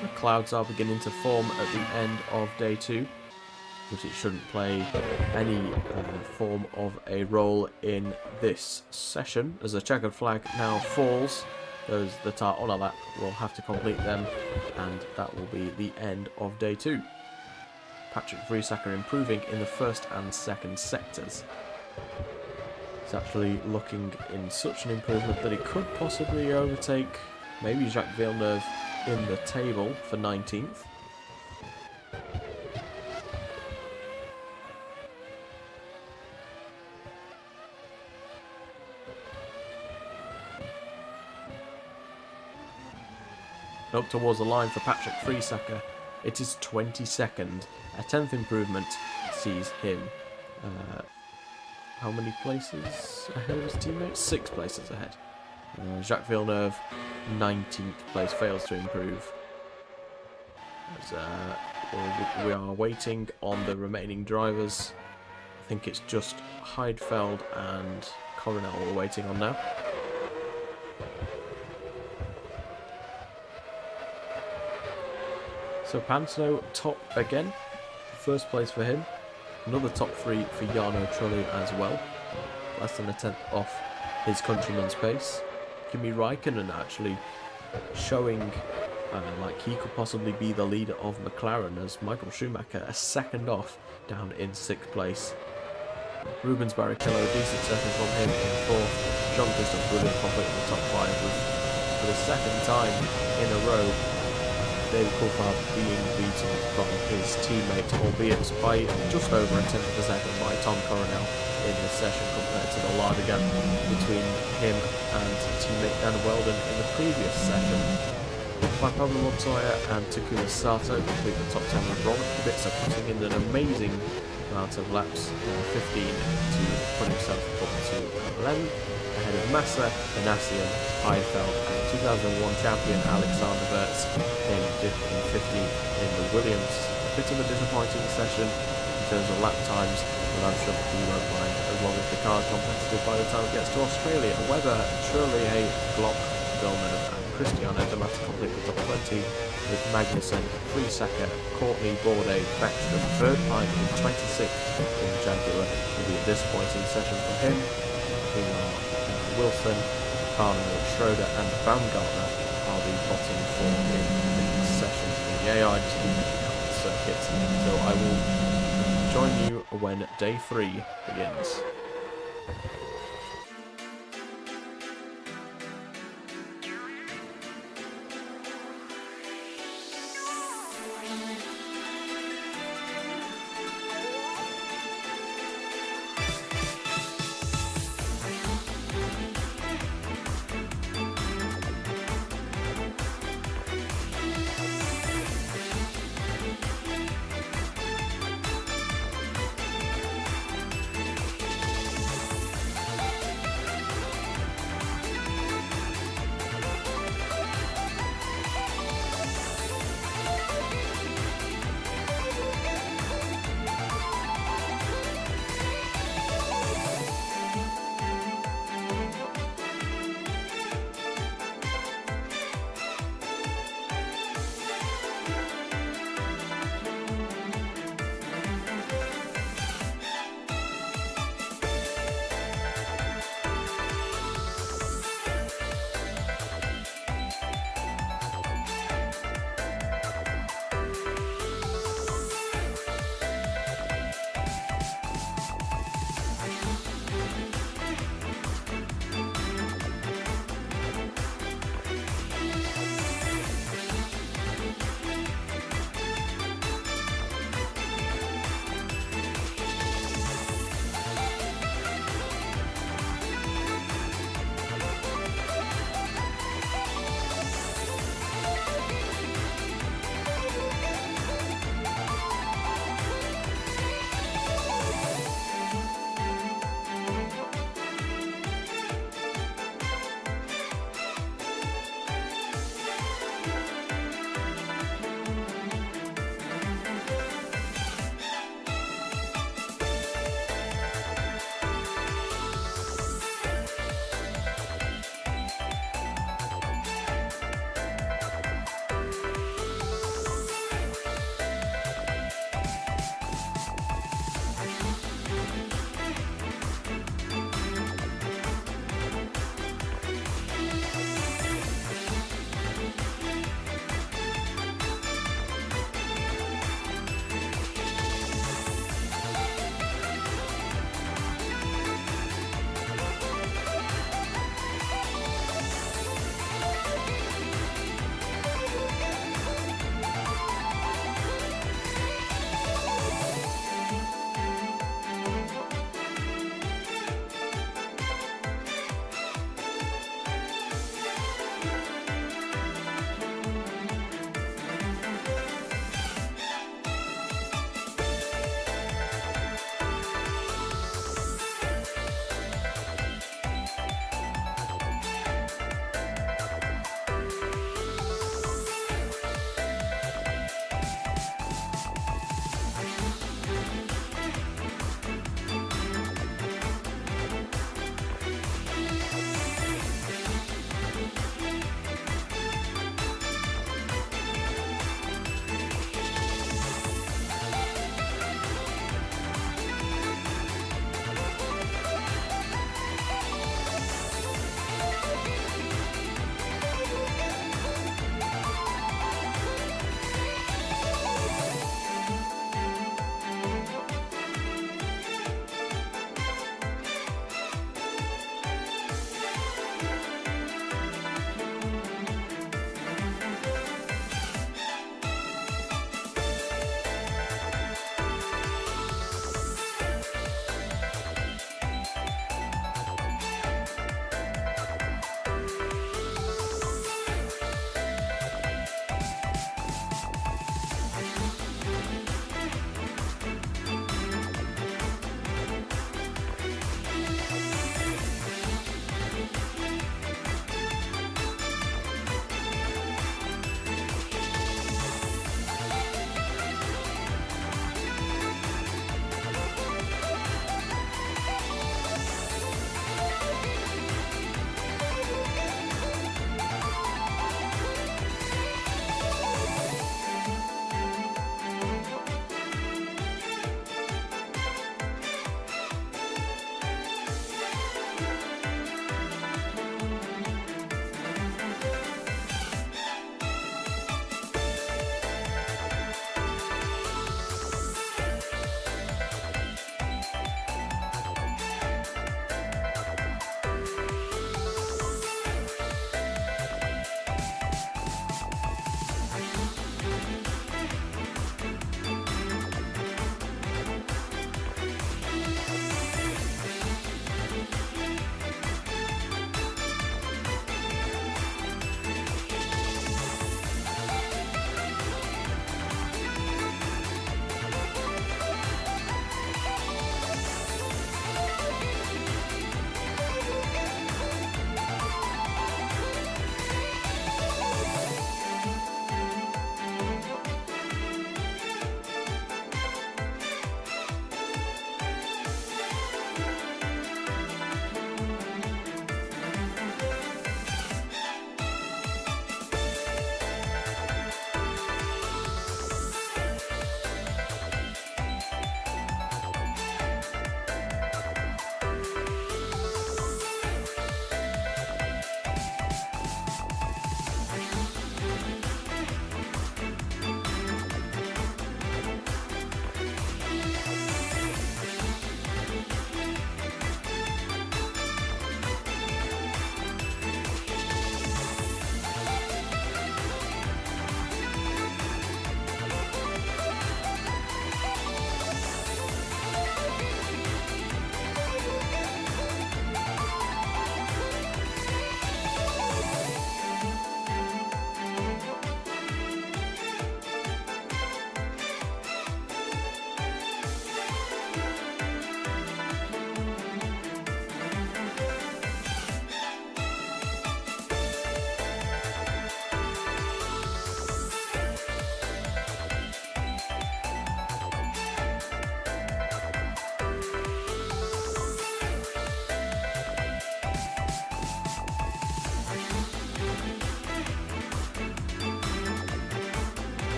The clouds are beginning to form at the end of day 2, but it shouldn't play any form of a role in this session, as the checkered flag now falls. Those that are on a lap will have to complete them, and that will be the end of day 2. Patrick Friesacker improving in the 1st and 2nd sectors. He's actually looking in such an improvement that he could possibly overtake maybe Jacques Villeneuve in the table for 19th. Up towards the line for Patrick Friesacker. It is 22nd. A 10th improvement sees him. How many places ahead of his teammates? 6 places ahead. Jacques Villeneuve, 19th place, fails to improve. As, we are waiting on the remaining drivers. I think it's just Heidfeld and Coronel we're waiting on now. So Pantano top again, 1st place for him. Another top 3 for Jarno Trulli as well, less than a 10th off his countryman's pace. Kimi Räikkönen actually showing like he could possibly be the leader of McLaren, as Michael Schumacher a 2nd off down in 6th place. Rubens Barrichello, decent session from him in 4th. Jean-Christophe Brilliant probably in the top 5 with, for the second time in a row, David Coulthard being beaten by his teammate, albeit by just over a tenth of a second by Tom Coronel in this session compared to the larger gap between him and teammate Dan Weldon in the previous session. By Pablo Montoya and Takuma Sato complete the top 10 with Robert Kubica putting in an amazing amount of laps, 15 to put himself up to 11, ahead of Massa, Benassian, Heidfeld and 2001 champion Alexander Wirtz in 15th in the Williams. A bit of a disappointing session in terms of lap times, but I'm sure he won't mind as long as the car's competitive by the time it gets to Australia. Whether Trullier, Glock, Villeneuve and Cristiano Damati complete the top 20 with Magnussen, Friesacke, Courtney, Bourdais, Beckstrom, third time in 26th in the Jaguar. Will be a disappointing session for him. Meanwhile, Wilson, Carnell, Schroeder and Baumgartner are the bottom 4 in this session in the AI circuit. So I will join you when day 3 begins.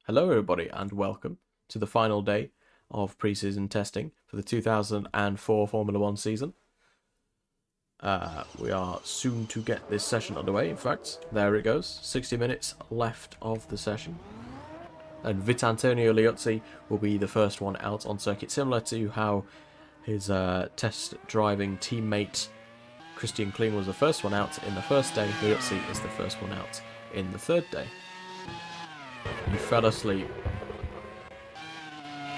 Hello everybody and welcome to the final day of pre-season testing for the 2004 Formula 1 season. We are soon to get this session underway. In fact, there it goes. 60 minutes left of the session. And Vitantonio Liuzzi will be the first one out on circuit, similar to how his test driving teammate Christian Kling was the first one out in the first day. Liuzzi is the first one out in the third day. You fell asleep.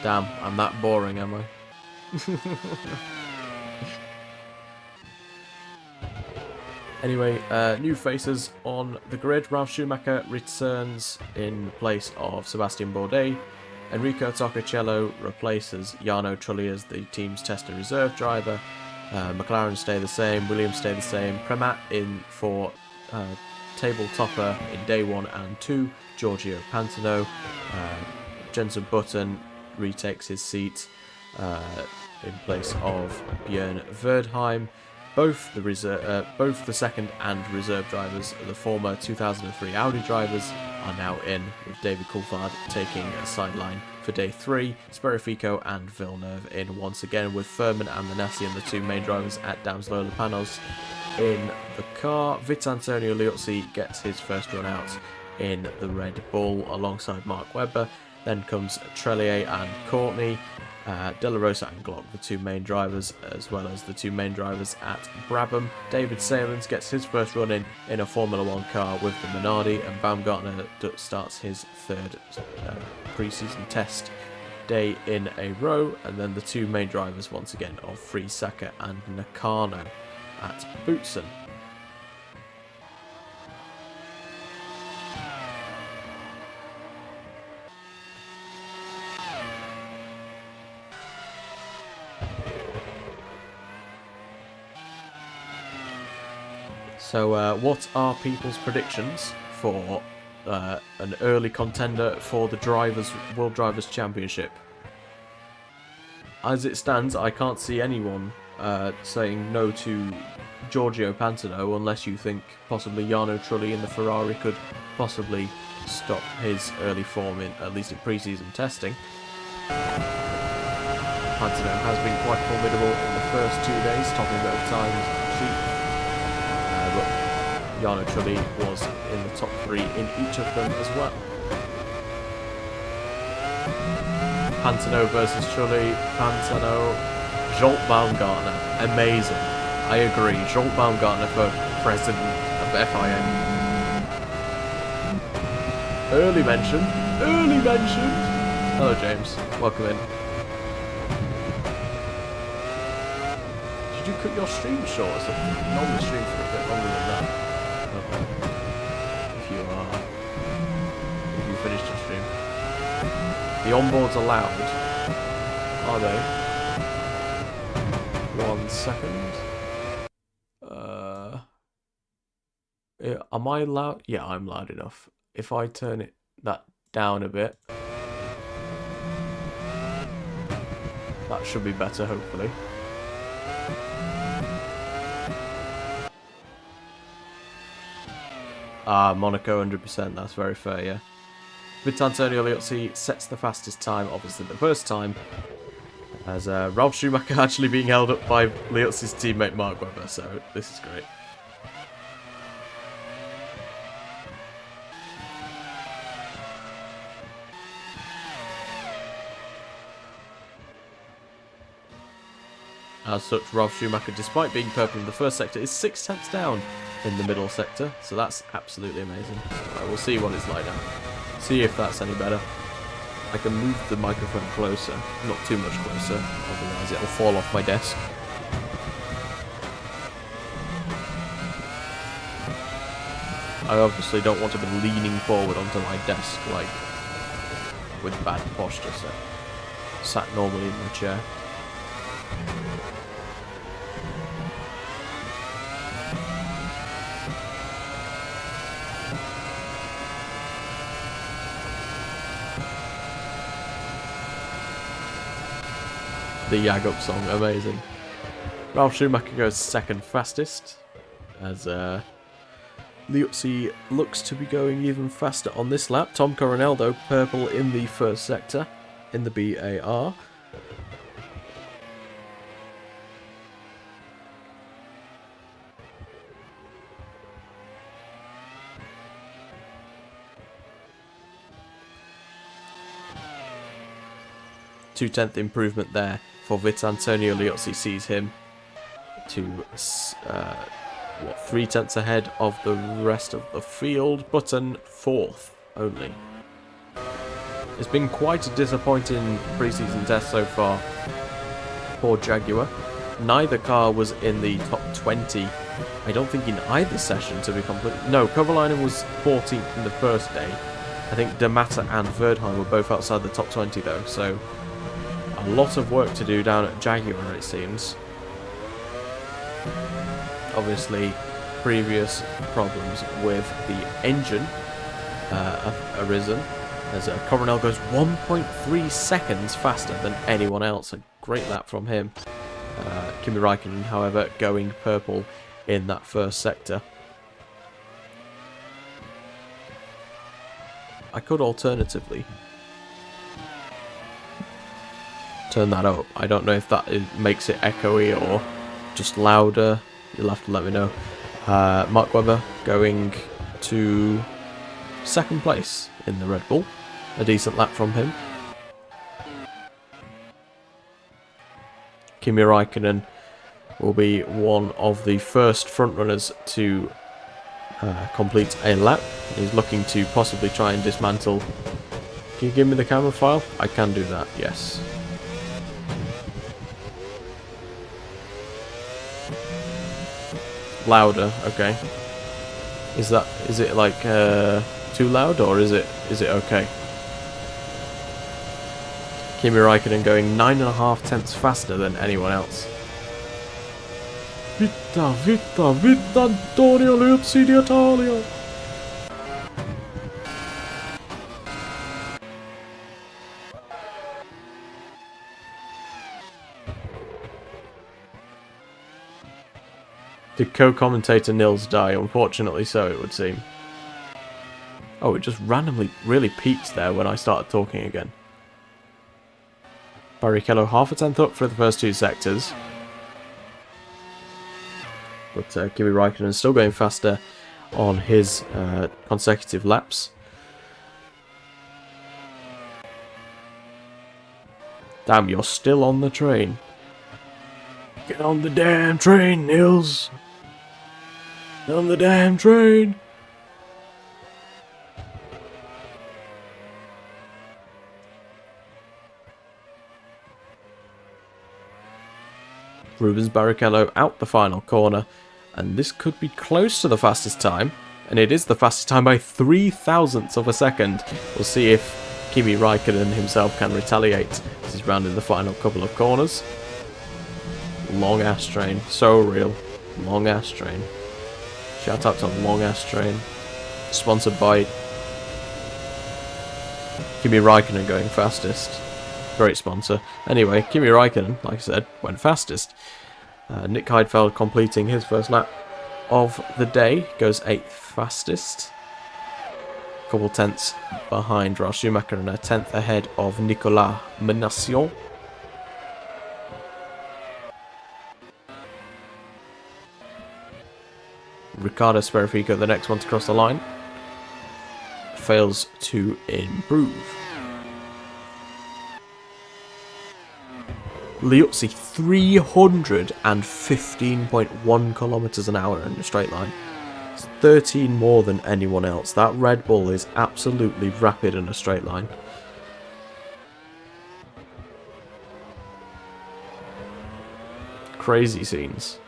Damn, I'm that boring, am I? Anyway, new faces on the grid. Ralf Schumacher returns in place of Sebastian Bourdais. Enrico Toccacello replaces Jarno Trulli as the team's tester reserve driver. McLaren stay the same, Williams stay the same. Premat in for table topper in day 1 and 2, Giorgio Pantano. Jenson Button retakes his seat in place of Björn Verdheim. Both the second and reserve drivers, the former 2003 Audi drivers, are now in, with David Coulthard taking a sideline for day 3. Sperifico and Villeneuve in once again, with Furman and Manassi and the two main drivers at Dams Lola Panos in the car. Vitantonio Liuzzi gets his first run out in the Red Bull alongside Mark Webber. Then comes Trellier and Courtney, De La Rosa and Glock, the two main drivers, as well as the two main drivers at Brabham. David Salins gets his first run in a Formula 1 car with the Minardi, and Baumgartner starts his third pre-season test day in a row. And then the two main drivers once again of Friesaka and Nakano at Boutsen. So what are people's predictions for an early contender for the World Drivers' Championship? As it stands, I can't see anyone saying no to Giorgio Pantano, unless you think possibly Jarno Trulli in the Ferrari could possibly stop his early form, at least in pre-season testing. Pantano has been quite formidable in the first 2 days, topping both times sheet. But Jarno Trulli was in the top 3 in each of them as well. Pantano versus Trulli. Pantano, Jolt Baumgartner, amazing. I agree. Jolt Baumgartner for president of FIA. Early mention. Hello, James. Welcome in. Did you cut your stream short or something? You normally stream for a bit longer than that. If you finished your stream. The onboards are loud. Are they? 1 second. Am I loud? Yeah, I'm loud enough. If I turn that down a bit, that should be better, hopefully. Monaco 100%, that's very fair, yeah. Vitantonio Liuzzi sets the fastest time, obviously the first time, as Ralf Schumacher actually being held up by Liuzzi's teammate Mark Webber, so this is great. As such, Ralf Schumacher, despite being purple in the first sector, is 6 tenths down in the middle sector, so that's absolutely amazing. Right, we'll see what it's like now. See if that's any better. I can move the microphone closer, not too much closer, otherwise it'll fall off my desk. I obviously don't want to be leaning forward onto my desk, like, with bad posture, so sat normally in my chair. The Yag Up song, amazing. Ralf Schumacher goes second fastest, as Liuzzi looks to be going even faster on this lap. Tom Coronel, though, purple in the first sector in the BAR. Two-tenth improvement there for Vit. Antonio Liuzzi sees him to 3/10 ahead of the rest of the field. Button 4th only. It's been quite a disappointing pre-season test so far for Jaguar. Neither car was in the top 20. I don't think in either session, to be completely... No, Kovalainen was 14th in the first day. I think D'Amata and Verdheim were both outside the top 20 though, so a lot of work to do down at Jaguar, it seems. Obviously, previous problems with the engine have arisen, as Coronel goes 1.3 seconds faster than anyone else. A great lap from him. Kimi Räikkönen, however, going purple in that first sector. I could alternatively turn that up. I don't know if that makes it echoey or just louder. You'll have to let me know. Mark Webber going to second place in the Red Bull. A decent lap from him. Kimi Räikkönen will be one of the first frontrunners to complete a lap. He's looking to possibly try and dismantle... Can you give me the camera file? I can do that, yes. Louder, okay. Is it like too loud, or is it okay? Kimi Räikkönen going 9.5 faster than anyone else. Vita, Antonio Liuzzi d'Italia. Did co-commentator Nils die? Unfortunately so, it would seem. Oh, it just randomly really peaked there when I started talking again. Barrichello 0.5 up for the first two sectors. But Kimi Räikkönen is still going faster on his consecutive laps. Damn, you're still on the train. Get on the damn train, Nils. Get on the damn train. Rubens Barrichello out the final corner, and this could be close to the fastest time, and it is the fastest time by 0.003 of a second. We'll see if Kimi Räikkönen himself can retaliate as he's rounded the final couple of corners. Long ass train, so real. Long ass train. Shout out to Long Ass Train. Sponsored by Kimi Räikkönen going fastest. Great sponsor. Anyway, Kimi Räikkönen, like I said, went fastest. Nick Heidfeld completing his first lap of the day, goes 8th fastest. A couple tenths behind Ralf Schumacher and a 10th ahead of Nicolas Menassion. Ricardo Sperfico, the next one to cross the line, fails to improve. Liuzzi 315.1 kilometers an hour in a straight line. It's 13 more than anyone else. That Red Bull is absolutely rapid in a straight line. Crazy scenes.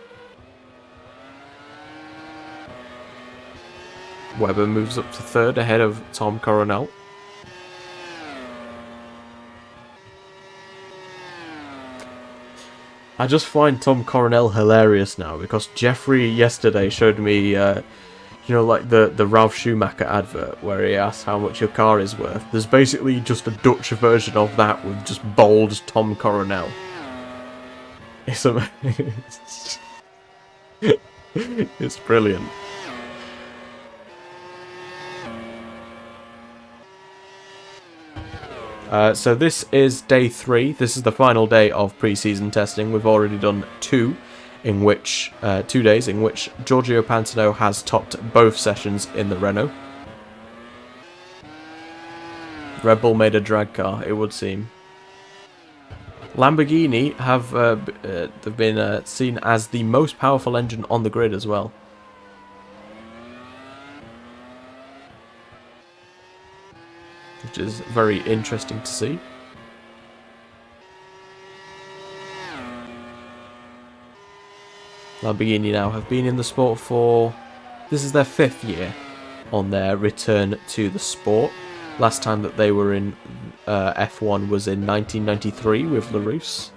Webber moves up to third ahead of Tom Coronel. I just find Tom Coronel hilarious now because Jeffrey yesterday showed me, you know, like the Ralf Schumacher advert where he asks how much your car is worth. There's basically just a Dutch version of that with just bold Tom Coronel. It's amazing. It's brilliant. So this is day 3. This is the final day of pre-season testing. We've already done 2 days in which Giorgio Pantano has topped both sessions in the Renault. Red Bull made a drag car, it would seem. Lamborghini have they've been seen as the most powerful engine on the grid as well. Which is very interesting to see. Lamborghini now have been in the sport for... This is their 5th year on their return to the sport. Last time that they were in F1 was in 1993 with LaRousse.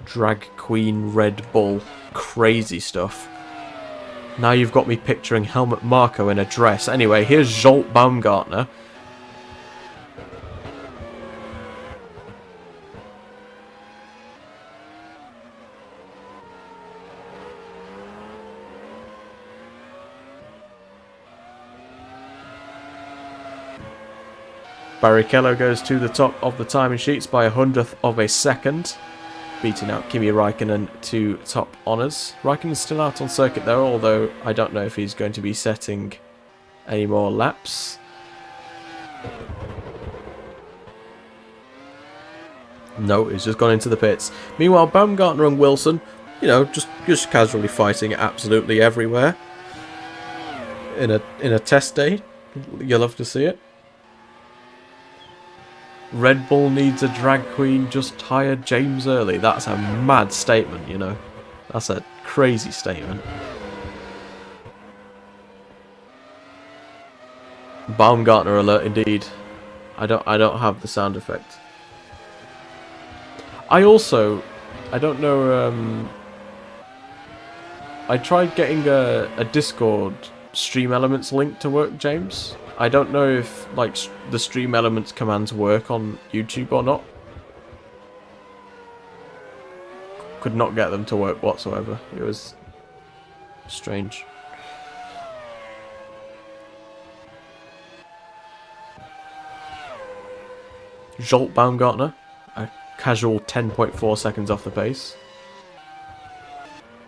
Drag Queen Red Bull. Crazy stuff. Now you've got me picturing Helmut Marko in a dress. Anyway, here's Zsolt Baumgartner. Barrichello goes to the top of the timing sheets by 100th of a second, beating out Kimi Raikkonen to top honours. Raikkonen's still out on circuit though, although I don't know if he's going to be setting any more laps. No, he's just gone into the pits. Meanwhile, Baumgartner and Wilson, you know, just casually fighting absolutely everywhere. In a test day, you'll love to see it. Red Bull needs a drag queen, just hire James Early. That's a mad statement, you know. That's a crazy statement. Baumgartner alert indeed. I don't have the sound effect. I don't know, I tried getting a Discord Stream Elements link to work, James. I don't know if, like, the Stream Elements commands work on YouTube or not. Could not get them to work whatsoever. It was strange. Zsolt Baumgartner, a casual 10.4 seconds off the pace.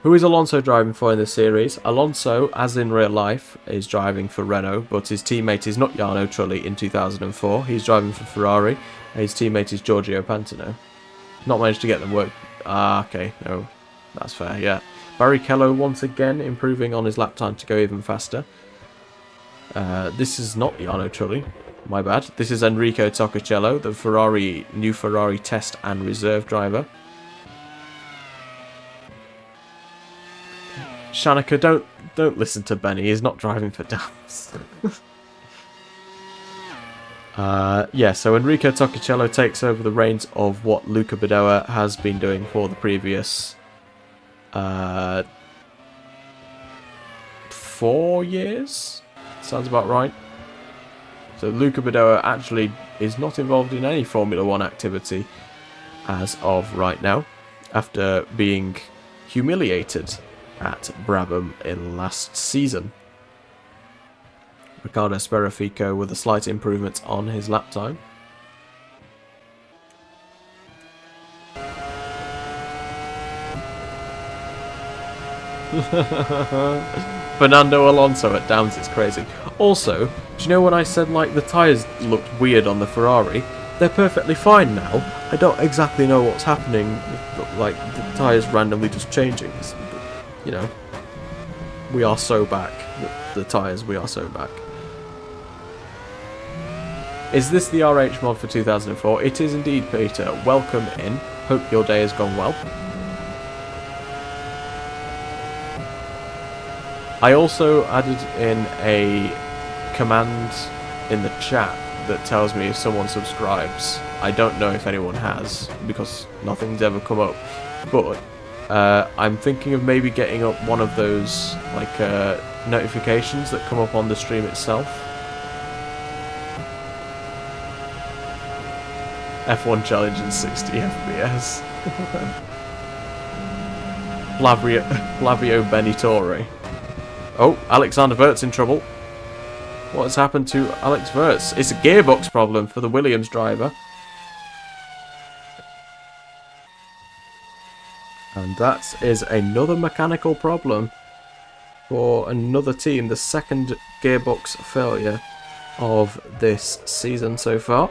Who is Alonso driving for in this series? Alonso, as in real life, is driving for Renault, but his teammate is not Jarno Trulli in 2004. He's driving for Ferrari, and his teammate is Giorgio Pantano. Not managed to get them work. Ah, okay, no, that's fair, yeah. Barrichello once again improving on his lap time to go even faster. This is not Jarno Trulli, my bad. This is Enrico Toccocello, the new Ferrari test and reserve driver. Shanika, don't listen to Benny. He's not driving for Dams. Yeah, so Enrico Toccocello takes over the reins of what Luca Badoa has been doing for the previous 4 years. Sounds about right. So Luca Badoa actually is not involved in any Formula 1 activity as of right now, after being humiliated at Brabham in last season. Riccardo Sperrafico with a slight improvement on his lap time. Fernando Alonso at Downs is crazy. Also, do you know when I said like the tyres looked weird on the Ferrari? They're perfectly fine now. I don't exactly know what's happening, like the tyres randomly just changing. You know, we are so back. The tyres, we are so back. Is this the RH mod for 2004? It is indeed, Peter. Welcome in. Hope your day has gone well. I also added in a command in the chat that tells me if someone subscribes. I don't know if anyone has, because nothing's ever come up. But I'm thinking of maybe getting up one of those like notifications that come up on the stream itself. F1 challenge in 60 FPS. Flavio Benitore. Oh, Alexander Vert's in trouble. What has happened to Alex Wirtz? It's a gearbox problem for the Williams driver. And that is another mechanical problem for another team. The second gearbox failure of this season so far.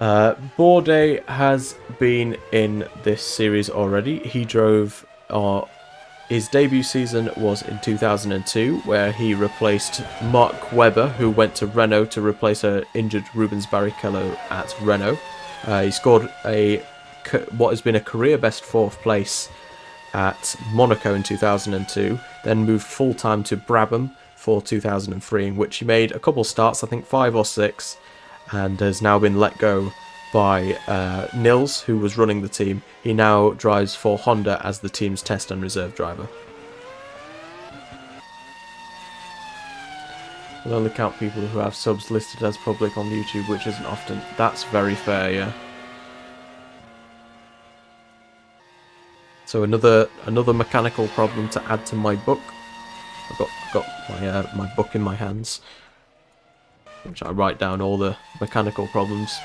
Bourdais has been in this series already. He drove... his debut season was in 2002, where he replaced Mark Webber, who went to Renault to replace an injured Rubens Barrichello at Renault. He scored what has been a career best 4th place at Monaco in 2002, then moved full-time to Brabham for 2003, in which he made a couple starts, I think 5 or 6, and has now been let go by Nils, who was running the team. He now drives for Honda as the team's test and reserve driver. We'll only count people who have subs listed as public on YouTube, which isn't often. That's very fair, yeah. So another mechanical problem to add to my book. I've got my book in my hands, which I write down all the mechanical problems.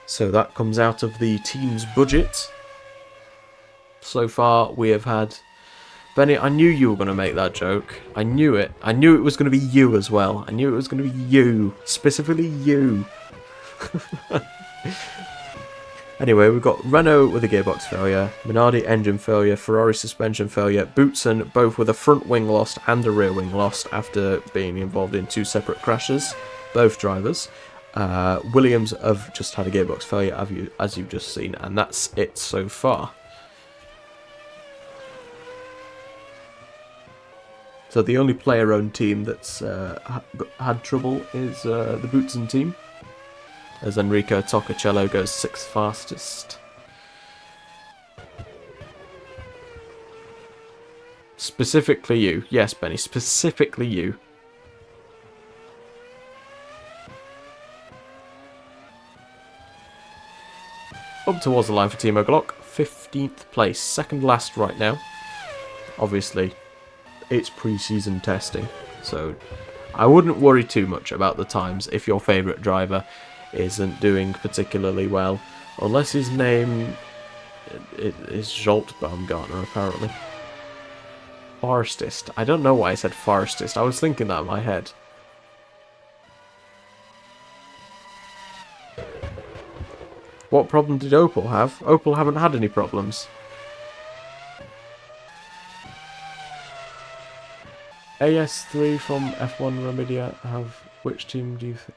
So that comes out of the team's budget. So far we have had... Benny, I knew you were going to make that joke. I knew it. I knew it was going to be you as well. I knew it was going to be you. Specifically you. Anyway, we've got Renault with a gearbox failure, Minardi engine failure, Ferrari suspension failure, Boutsen both with a front wing lost and a rear wing lost after being involved in 2 separate crashes, both drivers. Williams have just had a gearbox failure, as you've just seen, and that's it so far. So the only player-owned team that's had trouble is the Boutsen team, as Enrico Toccacello goes 6th fastest. Specifically you. Yes, Benny, specifically you. Up towards the line for Timo Glock, 15th place, second last right now. Obviously, it's pre-season testing, so I wouldn't worry too much about the times if your favourite driver isn't doing particularly well, unless his name is Zsolt Baumgartner, apparently. Forestist. I don't know why I said Forestist. I was thinking that in my head. What problem did Opel have? Opel haven't had any problems. AS3 from F1 Remedia have... Which team do you think?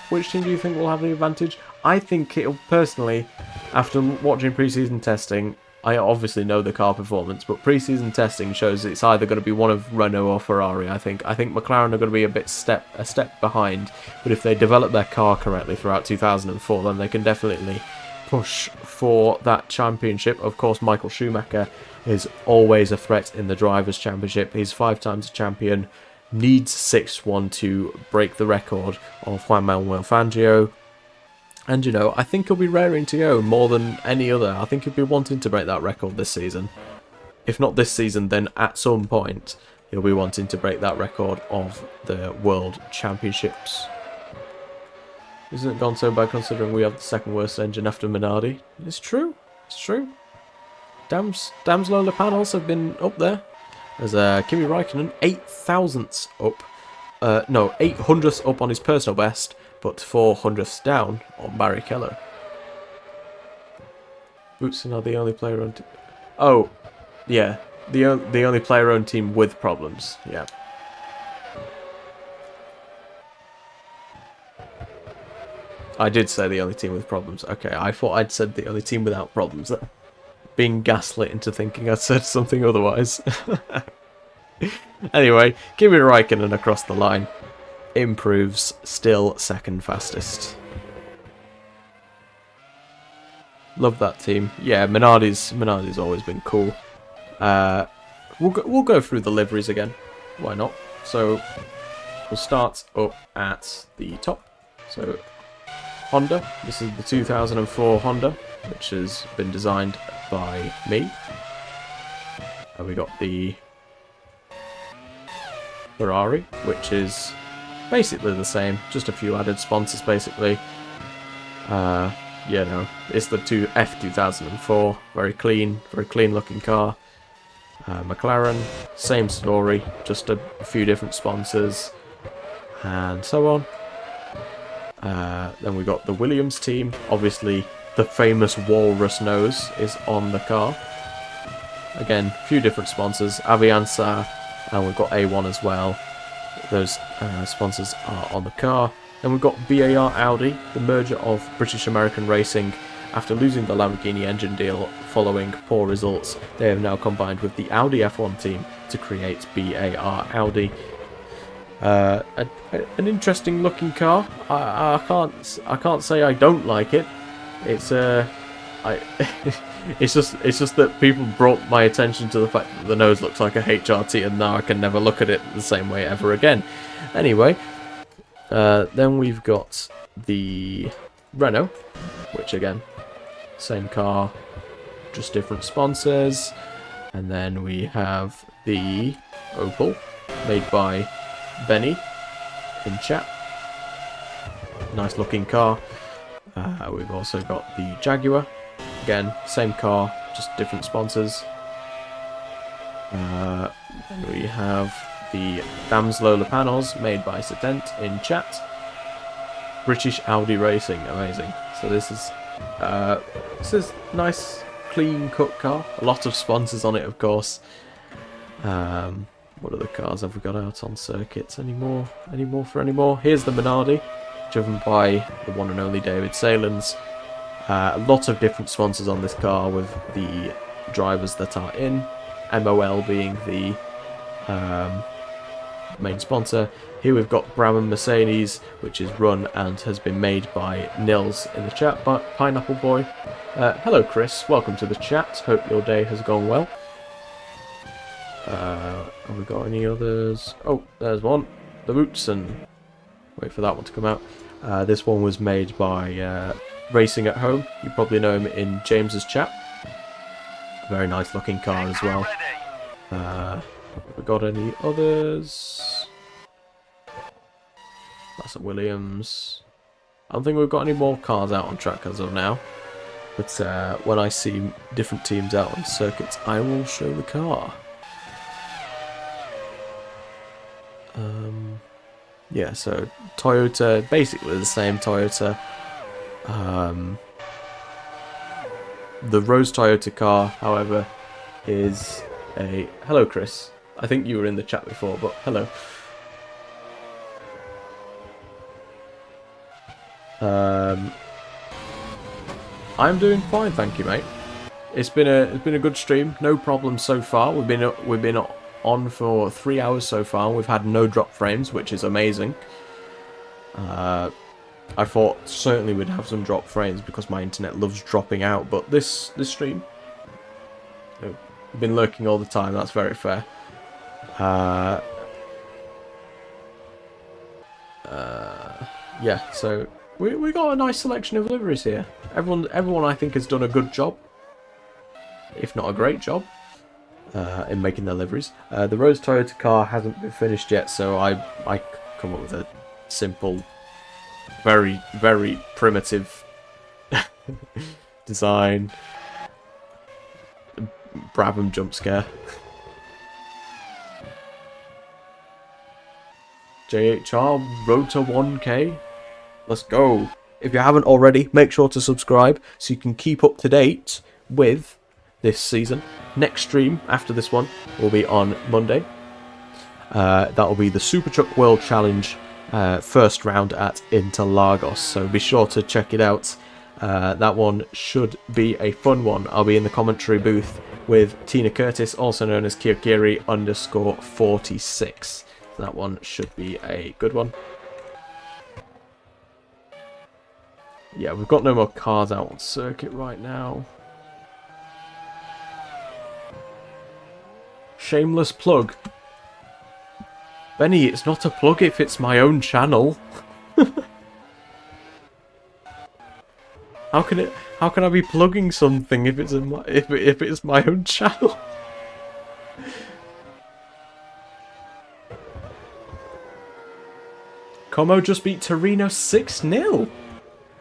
Which team do you think will have the advantage? I think it'll, personally, after watching pre-season testing, I obviously know the car performance, but pre-season testing shows it's either going to be one of Renault or Ferrari. I think McLaren are going to be a step behind, but if they develop their car correctly throughout 2004, then they can definitely push for that championship. Of course, Michael Schumacher is always a threat in the Drivers' Championship. He's 5 times a champion. Needs 6-1 to break the record of Juan Manuel Fangio. And, you know, I think he'll be raring to go more than any other. I think he'll be wanting to break that record this season. If not this season, then at some point he'll be wanting to break that record of the World Championships. Isn't it gone so bad considering we have the second worst engine after Minardi? It's true. It's true. Dam's Lola panels have been up there. There's Kimi Raikkonen, 8,000ths up. No, 800ths up on his personal best, but 400ths down on Barrichello. Boutsen are the only player-owned team. Oh, yeah. The only player-owned team with problems. Yeah. I did say the only team with problems. Okay, I thought I'd said the only team without problems. Being gaslit into thinking I'd said something otherwise. Anyway, Kimi Raikkonen across the line. Improves, still second fastest. Love that team. Yeah, Minardi's always been cool. We'll go through the liveries again. Why not? So we'll start up at the top. So Honda. This is the 2004 Honda. which has been designed by me. And we got the Ferrari, which is basically the same, just a few added sponsors basically. It's the F2004, very clean looking car. McLaren, same story, just a few different sponsors, and so on. Then we got the Williams team. Obviously, the famous walrus nose is on the car. Again, a few different sponsors, Avianca, and we've got A1 as well. Those sponsors are on the car. Then we've got BAR Audi, the merger of British American Racing. After losing the Lamborghini engine deal following poor results, they have now combined with the Audi F1 team to create BAR Audi. An interesting looking car. I can't say I don't like it. It's it's just that people brought my attention to the fact that the nose looks like a HRT, and now I can never look at it the same way ever again. Anyway, then we've got the Renault, which again, same car, just different sponsors. And then we have the Opel, made by Benny in chat. Nice looking car. We've also got the Jaguar. Again, same car, just different sponsors. Then we have the Dams Lola panels, made by Sedent in chat. British Audi Racing, amazing. So this is nice, clean cut car. A lot of sponsors on it, of course. What other cars have we got out on circuits? Any more? Here's the Minardi, driven by the one and only David Salins. A lot of different sponsors on this car, with the drivers that are in, MOL being the main sponsor. Here we've got Brabham Mercedes, which is run and has been made by Nils in the chat, but Pineapple Boy. Hello Chris, welcome to the chat, hope your day has gone well. Have we got any others? Oh, there's one. The Roots, and wait for that one to come out. This one was made by Racing at Home. You probably know him in James's chat. A very nice looking car as well. Have we got any others? That's a Williams. I don't think we've got any more cars out on track as of now. But when I see different teams out on circuits, I will show the car. Yeah, so Toyota, basically the same Toyota. The Rose Toyota car, however, is a... Hello, Chris. I think you were in the chat before, but hello. I'm doing fine, thank you, mate. It's been a good stream, no problems so far. We've been on for 3 hours so far. We've had no drop frames, which is amazing. I thought certainly we'd have some drop frames because my internet loves dropping out, but this stream, I've been lurking all the time. That's very fair. Yeah, so we got a nice selection of liveries here. Everyone I think has done a good job, if not a great job, in making their liveries. The Rose Toyota car hasn't been finished yet, so I come up with a simple, very, very primitive design. Brabham jump scare. JHR Rota 1K. Let's go. If you haven't already, make sure to subscribe so you can keep up to date with this season. Next stream after this one will be on Monday. That will be the Super Truck World Challenge first round at Interlagos, so be sure to check it out. That one should be a fun one. I'll be in the commentary booth with Tina Curtis, also known as Kiokiri_46. That one should be a good one. Yeah, we've got no more cars out on circuit right now. Shameless plug. Benny, it's not a plug if it's my own channel. How can it? How can I be plugging something if it's in my, if it's my own channel? Como just beat Torino 6-0.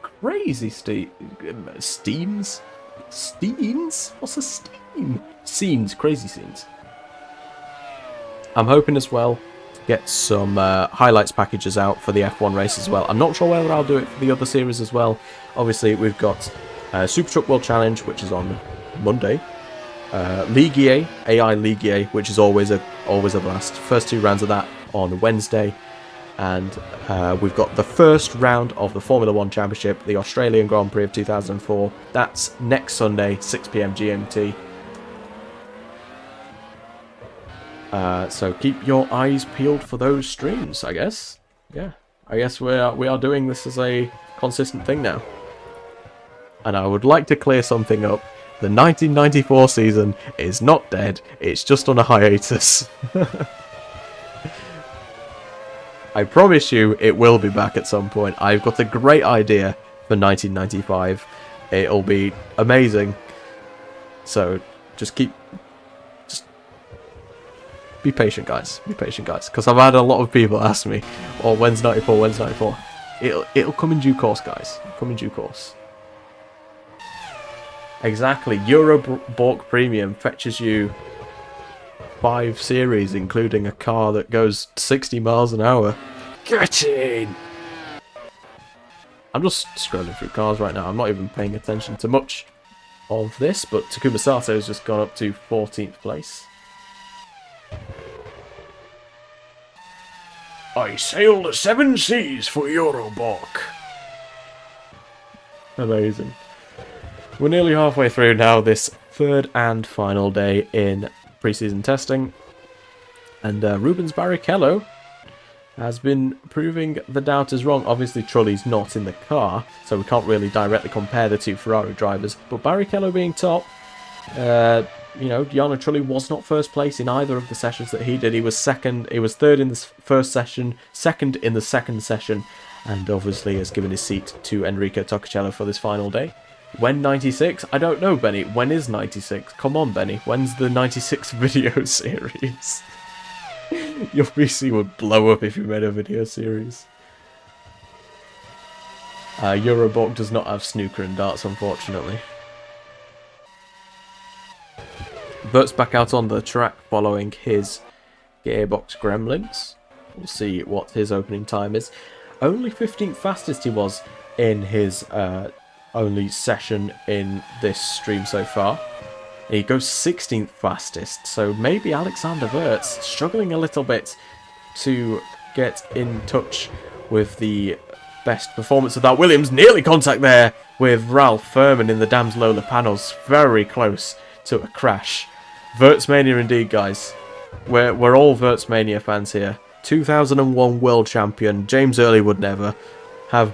Crazy Steams? Steams? What's a steam? Scenes, crazy scenes. I'm hoping as well to get some highlights packages out for the F1 race as well. I'm not sure whether I'll do it for the other series as well. Obviously, we've got Super Truck World Challenge, which is on Monday. League EA, AI League EA, which is always a blast. First 2 rounds of that on Wednesday. And we've got the first round of the Formula 1 Championship, the Australian Grand Prix of 2004. That's next Sunday, 6 PM GMT. So keep your eyes peeled for those streams, I guess. Yeah, I guess we are doing this as a consistent thing now. And I would like to clear something up. The 1994 season is not dead, it's just on a hiatus. I promise you it will be back at some point. I've got a great idea for 1995. It'll be amazing. So just be patient, guys. Be patient, guys. Because I've had a lot of people ask me, "Oh, when's 94? When's 94?" It'll come in due course, guys. Come in due course. Exactly. Euroborg Premium fetches you 5 series, including a car that goes 60 miles an hour. Get in! I'm just scrolling through cars right now. I'm not even paying attention to much of this, but Takuma Sato has just gone up to 14th place. I sail the 7 seas for Euroborg. Amazing. We're nearly halfway through now, this 3rd and final day in pre-season testing, and Rubens Barrichello has been proving the doubters wrong. Obviously Trulli's not in the car, so we can't really directly compare the 2 Ferrari drivers, but Barrichello being top, you know, Jarno Trulli was not first place in either of the sessions that he did. He was 3rd in the first session, 2nd in the second session, and obviously has given his seat to Enrico Toccacello for this final day. When 96? I don't know, Benny. When is 96? Come on, Benny. When's the 96 video series? Your PC would blow up if you made a video series. Euroborg does not have snooker and darts, unfortunately. Bert's back out on the track following his gearbox gremlins. We'll see what his opening time is. Only 15th fastest he was in his only session in this stream so far. He goes 16th fastest, so maybe Alexander Wirtz struggling a little bit to get in touch with the best performance of that. Williams nearly contact there with Ralph Furman in the Dams Lola panels, very close to a crash. Wirtzmania indeed, guys. We're all Wirtzmania fans here. 2001 world champion James Early would never have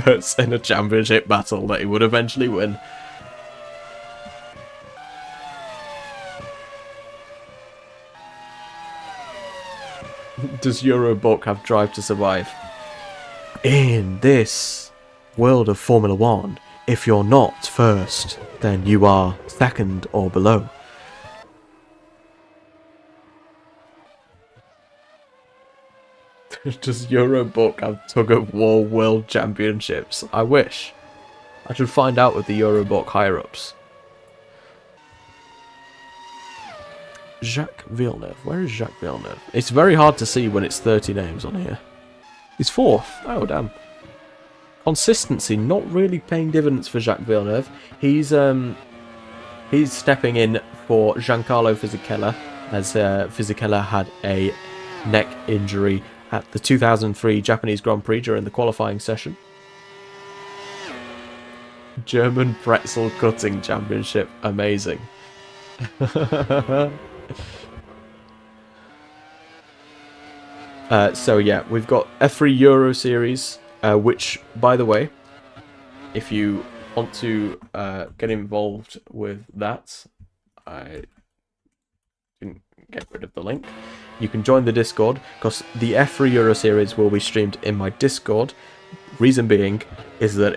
Wirtz in a championship battle that he would eventually win. Does Euroborg have drive to survive? In this world of Formula 1, if you're not first, then you are second or below. Does Euroborg have tug-of-war world championships? I wish. I should find out with the Euroborg higher-ups. Jacques Villeneuve. Where is Jacques Villeneuve? It's very hard to see when it's 30 names on here. He's 4th. Oh, damn. Consistency not really paying dividends for Jacques Villeneuve. He's stepping in for Giancarlo Fisichella, as Fisichella had a neck injury at the 2003 Japanese Grand Prix during the qualifying session. German pretzel cutting championship. Amazing. So yeah, we've got F3 Euro Series, which, by the way, if you want to get involved with that, I didn't get rid of the link. You can join the Discord, because the F3 Euro Series will be streamed in my Discord. Reason being is that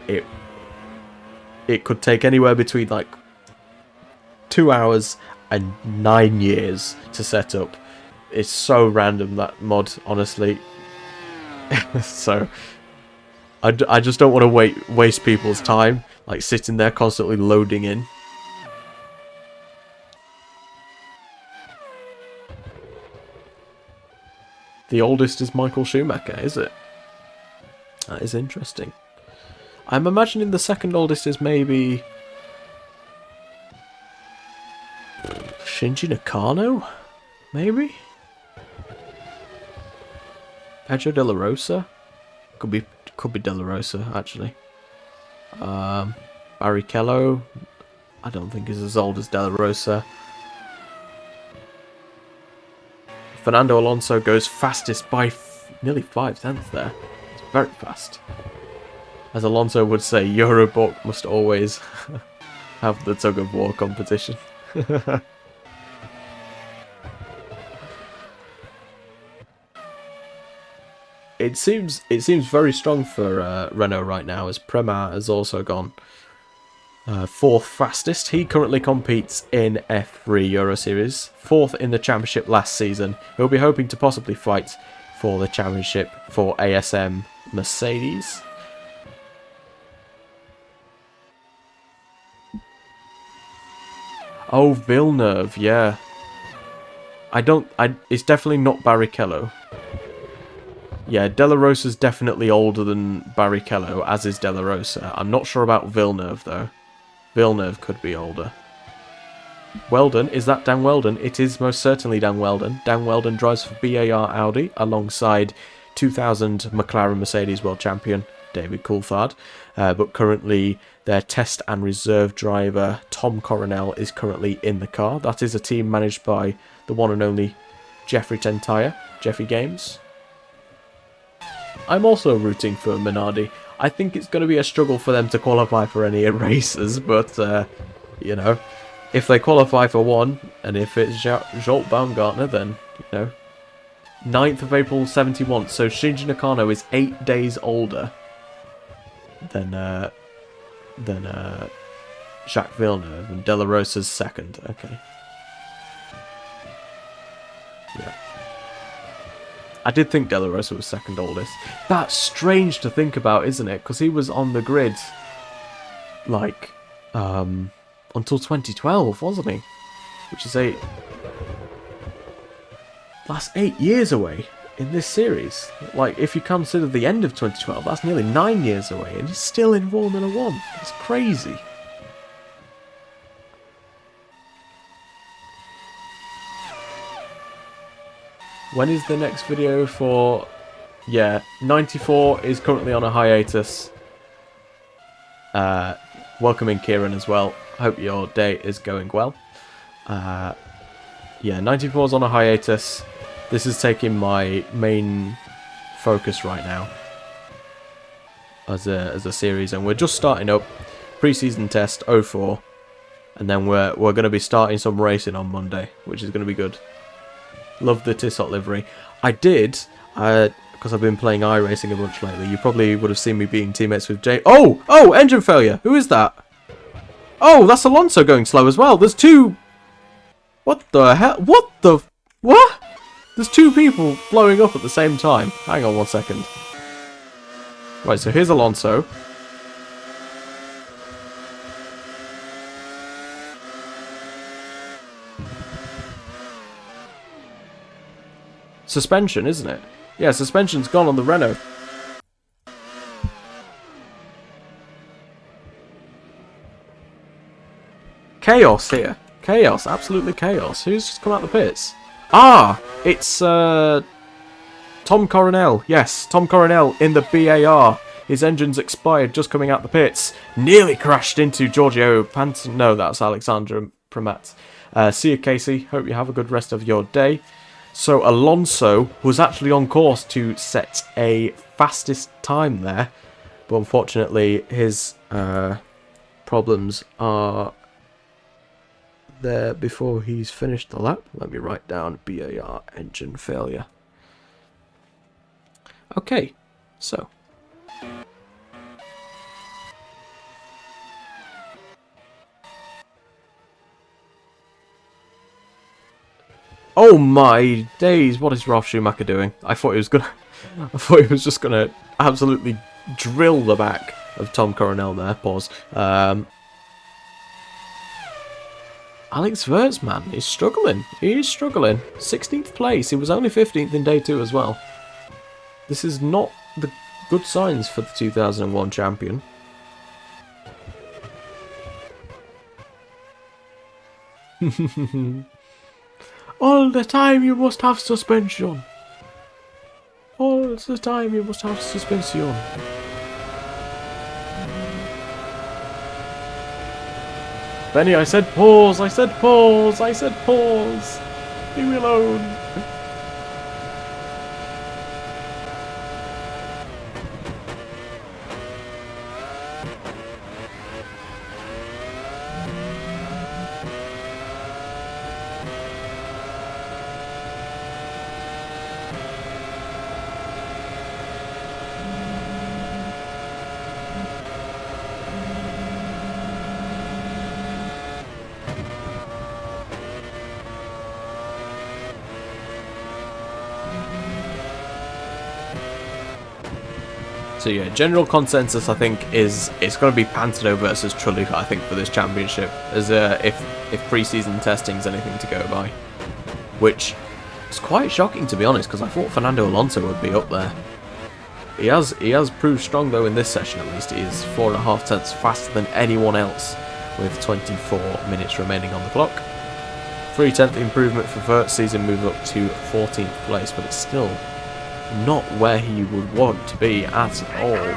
it could take anywhere between like 2 hours and 9 years to set up. It's so random, that mod, honestly. So I just don't want to waste people's time, like sitting there constantly loading in. The oldest is Michael Schumacher, is it? That is interesting. I'm imagining the second oldest is maybe Shinji Nakano? Maybe? Pedro de la Rosa? Could be de la Rosa, actually. Barrichello? I don't think is as old as de la Rosa. Fernando Alonso goes fastest by nearly 5 tenths there. It's very fast. As Alonso would say, Eurobot must always have the tug-of-war competition. It seems very strong for Renault right now, as Prema has also gone 4th fastest. He currently competes in F3 Euro Series, 4th in the championship last season. He'll be hoping to possibly fight for the championship for ASM Mercedes. Oh, Villeneuve, yeah. It's definitely not Barrichello. Yeah, De La Rosa's definitely older than Barrichello, as is De La Rosa. I'm not sure about Villeneuve, though. Villeneuve could be older. Weldon, is that Dan Weldon? It is most certainly Dan Weldon. Dan Weldon drives for BAR Audi alongside 2000 McLaren Mercedes World Champion David Coulthard. But currently their test and reserve driver Tom Coronel is currently in the car. That is a team managed by the one and only Jeffrey Tentire, Jeffy Games. I'm also rooting for Minardi. I think it's going to be a struggle for them to qualify for any races, but, you know, if they qualify for one, and if it's Jolt Baumgartner, then, you know, 9th of April 71, so Shinji Nakano is 8 days older than Jacques Villeneuve, and De La Rosa's 2nd, okay. Yeah. I did think De La Rosa was 2nd oldest. That's strange to think about, isn't it? Because he was on the grid, like, until 2012, wasn't he? Which is that's 8 years away in this series. Like, if you consider the end of 2012, that's nearly 9 years away, and he's still in Formula 1. It's crazy. When is the next video for... Yeah, 94 is currently on a hiatus. Welcoming Kieran as well. Hope your day is going well. Yeah, 94 is on a hiatus. This is taking my main focus right now as a series, and we're just starting up pre-season test 04, and then we're going to be starting some racing on Monday, which is going to be good. Love the Tissot livery. I did, because I've been playing iRacing a bunch lately. You probably would have seen me being teammates with Jay. Oh! Oh! Engine failure! Who is that? Oh, that's Alonso going slow as well. There's two... What the hell? What the... What? There's two people blowing up at the same time. Hang on 1 second. Right, so here's Alonso. Suspension, isn't it? Yeah, suspension's gone on the Renault. Chaos here. Chaos, absolutely chaos. Who's just come out the pits? Ah, it's Tom Coronel. Yes, Tom Coronel in the BAR. His engine's expired, just coming out the pits. Nearly crashed into Giorgio Panton. No, that's Alexander Pramat. See you, Casey. Hope you have a good rest of your day. So Alonso was actually on course to set a fastest time there, but unfortunately his problems are there before he's finished the lap. Let me write down BAR engine failure. Okay, so Oh my days! What is Ralph Schumacher doing? I thought he was gonna. I thought he was just gonna absolutely drill the back of Tom Coronel there. Pause. Alex Wirtz, man, he's struggling. He is struggling. 16th place. He was only 15th in day 2 as well. This is not the good signs for the 2001 champion. All the time you must have suspension. All the time you must have suspension. Benny, I said pause, I said pause, I said pause. Leave me alone. So yeah, general consensus I think is it's going to be Pantano versus Trulli, I think, for this championship, as if pre-season testing is anything to go by, which is quite shocking to be honest, because I thought Fernando Alonso would be up there. He has proved strong though in this session at least. He is 4.5 tenths faster than anyone else with 24 minutes remaining on the clock. 3/10 improvement for Wirtz sees him move up to 14th place, but it's still not where he would want to be at all.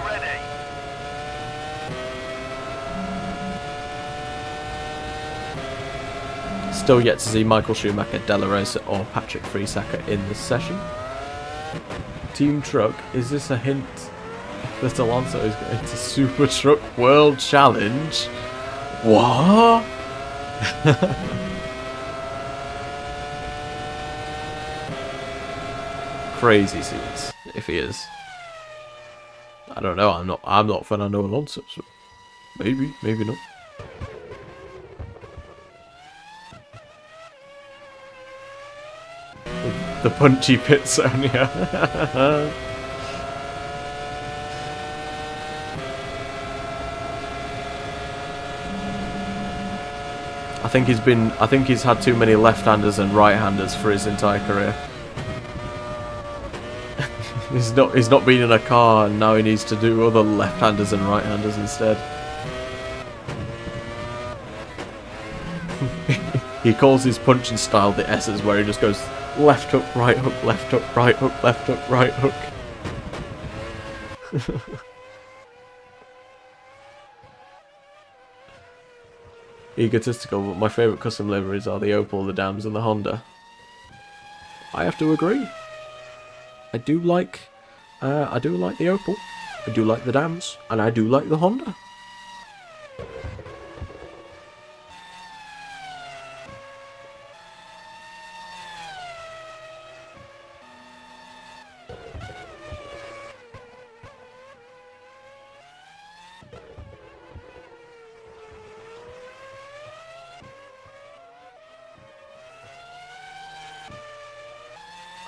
Still yet to see Michael Schumacher, De La Rosa or Patrick Friesacker in this session. Team Truck, is this a hint that Alonso is going to Super Truck World Challenge? What? Crazy scenes, if he is. I don't know, I'm not Fernando Alonso, so maybe not. The punchy pit Sonia. I think he's had too many left-handers and right-handers for his entire career. He's not been in a car, and now he needs to do other left-handers and right-handers instead. He calls his punching style the S's, where he just goes left hook, right hook, left hook, right hook, left hook, right hook. Egotistical, but my favourite custom liveries are the Opel, the Dams, and the Honda. I have to agree. I do like the Opel, I do like the Dams, and I do like the Honda.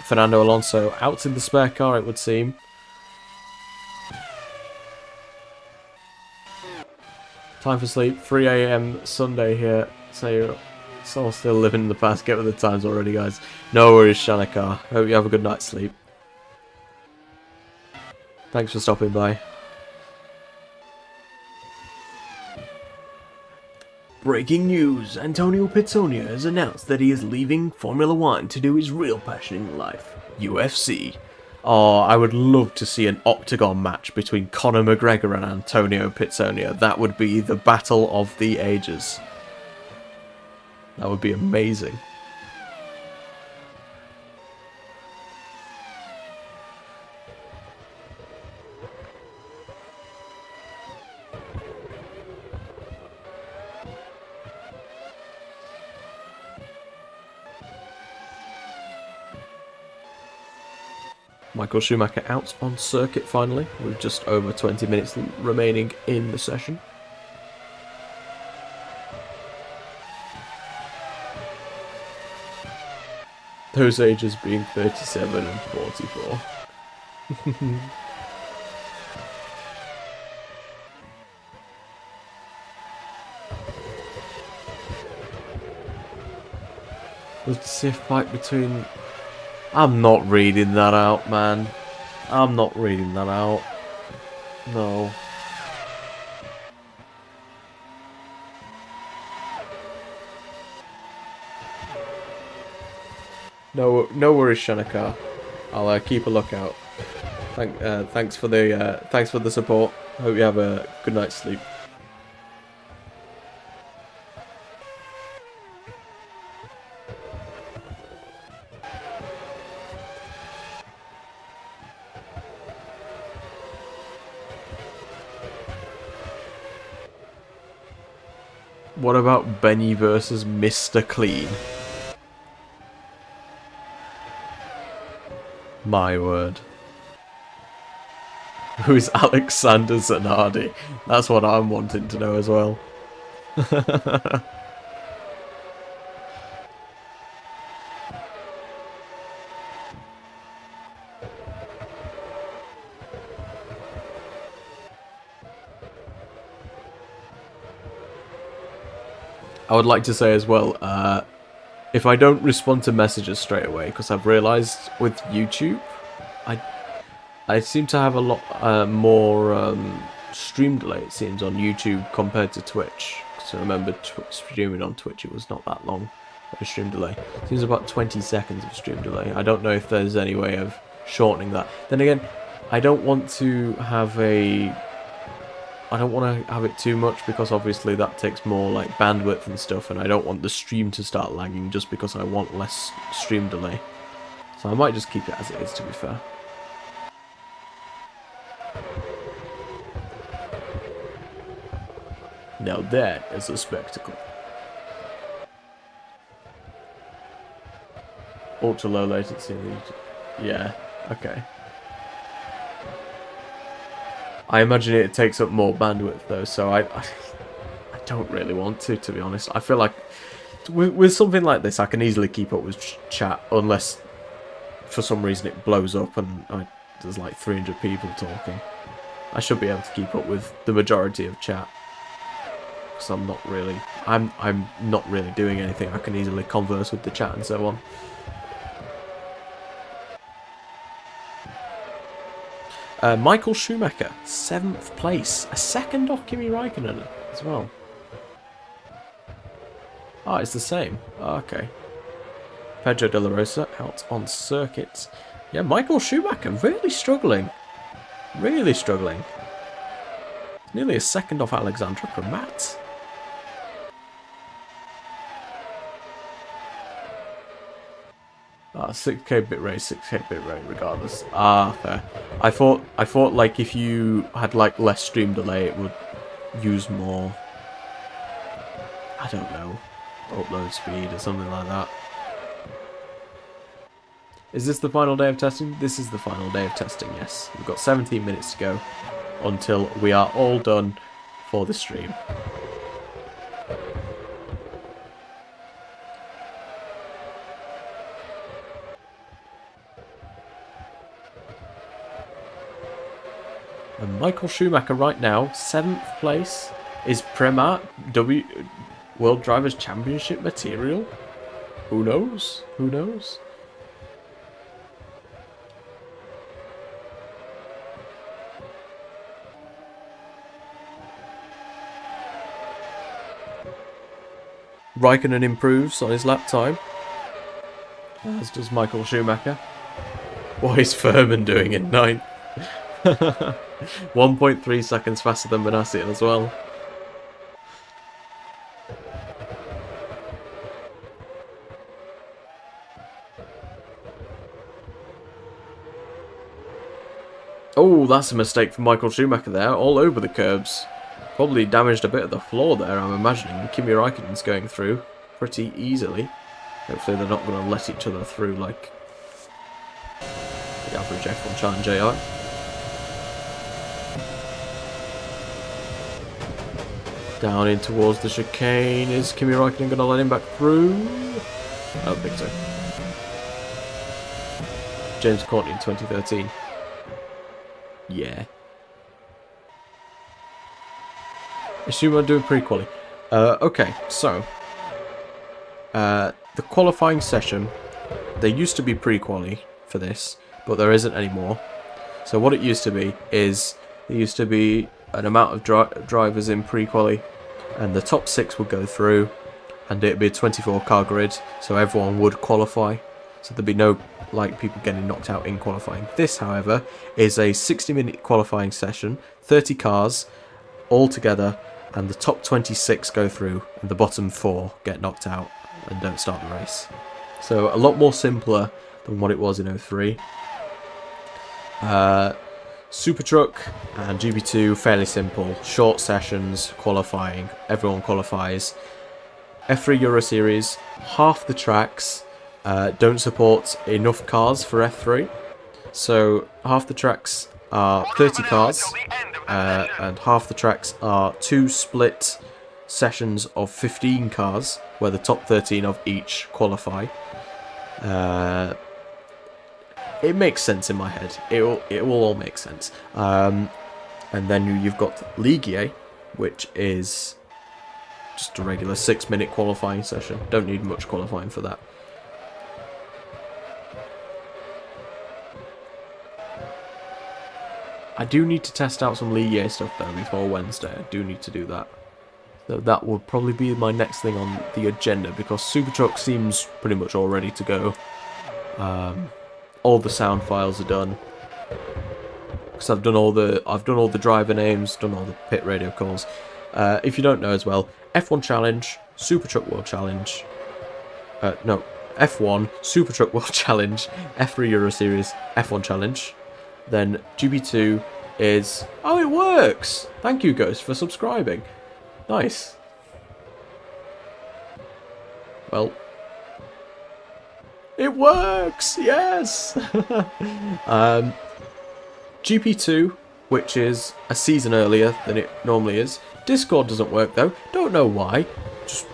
Fernando Alonso out in the spare car, it would seem. Time for sleep, 3 AM Sunday here, so you're all still living in the past. Get with the times already, guys. No worries, Shanikar. Hope you have a good night's sleep. Thanks for stopping by. Breaking news! Antonio Pizzonia has announced that he is leaving Formula 1 to do his real passion in life, UFC. Oh, I would love to see an octagon match between Conor McGregor and Antonio Pizzonia. That would be the battle of the ages. That would be amazing. Michael Schumacher out on circuit finally, with just over 20 minutes remaining in the session. Those ages being 37 and 44. Let's see a fight between... I'm not reading that out, man. I'm not reading that out. No. No worries, Shanakar. I'll keep a lookout. Thanks for the support. Hope you have a good night's sleep. What about Benny versus Mr. Clean? My word. Who's Alexander Zanardi? That's what I'm wanting to know as well. I would like to say as well, if I don't respond to messages straight away, because I've realised with YouTube, I seem to have a lot more stream delay, it seems, on YouTube compared to Twitch. So remember, streaming on Twitch, it was not that long of a stream delay. It seems about 20 seconds of stream delay. I don't know if there's any way of shortening that. Then again, I don't want to have it too much, because obviously that takes more like bandwidth and stuff, and I don't want the stream to start lagging just because I want less stream delay. So I might just keep it as it is, to be fair. Now that is a spectacle. Ultra low latency. Yeah, okay. I imagine it takes up more bandwidth though, so I don't really want to be honest. I feel like with something like this, I can easily keep up with chat, unless for some reason it blows up and there's like 300 people talking. I should be able to keep up with the majority of chat, because I'm not really doing anything. I can easily converse with the chat and so on. Michael Schumacher, 7th place. A second off Kimi Raikkonen as well. Ah, it's the same. Oh, okay. Pedro de la Rosa out on circuit. Yeah, Michael Schumacher really struggling. Really struggling. Nearly a second off Alexandra Pramat. Ah, 6k bit rate, 6k bit rate regardless. Ah, fair. I thought like if you had like less stream delay, it would use more, I don't know, upload speed or something like that. Is this the final day of testing? This is the final day of testing, yes. We've got 17 minutes to go until we are all done for the stream. And Michael Schumacher right now, 7th place. Is Prema World Drivers' Championship material? Who knows? Who knows? Raikkonen improves on his lap time, as does Michael Schumacher. What is Furman doing in 9th? 1.3 seconds faster than Manassian as well. Oh, that's a mistake for Michael Schumacher there, all over the curbs. Probably damaged a bit of the floor there, I'm imagining. Kimi Raikkonen's going through pretty easily. Hopefully they're not going to let each other through like the average F1 Challenge AI. Down in towards the chicane. Is Kimi Raikkonen going to let him back through? I don't think so. James Courtney in 2013. Yeah. Assume I'm doing pre-quali. Okay, so the qualifying session, there used to be pre-quali for this, but there isn't anymore. So what it used to be is there used to be an amount of drivers in pre-quali, and the top 6 would go through, and it'd be a 24-car grid, so everyone would qualify. So there'd be no like people getting knocked out in qualifying. This, however, is a 60-minute qualifying session, 30 cars all together, and the top 26 go through, and the bottom 4 get knocked out and don't start the race. So a lot more simpler than what it was in 03. Super Truck and GB2, fairly simple. Short sessions, qualifying, everyone qualifies. F3 Euro Series, half the tracks don't support enough cars for F3. So half the tracks are 30 cars, and half the tracks are 2 split sessions of 15 cars, where the top 13 of each qualify. It makes sense in my head. It will all make sense. And then you've got Ligue, which is just a regular 6-minute qualifying session. Don't need much qualifying for that. I do need to test out some Ligue stuff though before Wednesday. I do need to do that. So that would probably be my next thing on the agenda, because Super Truck seems pretty much all ready to go. All the sound files are done. Because I've done all the driver names, done all the pit radio calls. If you don't know as well, F1 Challenge, Super Truck World Challenge. No, F1, Super Truck World Challenge, F3 Euro Series, F1 Challenge. Then GB2 is... Oh, it works! Thank you, Ghost, for subscribing. Nice. Well... It works! Yes! GP2, which is a season earlier than it normally is. Discord doesn't work, though. Don't know why. Just...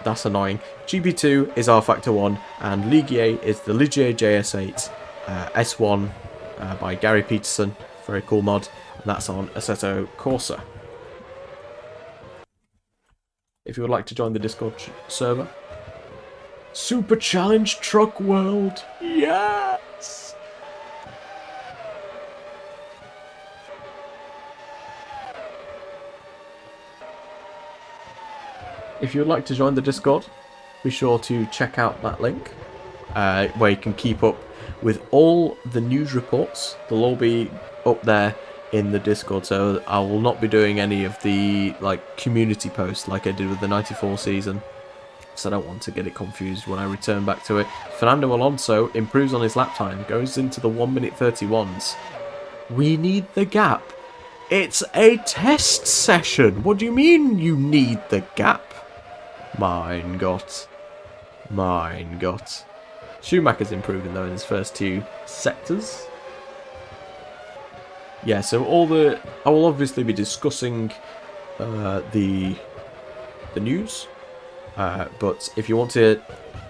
That's annoying. GP2 is R Factor 1, and Ligue is the Ligier JS8 S1 by Gary Peterson. Very cool mod. And that's on Assetto Corsa. If you would like to join the Discord server. Super Challenge Truck World! Yes! If you would like to join the Discord, be sure to check out that link, where you can keep up with all the news reports. They'll all be up there in the Discord, so I will not be doing any of the community posts like I did with the 94 season, so I don't want to get it confused when I return back to it. Fernando Alonso improves on his lap time, goes into the 1:31s. We need the gap. It's a test session. What do you mean you need the gap? Mein Gott. Mein Gott. Schumacher's improving though in his first 2 sectors. Yeah, so I will obviously be discussing the news, but if you want to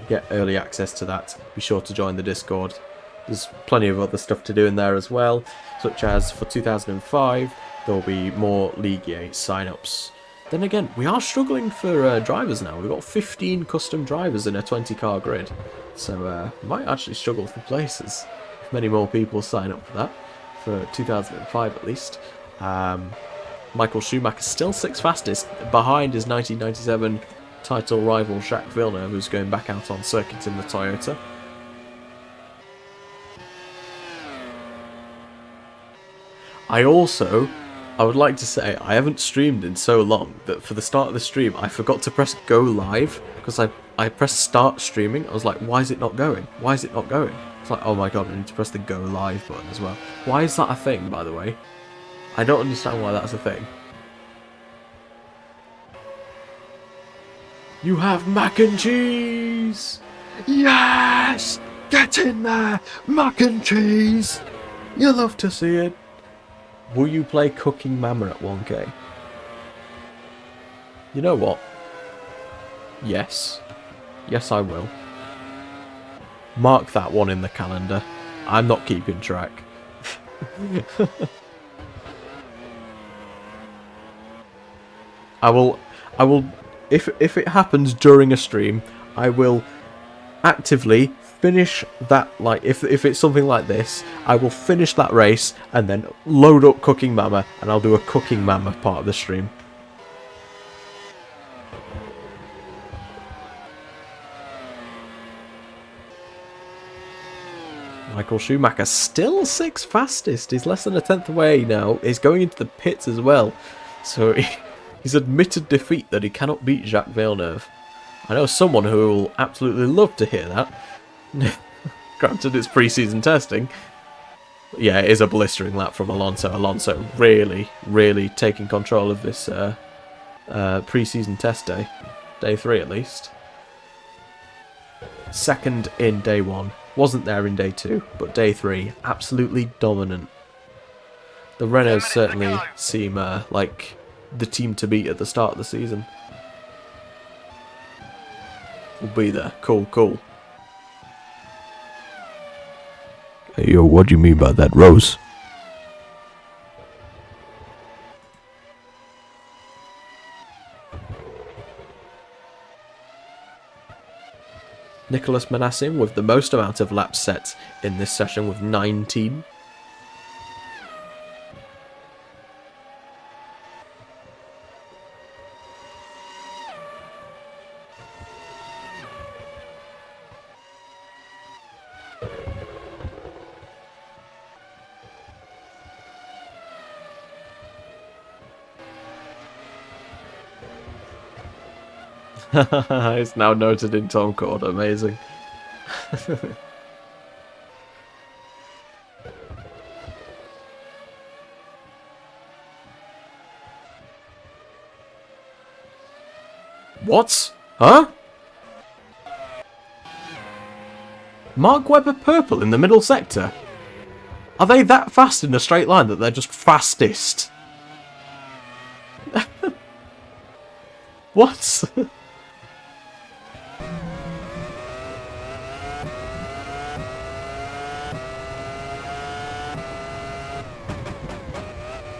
get early access to that, be sure to join the Discord. There's plenty of other stuff to do in there as well, such as for 2005 there will be more Ligue 8 sign-ups. Then again, we are struggling for drivers now. We've got 15 custom drivers in a 20-car grid, so might actually struggle for places if many more people sign up for that. For 2005 at least. Michael Schumacher still 6th fastest, behind his 1997 title rival Jacques Villeneuve, who's going back out on circuit in the Toyota. I would like to say, I haven't streamed in so long that for the start of the stream I forgot to press go live, because I pressed start streaming. I was like, why is it not going? Why is it not going? It's like, oh my god, I need to press the go live button as well. Why is that a thing, by the way? I don't understand why that's a thing. You have mac and cheese! Yes! Get in there! Mac and cheese! You love to see it. Will you play Cooking Mama at 1K? You know what? Yes. Yes, I will. Mark that one in the calendar. I'm not keeping track. I will, if it happens during a stream, I will actively finish that, like, if it's something like this, I will finish that race and then load up Cooking Mama, and I'll do a Cooking Mama part of the stream. Michael Schumacher, still 6th fastest. He's less than a tenth away now. He's going into the pits as well. So he's admitted defeat that he cannot beat Jacques Villeneuve. I know someone who will absolutely love to hear that. Granted, it's pre-season testing. But yeah, it is a blistering lap from Alonso. Alonso really, really taking control of this pre-season test day. Day 3 at least. Second in day 1. Wasn't there in day 2, but day 3, absolutely dominant. The Renaults certainly seem like the team to beat at the start of the season. We'll be there. Cool, cool. Hey, yo, what do you mean by that, Rose? Nicholas Manassim with the most amount of laps set in this session with 19. It's now noted in Tom Cord. Amazing. What? Huh? Mark Webber purple in the middle sector? Are they that fast in a straight line that they're just fastest? What?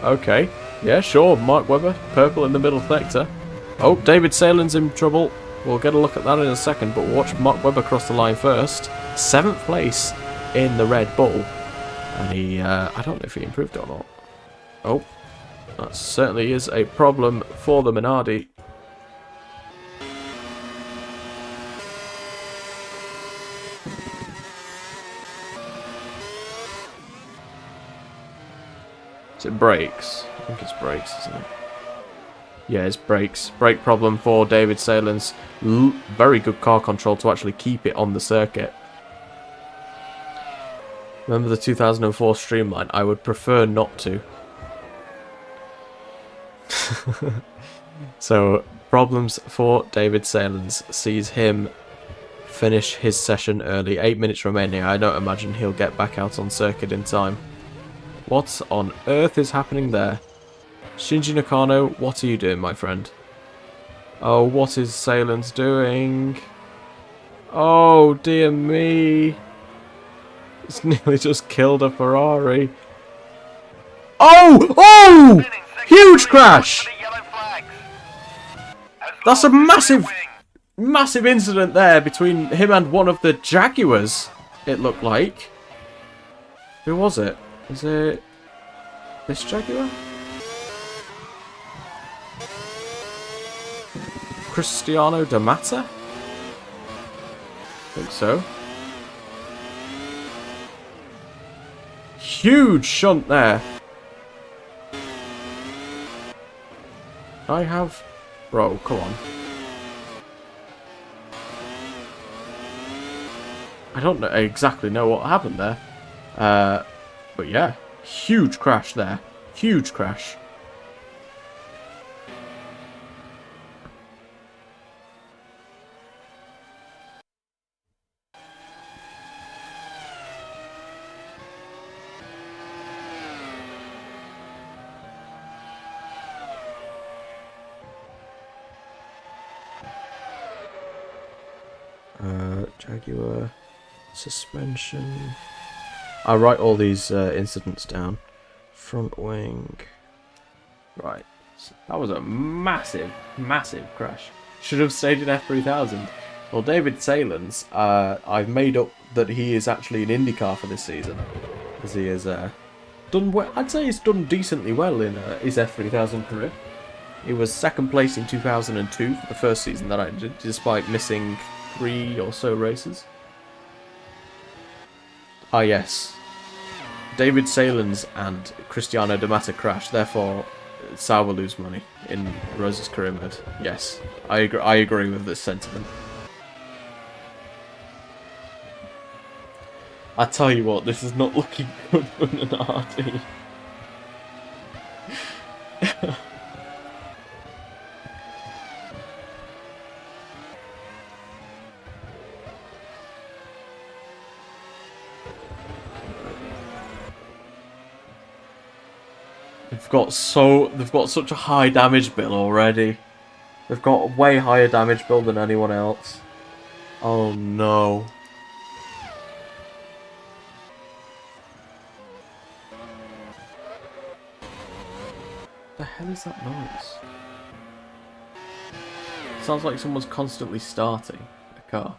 Okay, yeah, sure, Mark Webber, purple in the middle sector. Oh, David Salen's in trouble. We'll get a look at that in a second, but watch Mark Webber cross the line first. 7th place in the Red Bull. And he, I don't know if he improved or not. Oh, that certainly is a problem for the Minardi. Is it brakes? I think it's brakes, isn't it? Yeah, it's brakes. Brake problem for David Salen's. Very good car control to actually keep it on the circuit. Remember the 2004 Streamline? I would prefer not to. So, problems for David Salen's. Sees him finish his session early. 8 minutes remaining. I don't imagine he'll get back out on circuit in time. What on earth is happening there? Shinji Nakano, what are you doing, my friend? Oh, what is Salen's doing? Oh, dear me. It's nearly just killed a Ferrari. Oh! Oh! Huge crash! That's a massive, massive incident there between him and one of the Jaguars, it looked like. Who was it? Is it this Jaguar? Cristiano D'Amata? I think so. Huge shunt there. I have... Bro, come on. I don't exactly know what happened there. But yeah, huge crash there. Huge crash. Jaguar. Suspension. I write all these incidents down. Front wing. Right. That was a massive, massive crash. Should have stayed in F3000. Well, David Salins, I've made up that he is actually an IndyCar for this season. As he has done well. I'd say he's done decently well in his F3000 career. He was second place in 2002 for the first season that I did, despite missing 3 or so races. Ah, yes. David Salins and Cristiano D'Amata crash, therefore Sauber lose money in Rose's career mode. Yes, I agree with this sentiment. I tell you what, this is not looking good for Minardi. They've got such a high damage bill already. They've got a way higher damage bill than anyone else. Oh no. What the hell is that noise? Sounds like someone's constantly starting a car.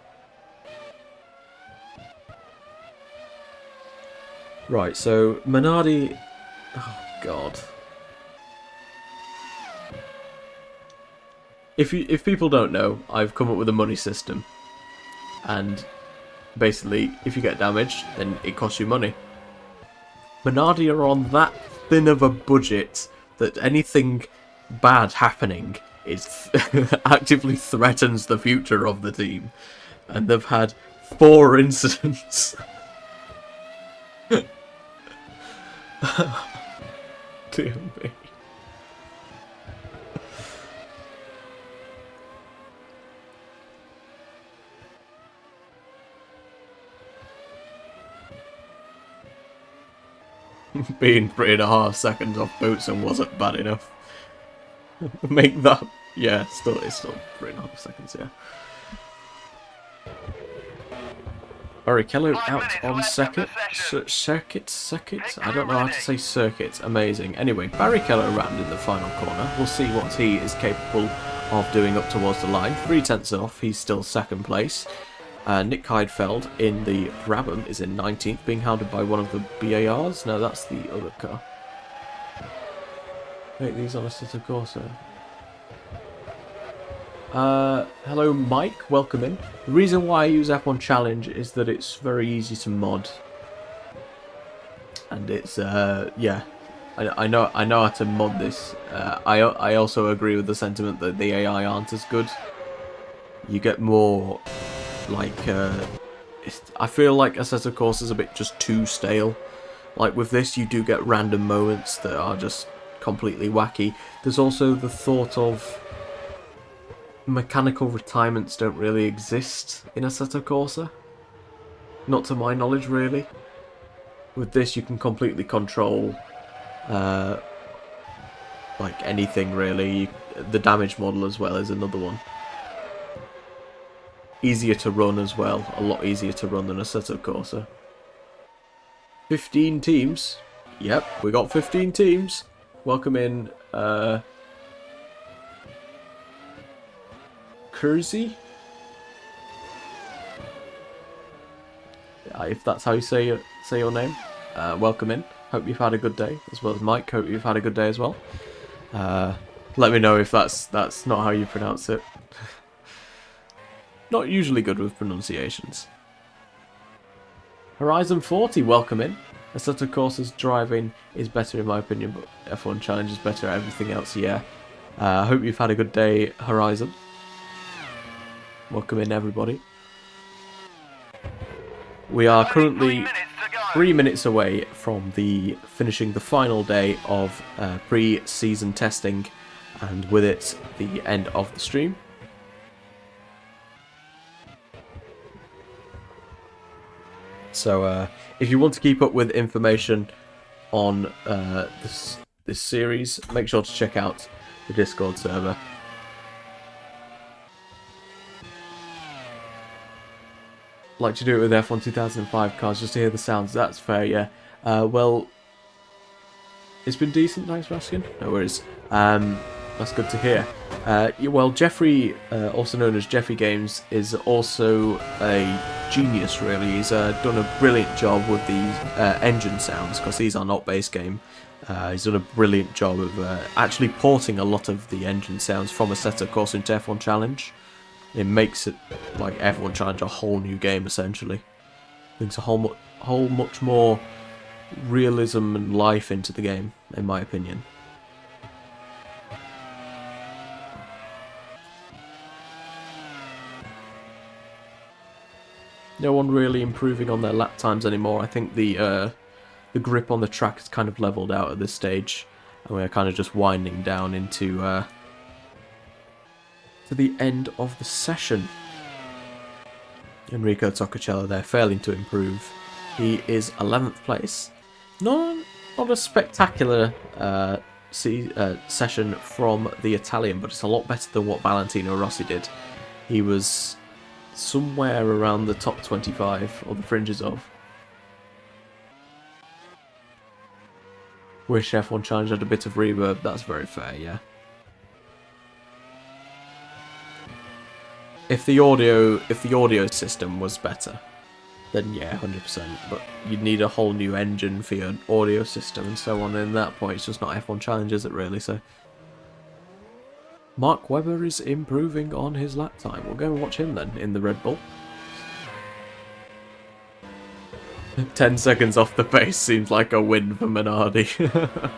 Right, so Minardi... Oh god. If people don't know, I've come up with a money system. And basically, if you get damaged, then it costs you money. Minardi are on that thin of a budget that anything bad happening is actively threatens the future of the team. And they've had 4 incidents. Dear me. Being 3.5 seconds off Bootson wasn't bad enough. Make that... Yeah, it's still 3.5 seconds, yeah. Barrichello out on circuit. Circuit? I don't know how to say circuit. Amazing. Anyway, Barrichello round in the final corner. We'll see what he is capable of doing up towards the line. 3/10 off, he's still second place. Nick Heidfeld in the Brabham is in 19th, being hounded by one of the BARs. No, that's the other car. Make these on a Assetto Corsa. Hello Mike, welcome in. The reason why I use F1 Challenge is that it's very easy to mod. And it's, yeah. I know how to mod this. I also agree with the sentiment that the AI aren't as good. You get more... Like, I feel like Assetto Corsa is a bit just too stale. Like with this, you do get random moments that are just completely wacky. There's also the thought of mechanical retirements don't really exist in Assetto Corsa. Not to my knowledge, really. With this, you can completely control, like anything really. The damage model as well is another one. Easier to run as well, a lot easier to run than Assetto Corsa. 15 teams. Yep, we got 15 teams. Welcome in, Kersey? If that's how you say your name. Welcome in. Hope you've had a good day, as well as Mike. Hope you've had a good day as well. Let me know if that's not how you pronounce it. Not usually good with pronunciations. Horizon 40, welcome in. Assetto Corsa's driving is better in my opinion, but F1 Challenge is better at everything else, yeah. I hope you've had a good day, Horizon. Welcome in, everybody. We are currently 3 minutes away from finishing the final day of pre-season testing, and with it, the end of the stream. So if you want to keep up with information on this series, make sure to check out the Discord server. like to do it with F1 2005 cars just to hear the sounds. That's fair, yeah. Well, it's been decent, thanks for asking. No worries. That's good to hear. Well, Jeffrey, also known as Jeffrey Games, is also a genius, really. He's done a brilliant job with the engine sounds, because these are not base game. He's done a brilliant job of actually porting a lot of the engine sounds from a set of course into F1 Challenge. It makes it, like, F1 Challenge a whole new game, essentially. Brings a whole much more realism and life into the game, in my opinion. No one really improving on their lap times anymore. I think the grip on the track is kind of leveled out at this stage, and we're kind of just winding down into to the end of the session. Enrico Toccocello there, failing to improve. He is 11th place. Not a spectacular session from the Italian, but it's a lot better than what Valentino Rossi did. He was somewhere around the top 25, or the fringes of. Wish F1 Challenge had a bit of reverb, that's very fair, yeah. If the audio system was better, then yeah, 100%. But you'd need a whole new engine for your audio system and so on. And at that point, it's just not F1 Challenge, is it really? So Mark Webber is improving on his lap time. We'll go and watch him then in the Red Bull. 10 seconds off the pace seems like a win for Minardi.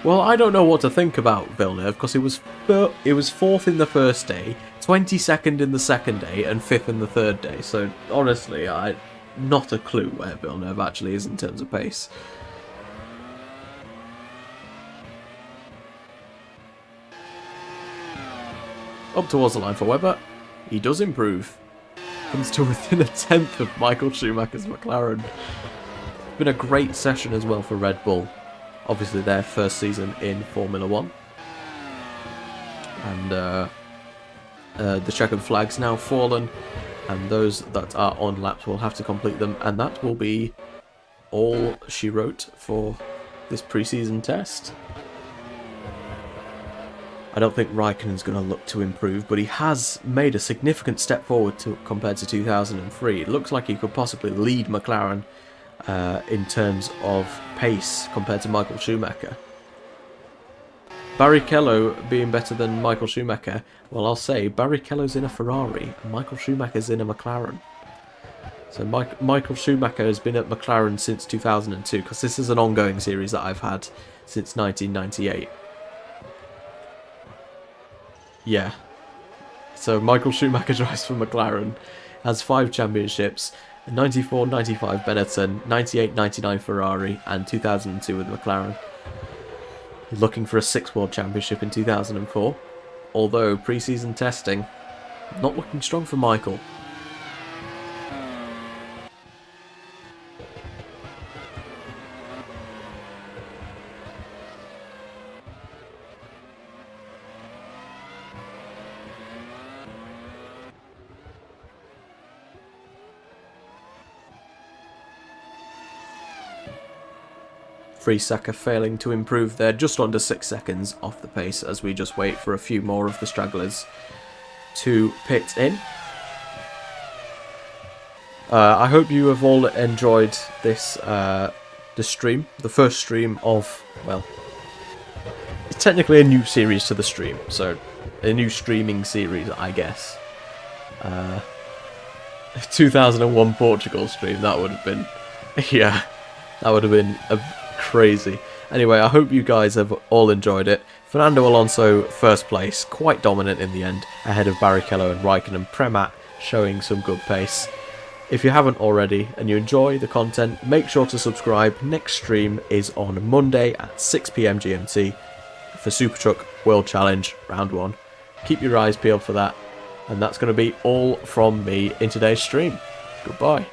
Well, I don't know what to think about Villeneuve, because it was 4th in the first day, 22nd in the second day, and 5th in the third day. So honestly, not a clue where Villeneuve actually is in terms of pace. Up towards the line for Webber. He does improve. Comes to within a 10th of Michael Schumacher's McLaren. Been a great session as well for Red Bull. Obviously their first season in Formula 1. And the checkered flag's now fallen, and those that are on laps will have to complete them, and that will be all she wrote for this pre-season test. I don't think Raikkonen's going to look to improve, but he has made a significant step forward compared to 2003. It looks like he could possibly lead McLaren in terms of pace compared to Michael Schumacher. Barrichello being better than Michael Schumacher, well, I'll say Barrichello's in a Ferrari and Michael Schumacher's in a McLaren. So Michael Schumacher has been at McLaren since 2002, because this is an ongoing series that I've had since 1998. Yeah. So Michael Schumacher drives for McLaren, has 5 championships, 94, 95 Benetton, 98, 99 Ferrari, and 2002 with McLaren. He's looking for a 6th World Championship in 2004, although pre-season testing, not looking strong for Michael. Friesaka failing to improve there, just under 6 seconds off the pace as we just wait for a few more of the stragglers to pit in. I hope you have all enjoyed this the stream, the first stream of, well, it's technically a new series to the stream, so a new streaming series, I guess. 2001 Portugal stream, that would have been, yeah, that would have been crazy. Anyway, I hope you guys have all enjoyed it. Fernando Alonso, first place, quite dominant in the end, ahead of Barrichello and Raikkonen. Premat showing some good pace. If you haven't already and you enjoy the content, make sure to subscribe. Next stream is on Monday at 6 PM GMT for Super Truck World Challenge Round 1. Keep your eyes peeled for that. And that's going to be all from me in today's stream. Goodbye.